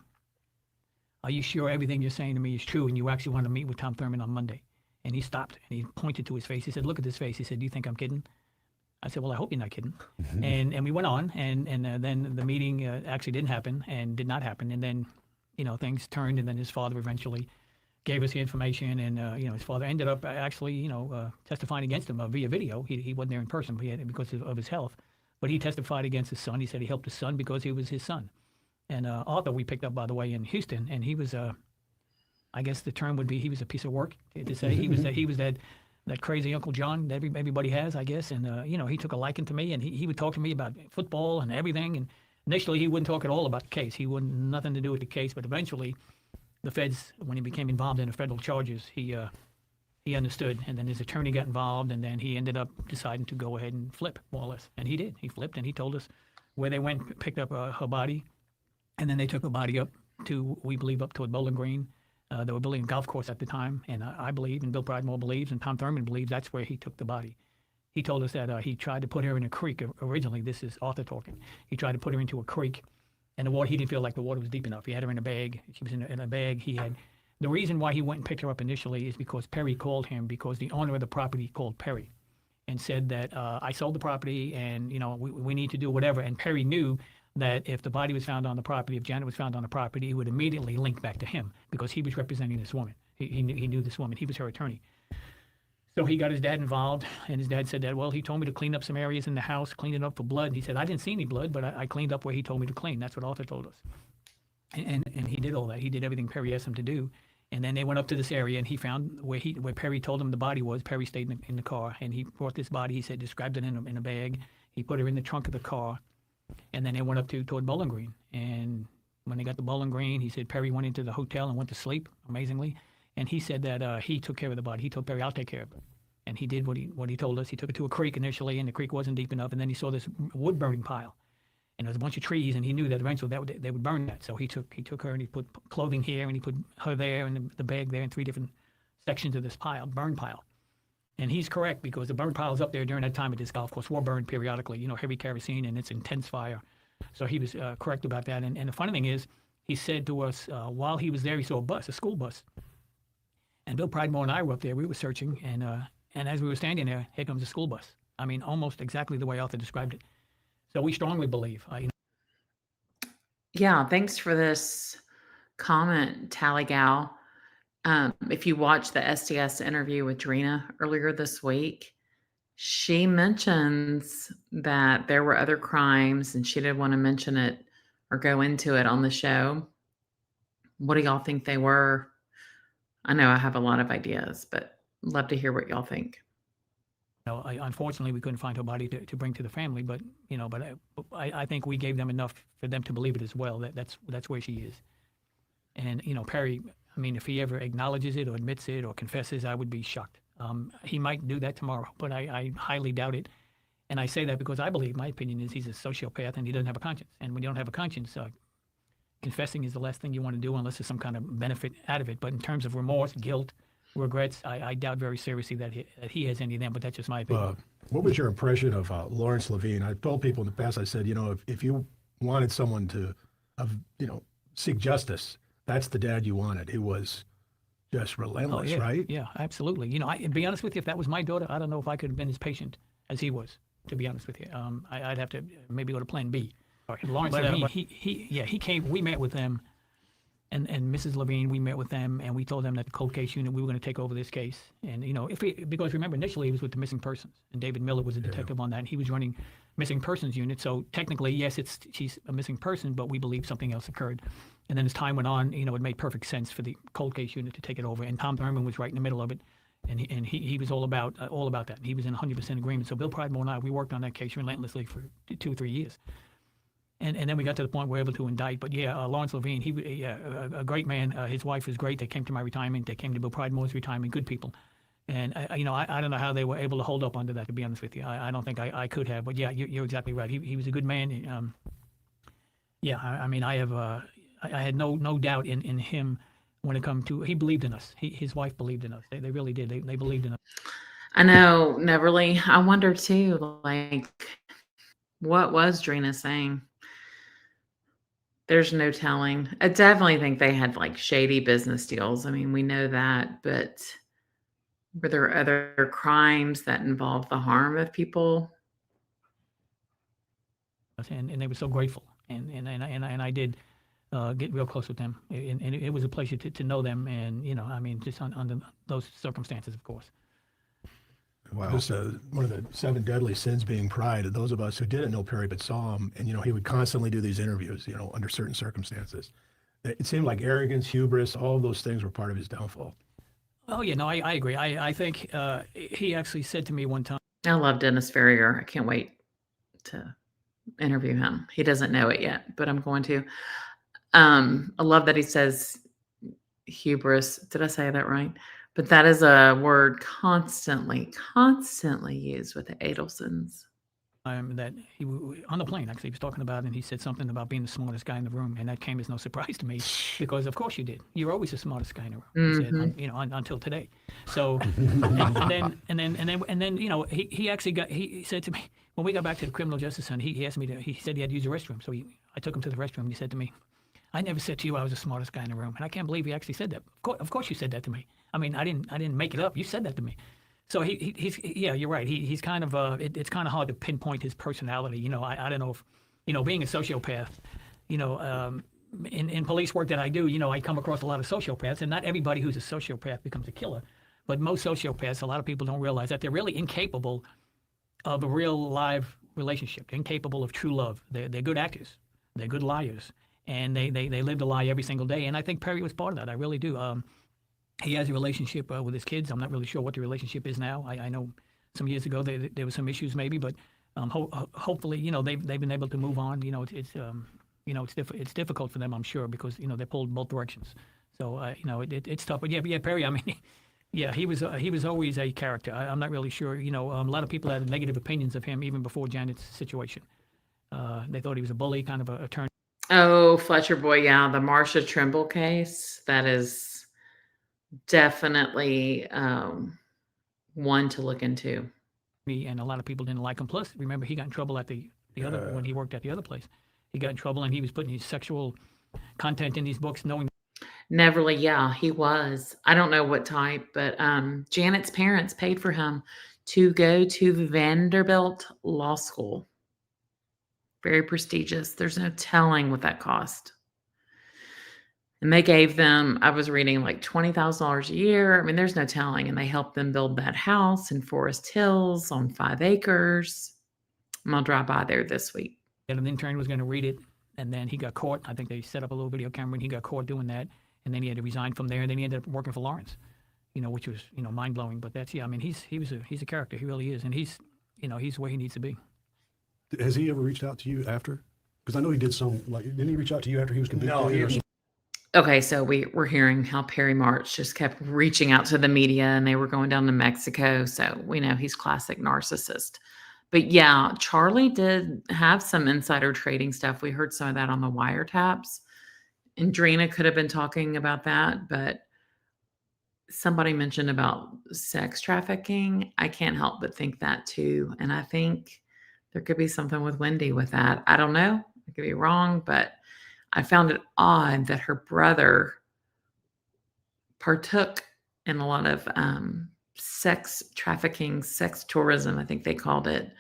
[SPEAKER 10] are you sure everything you're saying to me is true and you actually want to meet with Tom Thurman on Monday? And he stopped and he pointed to his face. He said, look at this face. He said, do you think I'm kidding? I said, well, I hope you're not kidding. And we went on, and then the meeting actually didn't happen and did not happen. And then, things turned, and then his father eventually gave us the information. And, his father ended up actually, testifying against him via video. He wasn't there in person because of his health. But he testified against his son. He said he helped his son because he was his son. And Arthur, we picked up, by the way, in Houston, and he was I guess the term would be he was a piece of work to say. He was that crazy Uncle John that everybody has, I guess. And, he took a liking to me, and he would talk to me about football and everything. And initially, he wouldn't talk at all about the case. He wouldn't nothing to do with the case. But eventually, the feds, when he became involved in the federal charges, he understood. And then his attorney got involved, and then he ended up deciding to go ahead and flip, more or less. And he did. He flipped, and he told us where they went, picked up her body, and then they took her body up to, we believe, up toward Bowling Green. They were building a golf course at the time, and I believe, and Bill Pridemore believes, and Tom Thurman believes that's where he took the body. He told us that he tried to put her in a creek originally. This is Arthur talking. He tried to put her into a creek, and he didn't feel like the water was deep enough. He had her in a bag. She was in a bag. The reason why he went and picked her up initially is because Perry called him, because the owner of the property called Perry and said that I sold the property, and we need to do whatever. And Perry knew that if the body was found on the property, if Janet was found on the property, it would immediately link back to him because he was representing this woman. He knew this woman. He was her attorney. So he got his dad involved, and his dad said that, well, he told me to clean up some areas in the house, clean it up for blood. He said, I didn't see any blood, but I cleaned up where he told me to clean. That's what Arthur told us. And he did all that. He did everything Perry asked him to do. And then they went up to this area, and he found where Perry told him the body was. Perry stayed in the car, and he brought this body. He said, described it in a bag. He put her in the trunk of the car. And then they went up toward Bowling Green. And when they got to Bowling Green, he said Perry went into the hotel and went to sleep, amazingly. And he said that he took care of the body. He told Perry, I'll take care of it. And he did what he told us. He took it to a creek initially, and the creek wasn't deep enough. And then he saw this wood burning pile. And there was a bunch of trees, and he knew that eventually they would burn that. So he took her, and he put clothing here, and he put her there, and the bag there, in 3 different sections of this burn pile. And he's correct, because the burn piles up there during that time at this golf course were burned periodically, heavy kerosene, and it's intense fire. So he was correct about that. And the funny thing is, he said to us, while he was there, he saw a school bus. And Bill Pridemore and I were up there, we were searching, and as we were standing there, here comes a school bus. I mean, almost exactly the way Arthur described it. So we strongly believe.
[SPEAKER 1] Yeah, thanks for this comment, Tally Gal. If you watched the SDS interview with Drina earlier this week, she mentions that there were other crimes and she didn't want to mention it or go into it on the show. What do y'all think they were? I know I have a lot of ideas, but love to hear what y'all think.
[SPEAKER 10] Unfortunately, we couldn't find her body to bring to the family, but I think we gave them enough for them to believe it as well. That's where she is. And, Perry, I mean, if he ever acknowledges it or admits it or confesses, I would be shocked. He might do that tomorrow, but I highly doubt it. And I say that because I believe, my opinion is, he's a sociopath and he doesn't have a conscience. And when you don't have a conscience, confessing is the last thing you want to do unless there's some kind of benefit out of it. But in terms of remorse, guilt, regrets, I doubt very seriously that he has any of them, but that's just my opinion.
[SPEAKER 16] What was your impression of Lawrence Levine? I've told people in the past, I said, if you wanted someone to, seek justice, that's the dad you wanted. He was just relentless, right?
[SPEAKER 10] Yeah, absolutely. To be honest with you, if that was my daughter, I don't know if I could have been as patient as he was, to be honest with you. I'd have to maybe go to plan B. Lawrence Levine, he came, we met with them, and Mrs. Levine, we met with them, and we told them that the cold case unit, we were going to take over this case. And, because remember, initially he was with the missing persons, and David Miller was a detective on that, and he was running missing persons unit. So technically, yes, she's a missing person, but we believe something else occurred. And then as time went on, it made perfect sense for the cold case unit to take it over. And Tom Thurman was right in the middle of it. And he was all about that. He was in 100% agreement. So Bill Pridemore and I, we worked on that case relentlessly for 2 or 3 years. And then we got to the point we were able to indict. But Lawrence Levine, a great man. His wife was great. They came to my retirement. They came to Bill Pridemore's retirement. Good people. And I don't know how they were able to hold up under that, to be honest with you. I don't think I could have. But you're exactly right. He was a good man. I had no doubt in him when it come to, he believed in us. His wife believed in us. They really did. They believed in us.
[SPEAKER 1] I know, Neverly. I wonder too, what was Drina saying? There's no telling. I definitely think they had shady business deals. I mean, we know that, but were there other crimes that involved the harm of people?
[SPEAKER 10] And they were so grateful. And I did get real close with them. And it was a pleasure to know them. And, just under those circumstances, of course.
[SPEAKER 16] Wow. Just one of the 7 deadly sins being pride. Those of us who didn't know Perry but saw him, and he would constantly do these interviews, under certain circumstances. It seemed like arrogance, hubris, all of those things were part of his downfall.
[SPEAKER 10] Oh yeah, no, I agree. I think he actually said to me one time.
[SPEAKER 1] I love Dennis Ferrier. I can't wait to interview him. He doesn't know it yet, but I'm going to. I love that he says hubris. Did I say that right? But that is a word constantly used with the Adelsons.
[SPEAKER 10] That he on the plane, actually, he was talking about, and he said something about being the smartest guy in the room, and that came as no surprise to me, because of course you did. You're always the smartest guy in the room. He said, until today. So, and then he actually he said to me when we got back to the criminal justice center, he asked me he said he had to use the restroom, so I took him to the restroom, and he said to me, "I never said to you I was the smartest guy in the room," and I can't believe he actually said that. Of course you said that to me. I mean, I didn't make it up. You said that to me. So he's you're right. He's kind of it's kind of hard to pinpoint his personality. I don't know if being a sociopath, in police work that I do, I come across a lot of sociopaths, and not everybody who's a sociopath becomes a killer. But most sociopaths, a lot of people don't realize that they're really incapable of a real live relationship. They're incapable of true love. They're good actors. They're good liars, and they live the lie every single day. And I think Perry was part of that. I really do. He has a relationship with his kids. I'm not really sure what the relationship is now. I know some years ago there were some issues maybe, but hopefully they've been able to move on. It's difficult for them, I'm sure, because they're pulled both directions. So it's tough. But yeah, Perry. I mean, yeah, he was always a character. I'm not really sure. A lot of people had negative opinions of him even before Janet's situation. They thought he was a bully, kind of a turn.
[SPEAKER 1] Oh, Fletcher boy, yeah, the Marsha Trimble case. That is definitely one to look into.
[SPEAKER 10] And a lot of people didn't like him. Plus, remember, he got in trouble at the other when he worked at the other place. He got in trouble, and he was putting his sexual content in these books, knowing.
[SPEAKER 1] Neverly, yeah, he was. I don't know what type, but Janet's parents paid for him to go to the Vanderbilt Law School. Very prestigious. There's no telling what that cost. And they gave them, I was reading, $20,000 a year. I mean, there's no telling. And they helped them build that house in Forest Hills on 5 acres. I'm going to drive by there this week.
[SPEAKER 10] And an intern was going to read it, and then he got caught. I think they set up a little video camera, and he got caught doing that. And then he had to resign from there, and then he ended up working for Lawrence, which was, mind-blowing. But that's, I mean, he's a character. He really is. And he's where he needs to be.
[SPEAKER 24] Has he ever reached out to you after? Because I know he did some, didn't he reach out to you after he was convicted?
[SPEAKER 16] No,
[SPEAKER 1] Okay, so we're hearing how Perry March just kept reaching out to the media and they were going down to Mexico. So we know he's classic narcissist. But yeah, Charlie did have some insider trading stuff. We heard some of that on the wiretaps. And Drina could have been talking about that, but somebody mentioned about sex trafficking. I can't help but think that too. And I think there could be something with Wendy with that. I don't know. I could be wrong, but I found it odd that her brother partook in a lot of sex trafficking, sex tourism, I think they called it.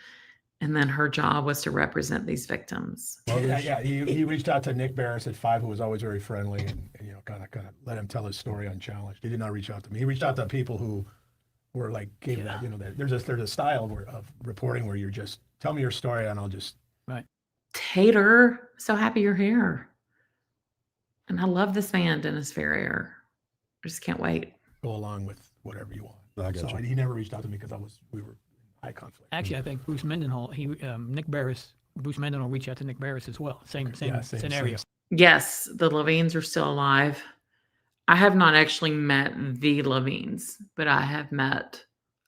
[SPEAKER 1] And then her job was to represent these victims.
[SPEAKER 16] Well, yeah, he reached out to Nick Barris at 5, who was always very friendly, and kind of let him tell his story unchallenged. He did not reach out to me. He reached out to people who were like, gave that, that there's a style of reporting where you're just tell me your story and I'll just.
[SPEAKER 10] Right.
[SPEAKER 1] Tater, so happy you're here. And I love this man, Dennis Ferrier. I just can't wait.
[SPEAKER 16] Go along with whatever you want.
[SPEAKER 24] I got you.
[SPEAKER 16] He never reached out to me because we were high conflict.
[SPEAKER 10] Actually, I think Bruce Mendenhall, Bruce Mendenhall reached out to Nick Barris as well. Same scenario.
[SPEAKER 1] Yes, the Levines are still alive. I have not actually met the Levines, but I have met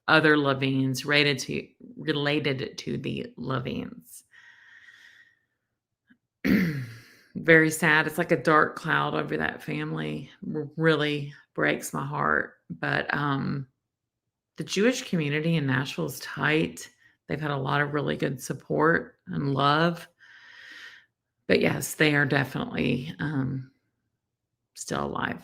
[SPEAKER 1] other Levines related to the Levines. Very sad. It's like a dark cloud over that family. Really breaks my heart. But the Jewish community in Nashville is tight. They've had a lot of really good support and love. But yes, they are definitely still alive.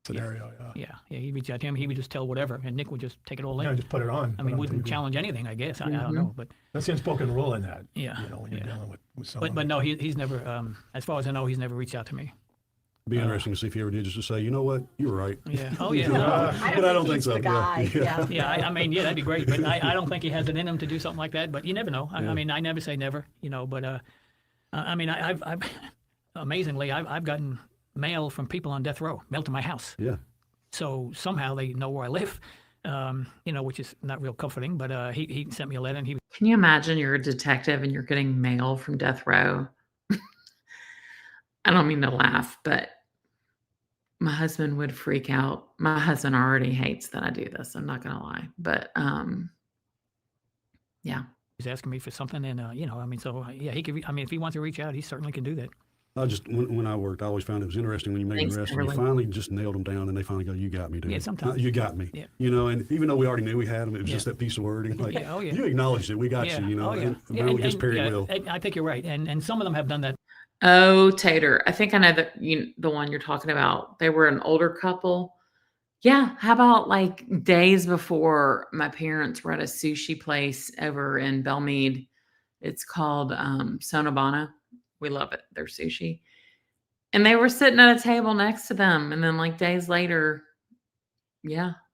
[SPEAKER 16] Scenario,
[SPEAKER 10] yeah. He'd reach out to him. He would just tell whatever, and Nick would just take it all in.
[SPEAKER 16] Yeah, just put it on.
[SPEAKER 10] I mean, wouldn't challenge anything, I guess. I don't know, but
[SPEAKER 16] that's the unspoken rule in that.
[SPEAKER 10] Yeah,
[SPEAKER 16] when you're dealing with someone.
[SPEAKER 10] But no, he's never. As far as I know, he's never reached out to me.
[SPEAKER 24] It'd be interesting to see if he ever did, just to say, you know what, you were right.
[SPEAKER 10] Yeah. Oh yeah.
[SPEAKER 24] But I don't think so.
[SPEAKER 10] Yeah. I mean, yeah, that'd be great. But I don't think he has it in him to do something like that. But you never know. I mean, I never say never. But I mean, I've amazingly, I've gotten mail from people on death row, mailed to my house.
[SPEAKER 24] Yeah.
[SPEAKER 10] So somehow they know where I live, which is not real comforting. But he sent me a letter, and he.
[SPEAKER 1] Can you imagine you're a detective and you're getting mail from death row? I don't mean to laugh, but my husband would freak out. My husband already hates that I do this. I'm not going to lie, but yeah.
[SPEAKER 10] He's asking me for something, and I mean, so yeah, he could. I mean, if he wants to reach out, he certainly can do that.
[SPEAKER 24] I just when I worked, I always found it was interesting when you make an arrest and you finally just nailed them down, and they finally go, "You got me, dude.
[SPEAKER 10] Yeah, sometimes
[SPEAKER 24] you got me."
[SPEAKER 10] Yeah.
[SPEAKER 24] And even though we already knew we had them, it was just that piece of wording. Like, you acknowledged it, we got you. And now we just Perry will.
[SPEAKER 10] I think you're right, and some of them have done that.
[SPEAKER 1] Oh, Tater, I think I know the one you're talking about. They were an older couple. Yeah, how about like days before my parents were at a sushi place over in Belmead. It's called Sonobana. We love it. Their sushi. And they were sitting at a table next to them. And then like days later,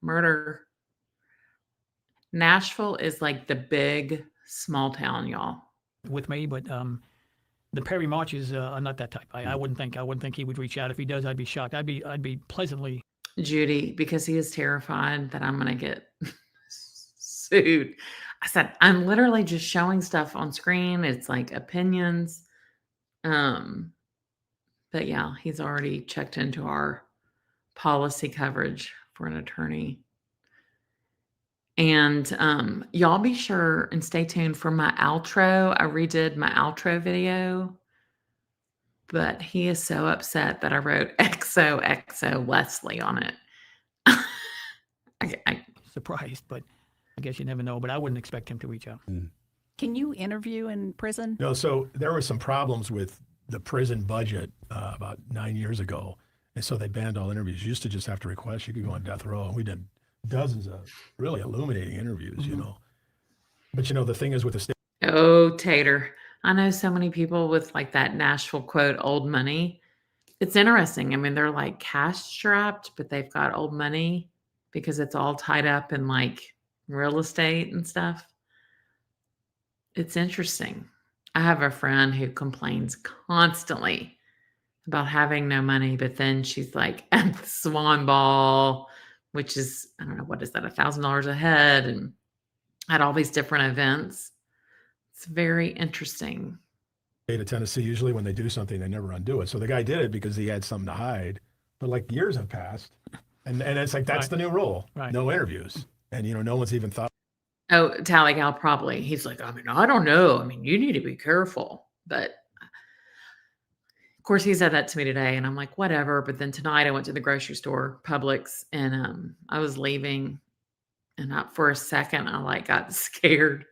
[SPEAKER 1] murder. Nashville is like the big small town, y'all.
[SPEAKER 10] With me, but the Perry March is not that type. I wouldn't think he would reach out. If he does, I'd be shocked. I'd be pleasantly.
[SPEAKER 1] Judy, because he is terrified that I'm going to get sued. I said, I'm literally just showing stuff on screen. It's like opinions. But yeah, he's already checked into our policy coverage for an attorney. And y'all be sure and stay tuned for my outro. I redid my outro video, but he is so upset that I wrote XOXO Leslie on it. I
[SPEAKER 10] surprised, but I guess you never know. But I wouldn't expect him to reach out.
[SPEAKER 18] Can you interview in prison?
[SPEAKER 16] No, so there were some problems with the prison budget about 9 years ago. And so they banned all interviews. You used to just have to request. You could go on death row. And we did dozens of really illuminating interviews, But, the thing is with the state.
[SPEAKER 1] Oh, Tater. I know so many people with like that Nashville quote, old money. It's interesting. I mean, they're like cash strapped, but they've got old money because it's all tied up in like real estate and stuff. It's interesting. I have a friend who complains constantly about having no money, but then she's like at the Swan Ball, which is, I don't know, what is that, $1,000 a head, and at all these different events. It's very interesting.
[SPEAKER 16] State of Tennessee, usually when they do something, they never undo it. So the guy did it because he had something to hide. but like years have passed, and it's like that's
[SPEAKER 10] Right.
[SPEAKER 16] the new rule.
[SPEAKER 10] Right.
[SPEAKER 16] No interviews, and no one's even thought.
[SPEAKER 1] Oh, Tally Gal probably. He's like, I mean, I don't know. I mean, you need to be careful. But of course, he said that to me today, and I'm like, whatever. But then tonight, I went to the grocery store, Publix, and I was leaving, and for a second, I like got scared.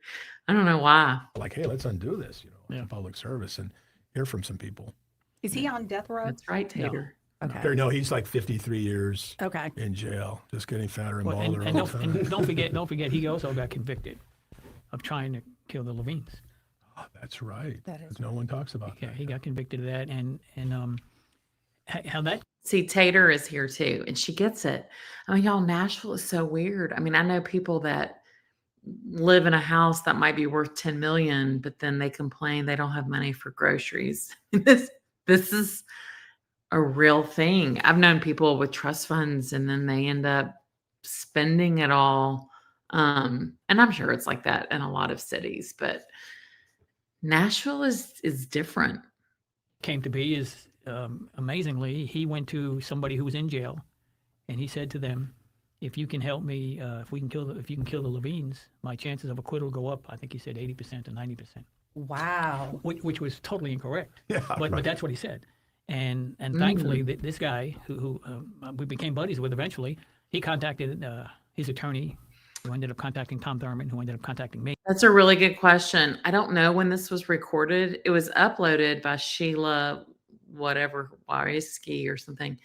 [SPEAKER 1] I don't know why.
[SPEAKER 16] Like, hey, let's undo this, public service, and hear from some people.
[SPEAKER 18] Is he on death row?
[SPEAKER 1] That's right, Tater.
[SPEAKER 18] Okay.
[SPEAKER 16] No, he's like 53 years
[SPEAKER 18] Okay.
[SPEAKER 16] in jail, just getting fatter and
[SPEAKER 10] Well,
[SPEAKER 16] balder
[SPEAKER 10] and
[SPEAKER 16] all the time.
[SPEAKER 10] don't forget, he also got convicted of trying to kill the Levines.
[SPEAKER 16] Oh, that's right.
[SPEAKER 18] That is
[SPEAKER 16] no one talks about
[SPEAKER 10] Yeah, he got convicted of that, and how that.
[SPEAKER 1] See, Tater is here too, and she gets it. I mean, y'all, Nashville is so weird. I mean, I know people that live in a house that might be worth 10 million, but then they complain they don't have money for groceries. This is a real thing. I've known people with trust funds and then they end up spending it all. And I'm sure it's like that in a lot of cities, but Nashville is different.
[SPEAKER 10] Came to be is amazingly, he went to somebody who was in jail, and he said to them, "If you can help me, if you can kill the Levines, my chances of acquittal go up." I think he said 80% to 90%.
[SPEAKER 18] Wow.
[SPEAKER 10] Which was totally incorrect.
[SPEAKER 16] Yeah,
[SPEAKER 10] but that's what he said. And thankfully, this guy who we became buddies with eventually, he contacted his attorney, who ended up contacting Tom Thurman, who ended up contacting me.
[SPEAKER 1] That's a really good question. I don't know when this was recorded. It was uploaded by Sheila, whatever, Warisky or something,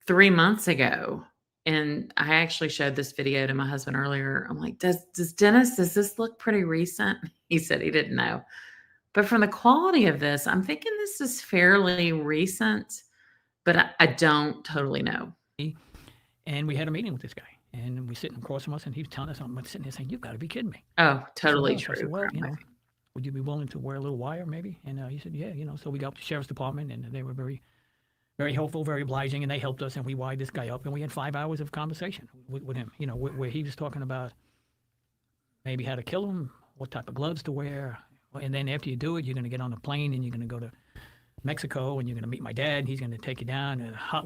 [SPEAKER 1] 3 months ago. And I actually showed this video to my husband earlier. I'm like, does this look pretty recent? He said he didn't know. But from the quality of this, I'm thinking this is fairly recent, but I don't totally know.
[SPEAKER 10] And we had a meeting with this guy, and we sitting across from us, and he was telling us, I'm sitting there saying, "You've got to be kidding me."
[SPEAKER 1] Oh, totally
[SPEAKER 10] I said,
[SPEAKER 1] true.
[SPEAKER 10] well, would you be willing to wear a little wire maybe? And he said, yeah, so we got up to the sheriff's department, and they were very, very helpful, very obliging, and they helped us, and we wired this guy up, and we had 5 hours of conversation with him, where he was talking about maybe how to kill him, what type of gloves to wear, and then after you do it, you're going to get on a plane, and you're going to go to Mexico, and you're going to meet my dad. He's going to take you down, and hot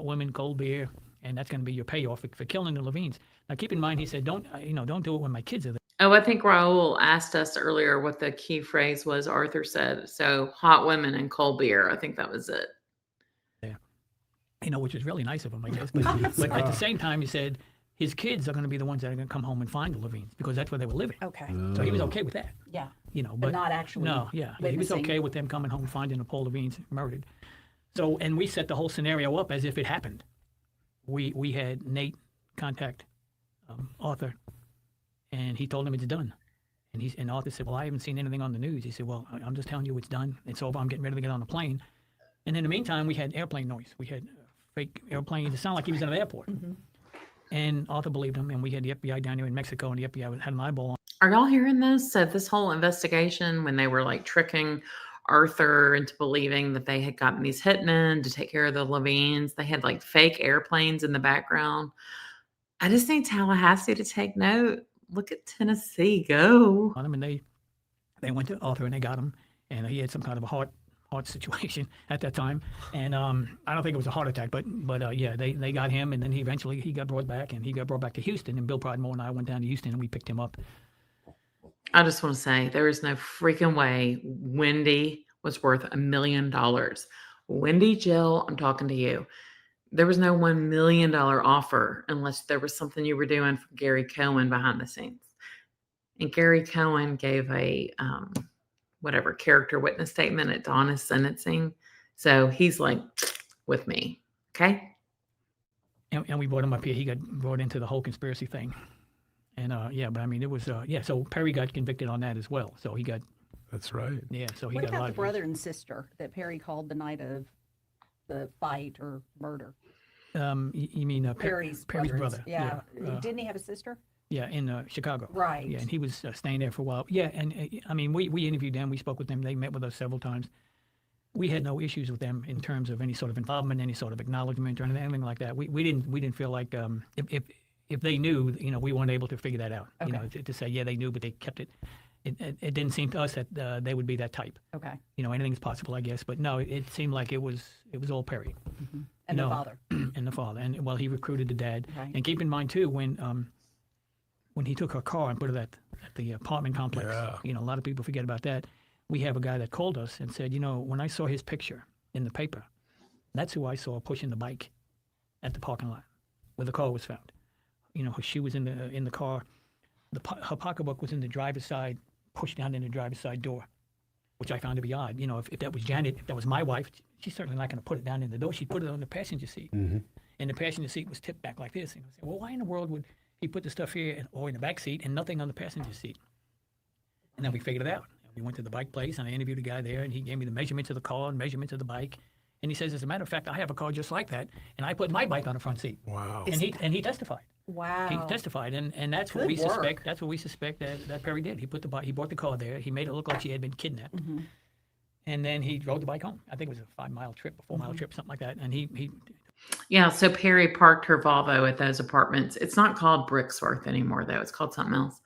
[SPEAKER 10] women, cold beer, and that's going to be your payoff for killing the Levines. Now, keep in mind, he said, don't do it when my kids are there.
[SPEAKER 1] Oh, I think Raul asked us earlier what the key phrase was. Arthur said, so hot women and cold beer. I think that was it.
[SPEAKER 10] Yeah. Which is really nice of him, I guess. But at the same time, he said his kids are going to be the ones that are going to come home and find the Levines because that's where they were living.
[SPEAKER 18] Okay.
[SPEAKER 10] So he was okay with that.
[SPEAKER 18] Yeah.
[SPEAKER 10] But
[SPEAKER 18] not actually.
[SPEAKER 10] No, yeah. He was okay with them coming home finding the Paul Levines murdered. So, and we set the whole scenario up as if it happened. We had Nate contact Arthur, and he told him it's done. And Arthur said, well, I haven't seen anything on the news. He said, well, I'm just telling you it's done. It's over. I'm getting ready to get on the plane. And in the meantime, we had airplane noise. We had fake airplanes. It sounded like he was in an airport. Mm-hmm. And Arthur believed him, and we had the FBI down there in Mexico, and the FBI had an eyeball on.
[SPEAKER 1] Are y'all hearing this? So this whole investigation, when they were like tricking Arthur into believing that they had gotten these hitmen to take care of the Levines, they had like fake airplanes in the background. I just need Tallahassee to take note. Look at Tennessee go.
[SPEAKER 10] On him, and they went to Arthur and they got him, and he had some kind of a heart situation at that time, and I don't think it was a heart attack, but yeah, they got him, and then he got brought back, and he got brought back to Houston, and Bill Pridemore and I went down to Houston and we picked him up.
[SPEAKER 1] I just want to say there is no freaking way Wendy was worth $1 million. Wendy Jill, I'm talking to you. There was no $1 million offer unless there was something you were doing for Gary Cohen behind the scenes. And Gary Cohen gave a character witness statement at Donna's sentencing. So he's like with me. Okay.
[SPEAKER 10] And we brought him up here. He got brought into the whole conspiracy thing. And yeah, but I mean, it was, so Perry got convicted on that as well. So he got.
[SPEAKER 16] That's right.
[SPEAKER 10] Yeah. So he
[SPEAKER 18] what
[SPEAKER 10] got a lot
[SPEAKER 18] about the
[SPEAKER 10] of
[SPEAKER 18] brother and sister that Perry called the night of the fight or murder?
[SPEAKER 10] You mean
[SPEAKER 18] Perry's
[SPEAKER 10] brother?
[SPEAKER 18] Yeah. Didn't he have a sister?
[SPEAKER 10] Yeah, in Chicago.
[SPEAKER 18] Right.
[SPEAKER 10] Yeah, and he was staying there for a while. Yeah, and I mean, we interviewed them. We spoke with them. They met with us several times. We had no issues with them in terms of any sort of involvement, any sort of acknowledgement, or anything like that. We didn't feel like if they knew, we weren't able to figure that out.
[SPEAKER 18] Okay.
[SPEAKER 10] To say yeah they knew, but they kept it. it didn't seem to us that they would be that type.
[SPEAKER 18] Okay.
[SPEAKER 10] You know, anything's possible, I guess. But no, it seemed like it was all Perry.
[SPEAKER 18] And the father.
[SPEAKER 10] And the father. And well, he recruited the dad.
[SPEAKER 18] Right.
[SPEAKER 10] And keep in mind too, when he took her car and put it at the apartment complex, you know, a lot of people forget about that. We have a guy that called us and said, you know, when I saw his picture in the paper, that's who I saw pushing the bike at the parking lot where the car was found. You know, her shoe was in the car. Her pocketbook was in the driver's side, pushed down in the driver's side door, which I found to be odd. You know, if that was Janet, if that was my wife, she's certainly not going to put it down in the door. She'd put it on the passenger seat. And the passenger seat was tipped back like this. And I said, well, why in the world would he put the stuff here or in the back seat and nothing on the passenger seat? And then we figured it out. We went to the bike place and I interviewed a guy there and he gave me the measurements of the car and measurements of the bike. And he says, as a matter of fact, I have a car just like that. And I put my bike on the front seat.
[SPEAKER 16] Wow.
[SPEAKER 10] And he testified.
[SPEAKER 15] Wow.
[SPEAKER 10] He testified, and that's what
[SPEAKER 15] Good
[SPEAKER 10] we
[SPEAKER 15] work.
[SPEAKER 10] suspect. That's what we suspect that Perry did. He bought the car there. He made it look like she had been kidnapped, and then he rode the bike home. I think it was a 5-mile trip, a 4-mile trip, something like that. And he
[SPEAKER 1] Yeah, so Perry parked her Volvo at those apartments. It's not called Brixworth anymore, though. It's called something else.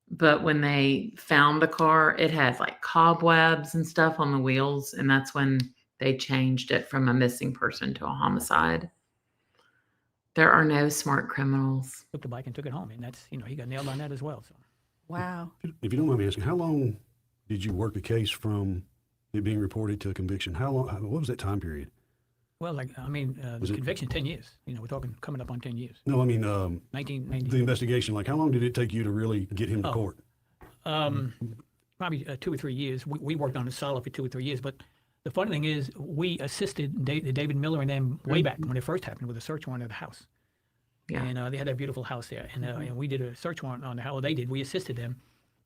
[SPEAKER 1] But when they found the car, it had like cobwebs and stuff on the wheels, and that's when they changed it from a missing person to a homicide. There are no smart criminals.
[SPEAKER 10] took the bike and took it home, and that's, you know, he got nailed on that as well. So
[SPEAKER 15] Wow.
[SPEAKER 24] If you don't mind me asking, how long did you work the case from it being reported to a conviction? How long? What was that time period?
[SPEAKER 10] well, like I mean, the conviction 10 years. You know, we're talking coming up on 10 years.
[SPEAKER 24] No, I mean
[SPEAKER 10] 1990.
[SPEAKER 24] the investigation. Like, how long did it take you to really get him to court?
[SPEAKER 10] Probably 2 or 3 years. We worked on it solid for 2 or 3 years, but the funny thing is, we assisted David Miller and them way back when it first happened with a search warrant of the house.
[SPEAKER 1] Yeah.
[SPEAKER 10] And they had that beautiful house there. And we did a search warrant on the house. They did. We assisted them.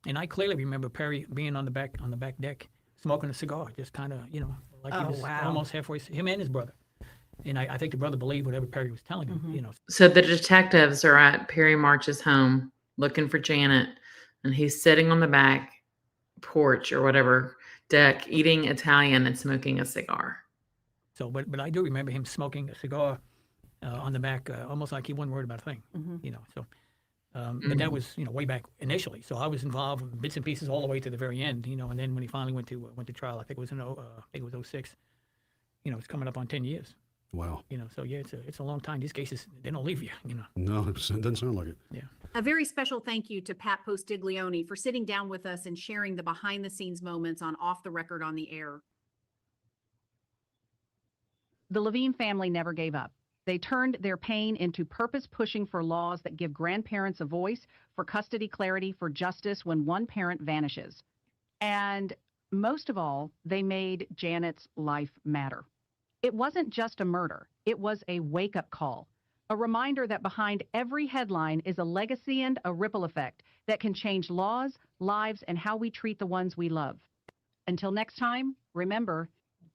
[SPEAKER 10] And I clearly remember Perry being on the back deck, smoking a cigar, just kind of, you know, like he was almost halfway, him and his brother. And I think the brother believed whatever Perry was telling him, you know.
[SPEAKER 1] So the detectives are at Perry March's home looking for Janet, and he's sitting on the back porch or whatever deck, eating Italian and smoking a cigar.
[SPEAKER 10] So, but I do remember him smoking a cigar on the back, almost like he wasn't worried about a thing, you know. So, but that was, you know, way back initially. So I was involved with bits and pieces all the way to the very end, you know. And then when he finally went to trial, I think it was I think it was 06. You know, it's coming up on 10 years.
[SPEAKER 24] Wow.
[SPEAKER 10] You know, so yeah, it's a long time. These cases, they don't leave you, you know.
[SPEAKER 24] No, it doesn't sound like it.
[SPEAKER 10] Yeah.
[SPEAKER 13] A very special thank you to Pat Postiglione for sitting down with us and sharing the behind the scenes moments on Off the Record on the Air.
[SPEAKER 18] The Levine family never gave up. They turned their pain into purpose pushing for laws that give grandparents a voice, for custody clarity, for justice when one parent vanishes. And most of all, they made Janet's life matter. It wasn't just a murder. It was a wake-up call, a reminder that behind every headline is a legacy and a ripple effect that can change laws, lives, and how we treat the ones we love. Until next time, remember,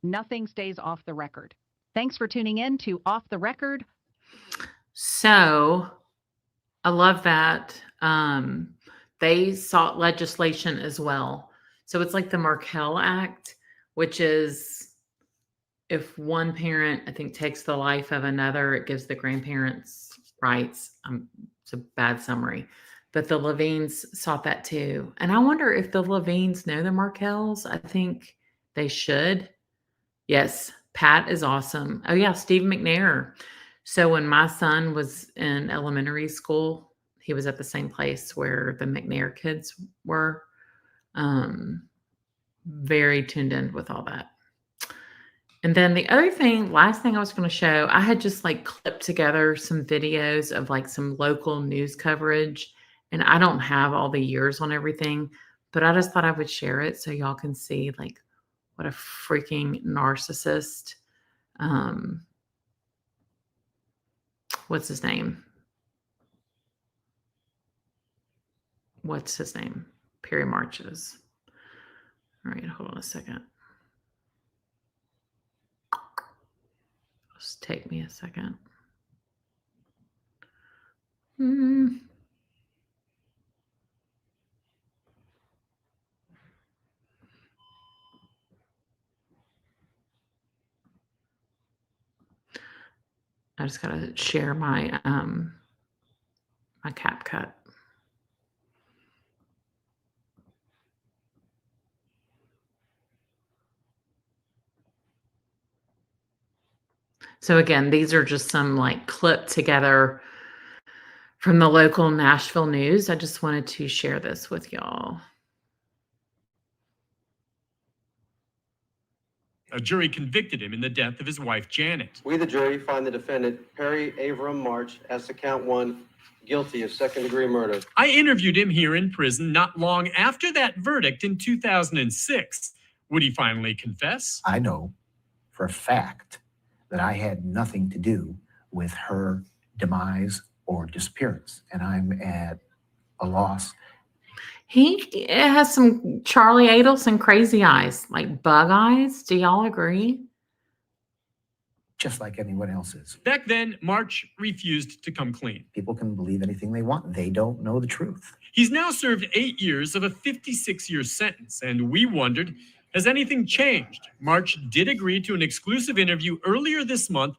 [SPEAKER 18] nothing stays off the record. Thanks for tuning in to Off the Record.
[SPEAKER 1] So I love that. They sought legislation as well. So it's like the Markell Act, which is if one parent, I think, takes the life of another, it gives the grandparents rights. It's a bad summary. But the Levines sought that too. And I wonder if the Levines know the Markells. I think they should. Yes, Pat is awesome. Oh, yeah, Steve McNair. So when my son was in elementary school, he was at the same place where the McNair kids were. Very tuned in with all that. And then the other thing, last thing I was going to show, I had just like clipped together some videos of like some local news coverage. And I don't have all the years on everything, but I just thought I would share it so y'all can see like what a freaking narcissist. What's his name? Perry March is. All right, hold on a second. Just take me a second. I just gotta share my my CapCut. So again, these are just some like clipped together from the local Nashville news. I just wanted to share this with y'all.
[SPEAKER 17] A jury convicted him in the death of his wife, Janet.
[SPEAKER 22] We, the jury, find the defendant, Perry Avram March, as to count 1, guilty of second-degree murder.
[SPEAKER 17] I interviewed him here in prison not long after that verdict in 2006. Would he finally confess?
[SPEAKER 19] I know for a fact that I had nothing to do with her demise or disappearance, and I'm at a loss.
[SPEAKER 1] He has some Charlie Adelson crazy eyes, like bug eyes. Do y'all agree?
[SPEAKER 19] Just like anyone else's.
[SPEAKER 17] Back then, March refused to come clean.
[SPEAKER 19] People can believe anything they want. They don't know the truth.
[SPEAKER 17] He's now served 8 years of a 56-year sentence, and we wondered, has anything changed? March did agree to an exclusive interview earlier this month.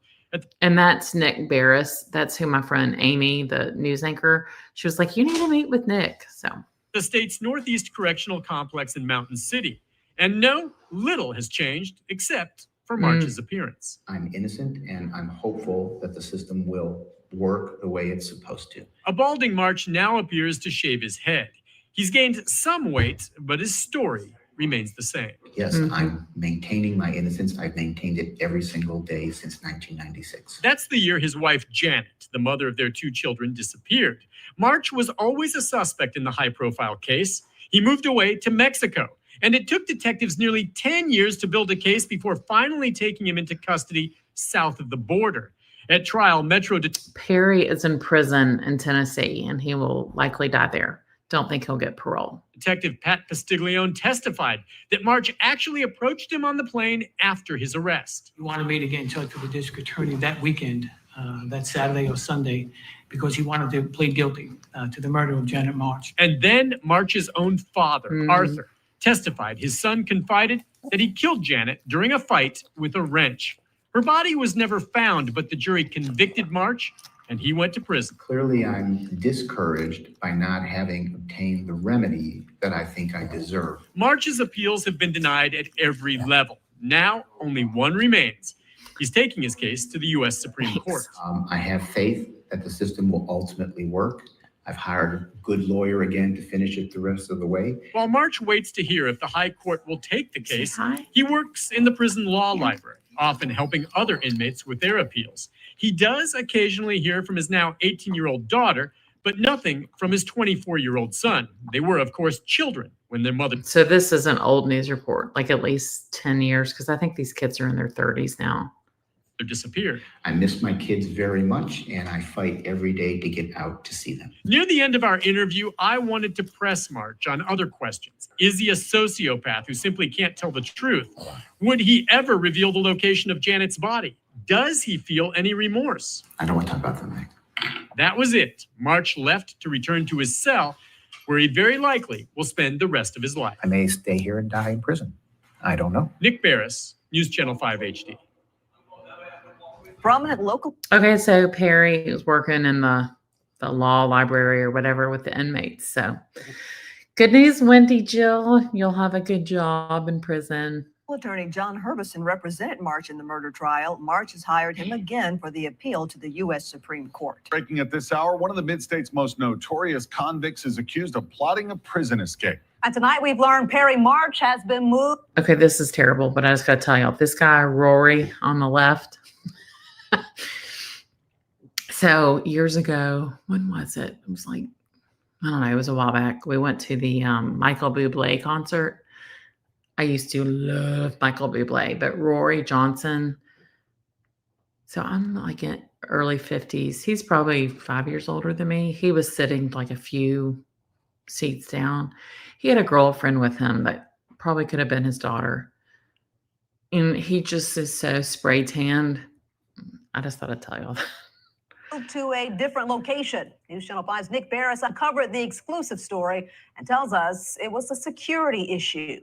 [SPEAKER 1] And that's Nick Barris. That's who my friend Amy, the news anchor, she was like, you need to meet with Nick. So
[SPEAKER 17] the state's Northeast Correctional Complex in Mountain City. And no, little has changed except for March's appearance.
[SPEAKER 19] I'm innocent, and I'm hopeful that the system will work the way it's supposed to.
[SPEAKER 17] A balding March now appears to shave his head. He's gained some weight, but his story remains the same.
[SPEAKER 19] Yes, I'm maintaining my innocence. I've maintained it every single day since 1996.
[SPEAKER 17] That's the year his wife, Janet, the mother of their 2 children, disappeared. March was always a suspect in the high-profile case. He moved away to Mexico, and it took detectives nearly 10 years to build a case before finally taking him into custody south of the border. At trial,
[SPEAKER 1] Perry is in prison in Tennessee, and he will likely die there. Don't think he'll get parole.
[SPEAKER 17] Detective Pat Pastiglione testified that March actually approached him on the plane after his arrest.
[SPEAKER 9] He wanted me to get in touch with the district attorney that weekend, that Saturday or Sunday, because he wanted to plead guilty to the murder of Janet March.
[SPEAKER 17] And then March's own father, Arthur, testified his son confided that he killed Janet during a fight with a wrench. Her body was never found, but the jury convicted March, and he went to prison.
[SPEAKER 19] Clearly, I'm discouraged by not having obtained the remedy that I think I deserve.
[SPEAKER 17] March's appeals have been denied at every level. Now, only one remains. He's taking his case to the U.S. Supreme Court.
[SPEAKER 19] I have faith that the system will ultimately work. I've hired a good lawyer again to finish it the rest of the way.
[SPEAKER 17] While March waits to hear if the high court will take the case, he works in the prison law library, often helping other inmates with their appeals. He does occasionally hear from his now 18-year-old daughter, but nothing from his 24-year-old son. They were, of course, children when their mother...
[SPEAKER 1] So this is an old news report, like at least 10 years, because I think these kids are in their 30s now.
[SPEAKER 17] Disappeared.
[SPEAKER 19] I miss my kids very much, and I fight every day to get out to see them.
[SPEAKER 17] Near the end of our interview, I wanted to press March on other questions. Is he a sociopath who simply can't tell the truth? Would he ever reveal the location of Janet's body? Does he feel any remorse?
[SPEAKER 19] I don't want to talk about them, Nick.
[SPEAKER 17] That was it. March left to return to his cell, where he very likely will spend the rest of his life.
[SPEAKER 19] I may stay here and die in prison. I don't know.
[SPEAKER 17] Nick Barris, News Channel 5 HD.
[SPEAKER 20] Prominent local.
[SPEAKER 1] Okay, so Perry is working in the law library or whatever with the inmates. So good news, Wendy Jill. You'll have a good job in prison.
[SPEAKER 20] Attorney John Herbison represented March in the murder trial. March has hired him again for the appeal to the U.S. Supreme Court.
[SPEAKER 21] Breaking at this hour, one of the mid-state's most notorious convicts is accused of plotting a prison escape.
[SPEAKER 20] And tonight we've learned Perry March has been moved.
[SPEAKER 1] Okay, this is terrible, but I just got to tell y'all, this guy, Rory, on the left. So years ago, when was it? It was like, I don't know, it was a while back. We went to the Michael Bublé concert. I used to love Michael Bublé, but Rory Johnson, so I'm like in early 50s. He's probably 5 years older than me. He was sitting like a few seats down. He had a girlfriend with him that probably could have been his daughter. And he just is so spray tanned. I just thought I'd tell you all that.
[SPEAKER 20] To a different location. News Channel 5's Nick Barris uncovered the exclusive story and tells us it was a security issue.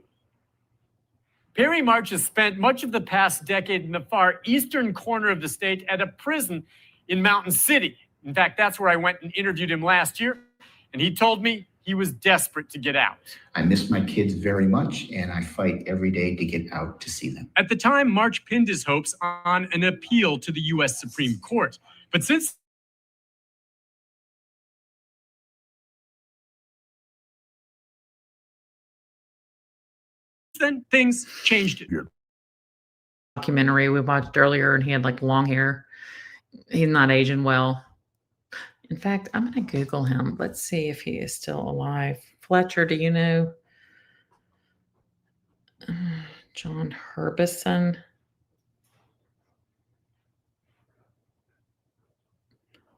[SPEAKER 17] Perry March has spent much of the past decade in the far eastern corner of the state at a prison in Mountain City. In fact, that's where I went and interviewed him last year, and he told me He was desperate to get out.
[SPEAKER 19] I miss my kids very much, and I fight every day to get out to see them.
[SPEAKER 17] At the time, March pinned his hopes on an appeal to the U.S. Supreme Court. But since then, things changed.
[SPEAKER 1] Documentary we watched earlier, and he had like long hair. He's not aging well. In fact, I'm going to Google him. Let's see if he is still alive. Fletcher, do you know? John Herbison.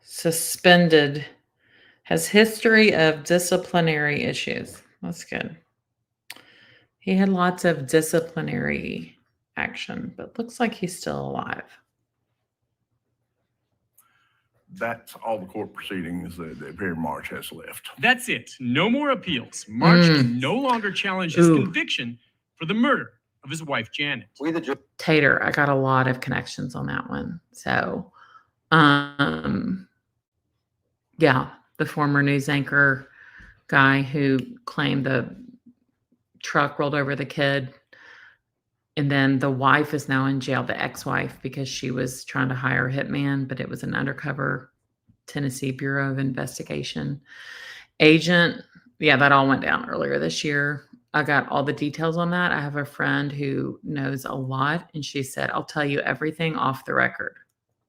[SPEAKER 1] Suspended. Has history of disciplinary issues. That's good. He had lots of disciplinary action, but looks like he's still alive.
[SPEAKER 5] That's all the court proceedings that Perry March has left.
[SPEAKER 17] That's it. No more appeals. March can no longer challenge his conviction for the murder of his wife, Janet.
[SPEAKER 1] Tater, I got a lot of connections on that one. So, yeah, the former news anchor guy who claimed the truck rolled over the kid. And then the wife is now in jail, the ex-wife, because she was trying to hire a hitman, but it was an undercover Tennessee Bureau of Investigation agent. Yeah, that all went down earlier this year. I got all the details on that. I have a friend who knows a lot, and she said, I'll tell you everything off the record.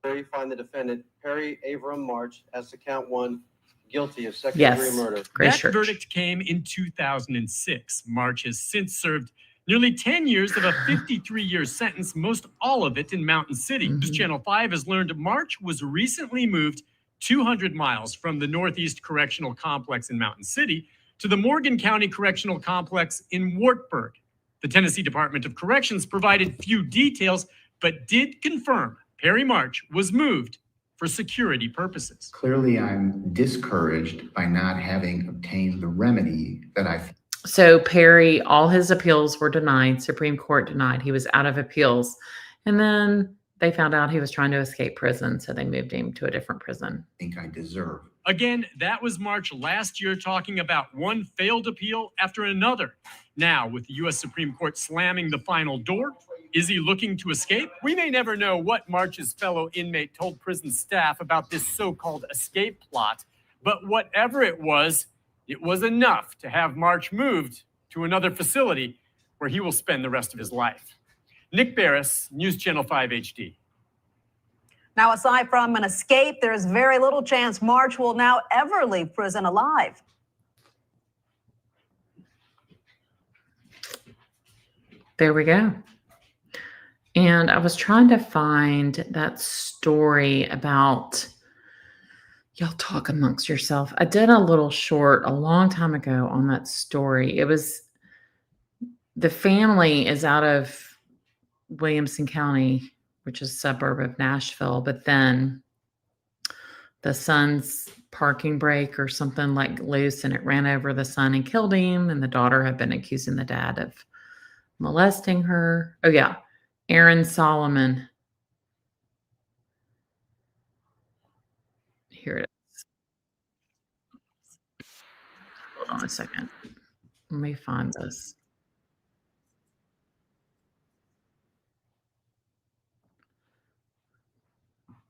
[SPEAKER 22] You find the defendant, Perry Avram March, as to count 1, guilty of second-degree murder.
[SPEAKER 17] That verdict came in 2006. March has since served nearly 10 years of a 53-year sentence, most all of it in Mountain City. News Channel 5 has learned March was recently moved 200 miles from the Northeast Correctional Complex in Mountain City to the Morgan County Correctional Complex in Wartburg. The Tennessee Department of Corrections provided few details, but did confirm Perry March was moved for security purposes.
[SPEAKER 19] Clearly, I'm discouraged by not having obtained the remedy that I've.
[SPEAKER 1] So Perry, all his appeals were denied. Supreme Court denied. He was out of appeals. And then they found out he was trying to escape prison, so they moved him to a different prison.
[SPEAKER 19] I think I deserve.
[SPEAKER 17] Again, that was March last year talking about one failed appeal after another. Now, with the U.S. Supreme Court slamming the final door, is he looking to escape? We may never know what March's fellow inmate told prison staff about this so-called escape plot, but whatever it was enough to have March moved to another facility where he will spend the rest of his life. Nick Barris, News Channel 5 HD.
[SPEAKER 20] Now, aside from an escape, there's very little chance March will now ever leave prison alive.
[SPEAKER 1] There we go. And I was trying to find that story about, y'all talk amongst yourself. I did a little short a long time ago on that story. It was, the family is out of Williamson County, which is a suburb of Nashville, but then the son's parking brake or something like loose, and it ran over the son and killed him. And the daughter had been accusing the dad of molesting her. Oh yeah, Aaron Solomon. Here it is. Hold on a second. Let me find this.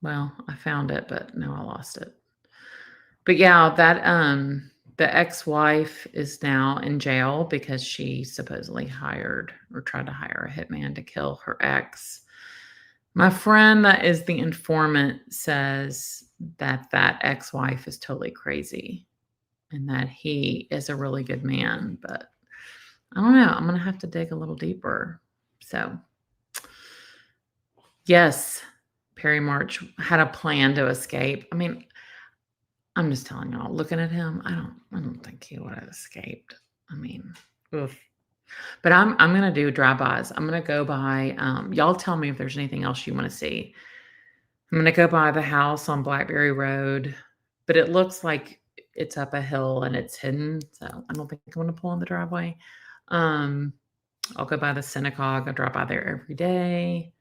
[SPEAKER 1] Well, I found it, but now I lost it. But yeah, that the ex-wife is now in jail because she supposedly hired or tried to hire a hitman to kill her ex. My friend that is the informant says that that ex-wife is totally crazy and that he is a really good man, but I don't know. I'm going to have to dig a little deeper. So, yes, Perry March had a plan to escape. I mean, I'm just telling y'all, looking at him, I don't think he would have escaped. I mean, oof. But I'm going to do drive-bys. I'm going to go by, y'all tell me if there's anything else you want to see. I'm going to go by the house on Blackberry Road, but it looks like it's up a hill and it's hidden. So I don't think I'm going to pull in the driveway. I'll go by the synagogue. I drive by there every day.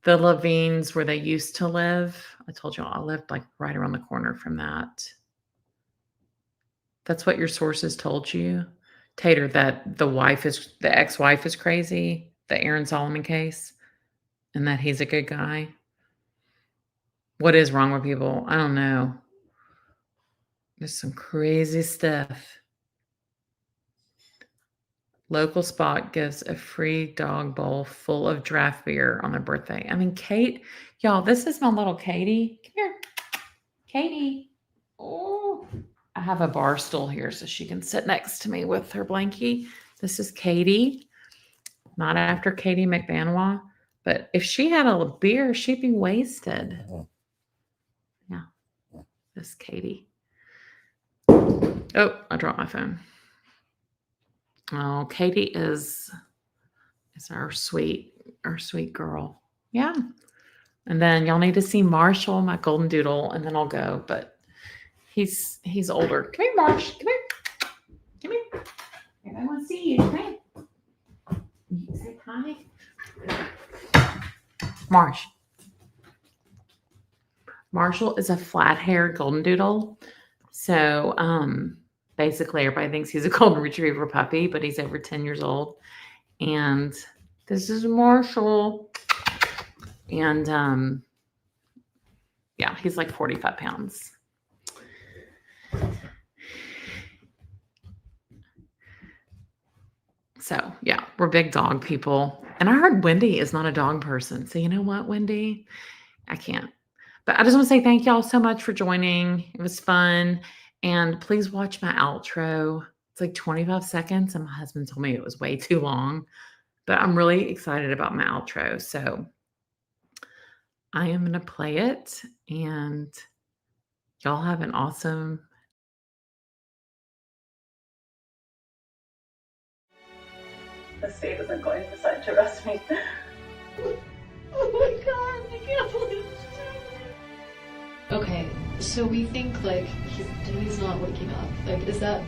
[SPEAKER 1] The Levines, where they used to live. I told you I lived like right around the corner from that. That's what your sources told you, Tater, that the ex-wife is crazy, the Aaron Solomon case, and that he's a good guy. What is wrong with people? I don't know. There's some crazy stuff. Local spot gives a free dog bowl full of draft beer on their birthday. I mean, Kate, y'all, this is my little Katie. Come here. Katie. Oh, I have a bar stool here so she can sit next to me with her blankie. This is Katie. Not after Katie McBanois, but if she had a beer, she'd be wasted. Yeah. This Katie. Oh, I dropped my phone. Oh, Katie is our sweet girl. Yeah. And then y'all need to see Marshall, my golden doodle, and then I'll go. But he's older. Come here, Marsh. Come here. Come here. I want to see you. Come here. You say hi. Marsh. Marshall is a flat-haired golden doodle. So, basically, everybody thinks he's a golden retriever puppy, but he's over 10 years old. And this is Marshall. And yeah, he's like 45 pounds. So, yeah, we're big dog people. And I heard Wendy is not a dog person. So, you know what, Wendy? I can't. But I just want to say thank y'all so much for joining. It was fun. And please watch my outro. It's like 25 seconds. And my husband told me it was way too long. But I'm really excited about my outro. So I am going to play it. And y'all have an awesome
[SPEAKER 2] The state isn't going to decide to arrest me. Oh my God, I can't believe this is happening.
[SPEAKER 8] Okay, so we think like he's not waking up. Like, is that?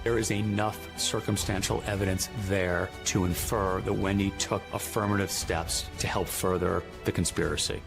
[SPEAKER 14] There is enough circumstantial evidence there to infer that Wendy took affirmative steps to help further the conspiracy.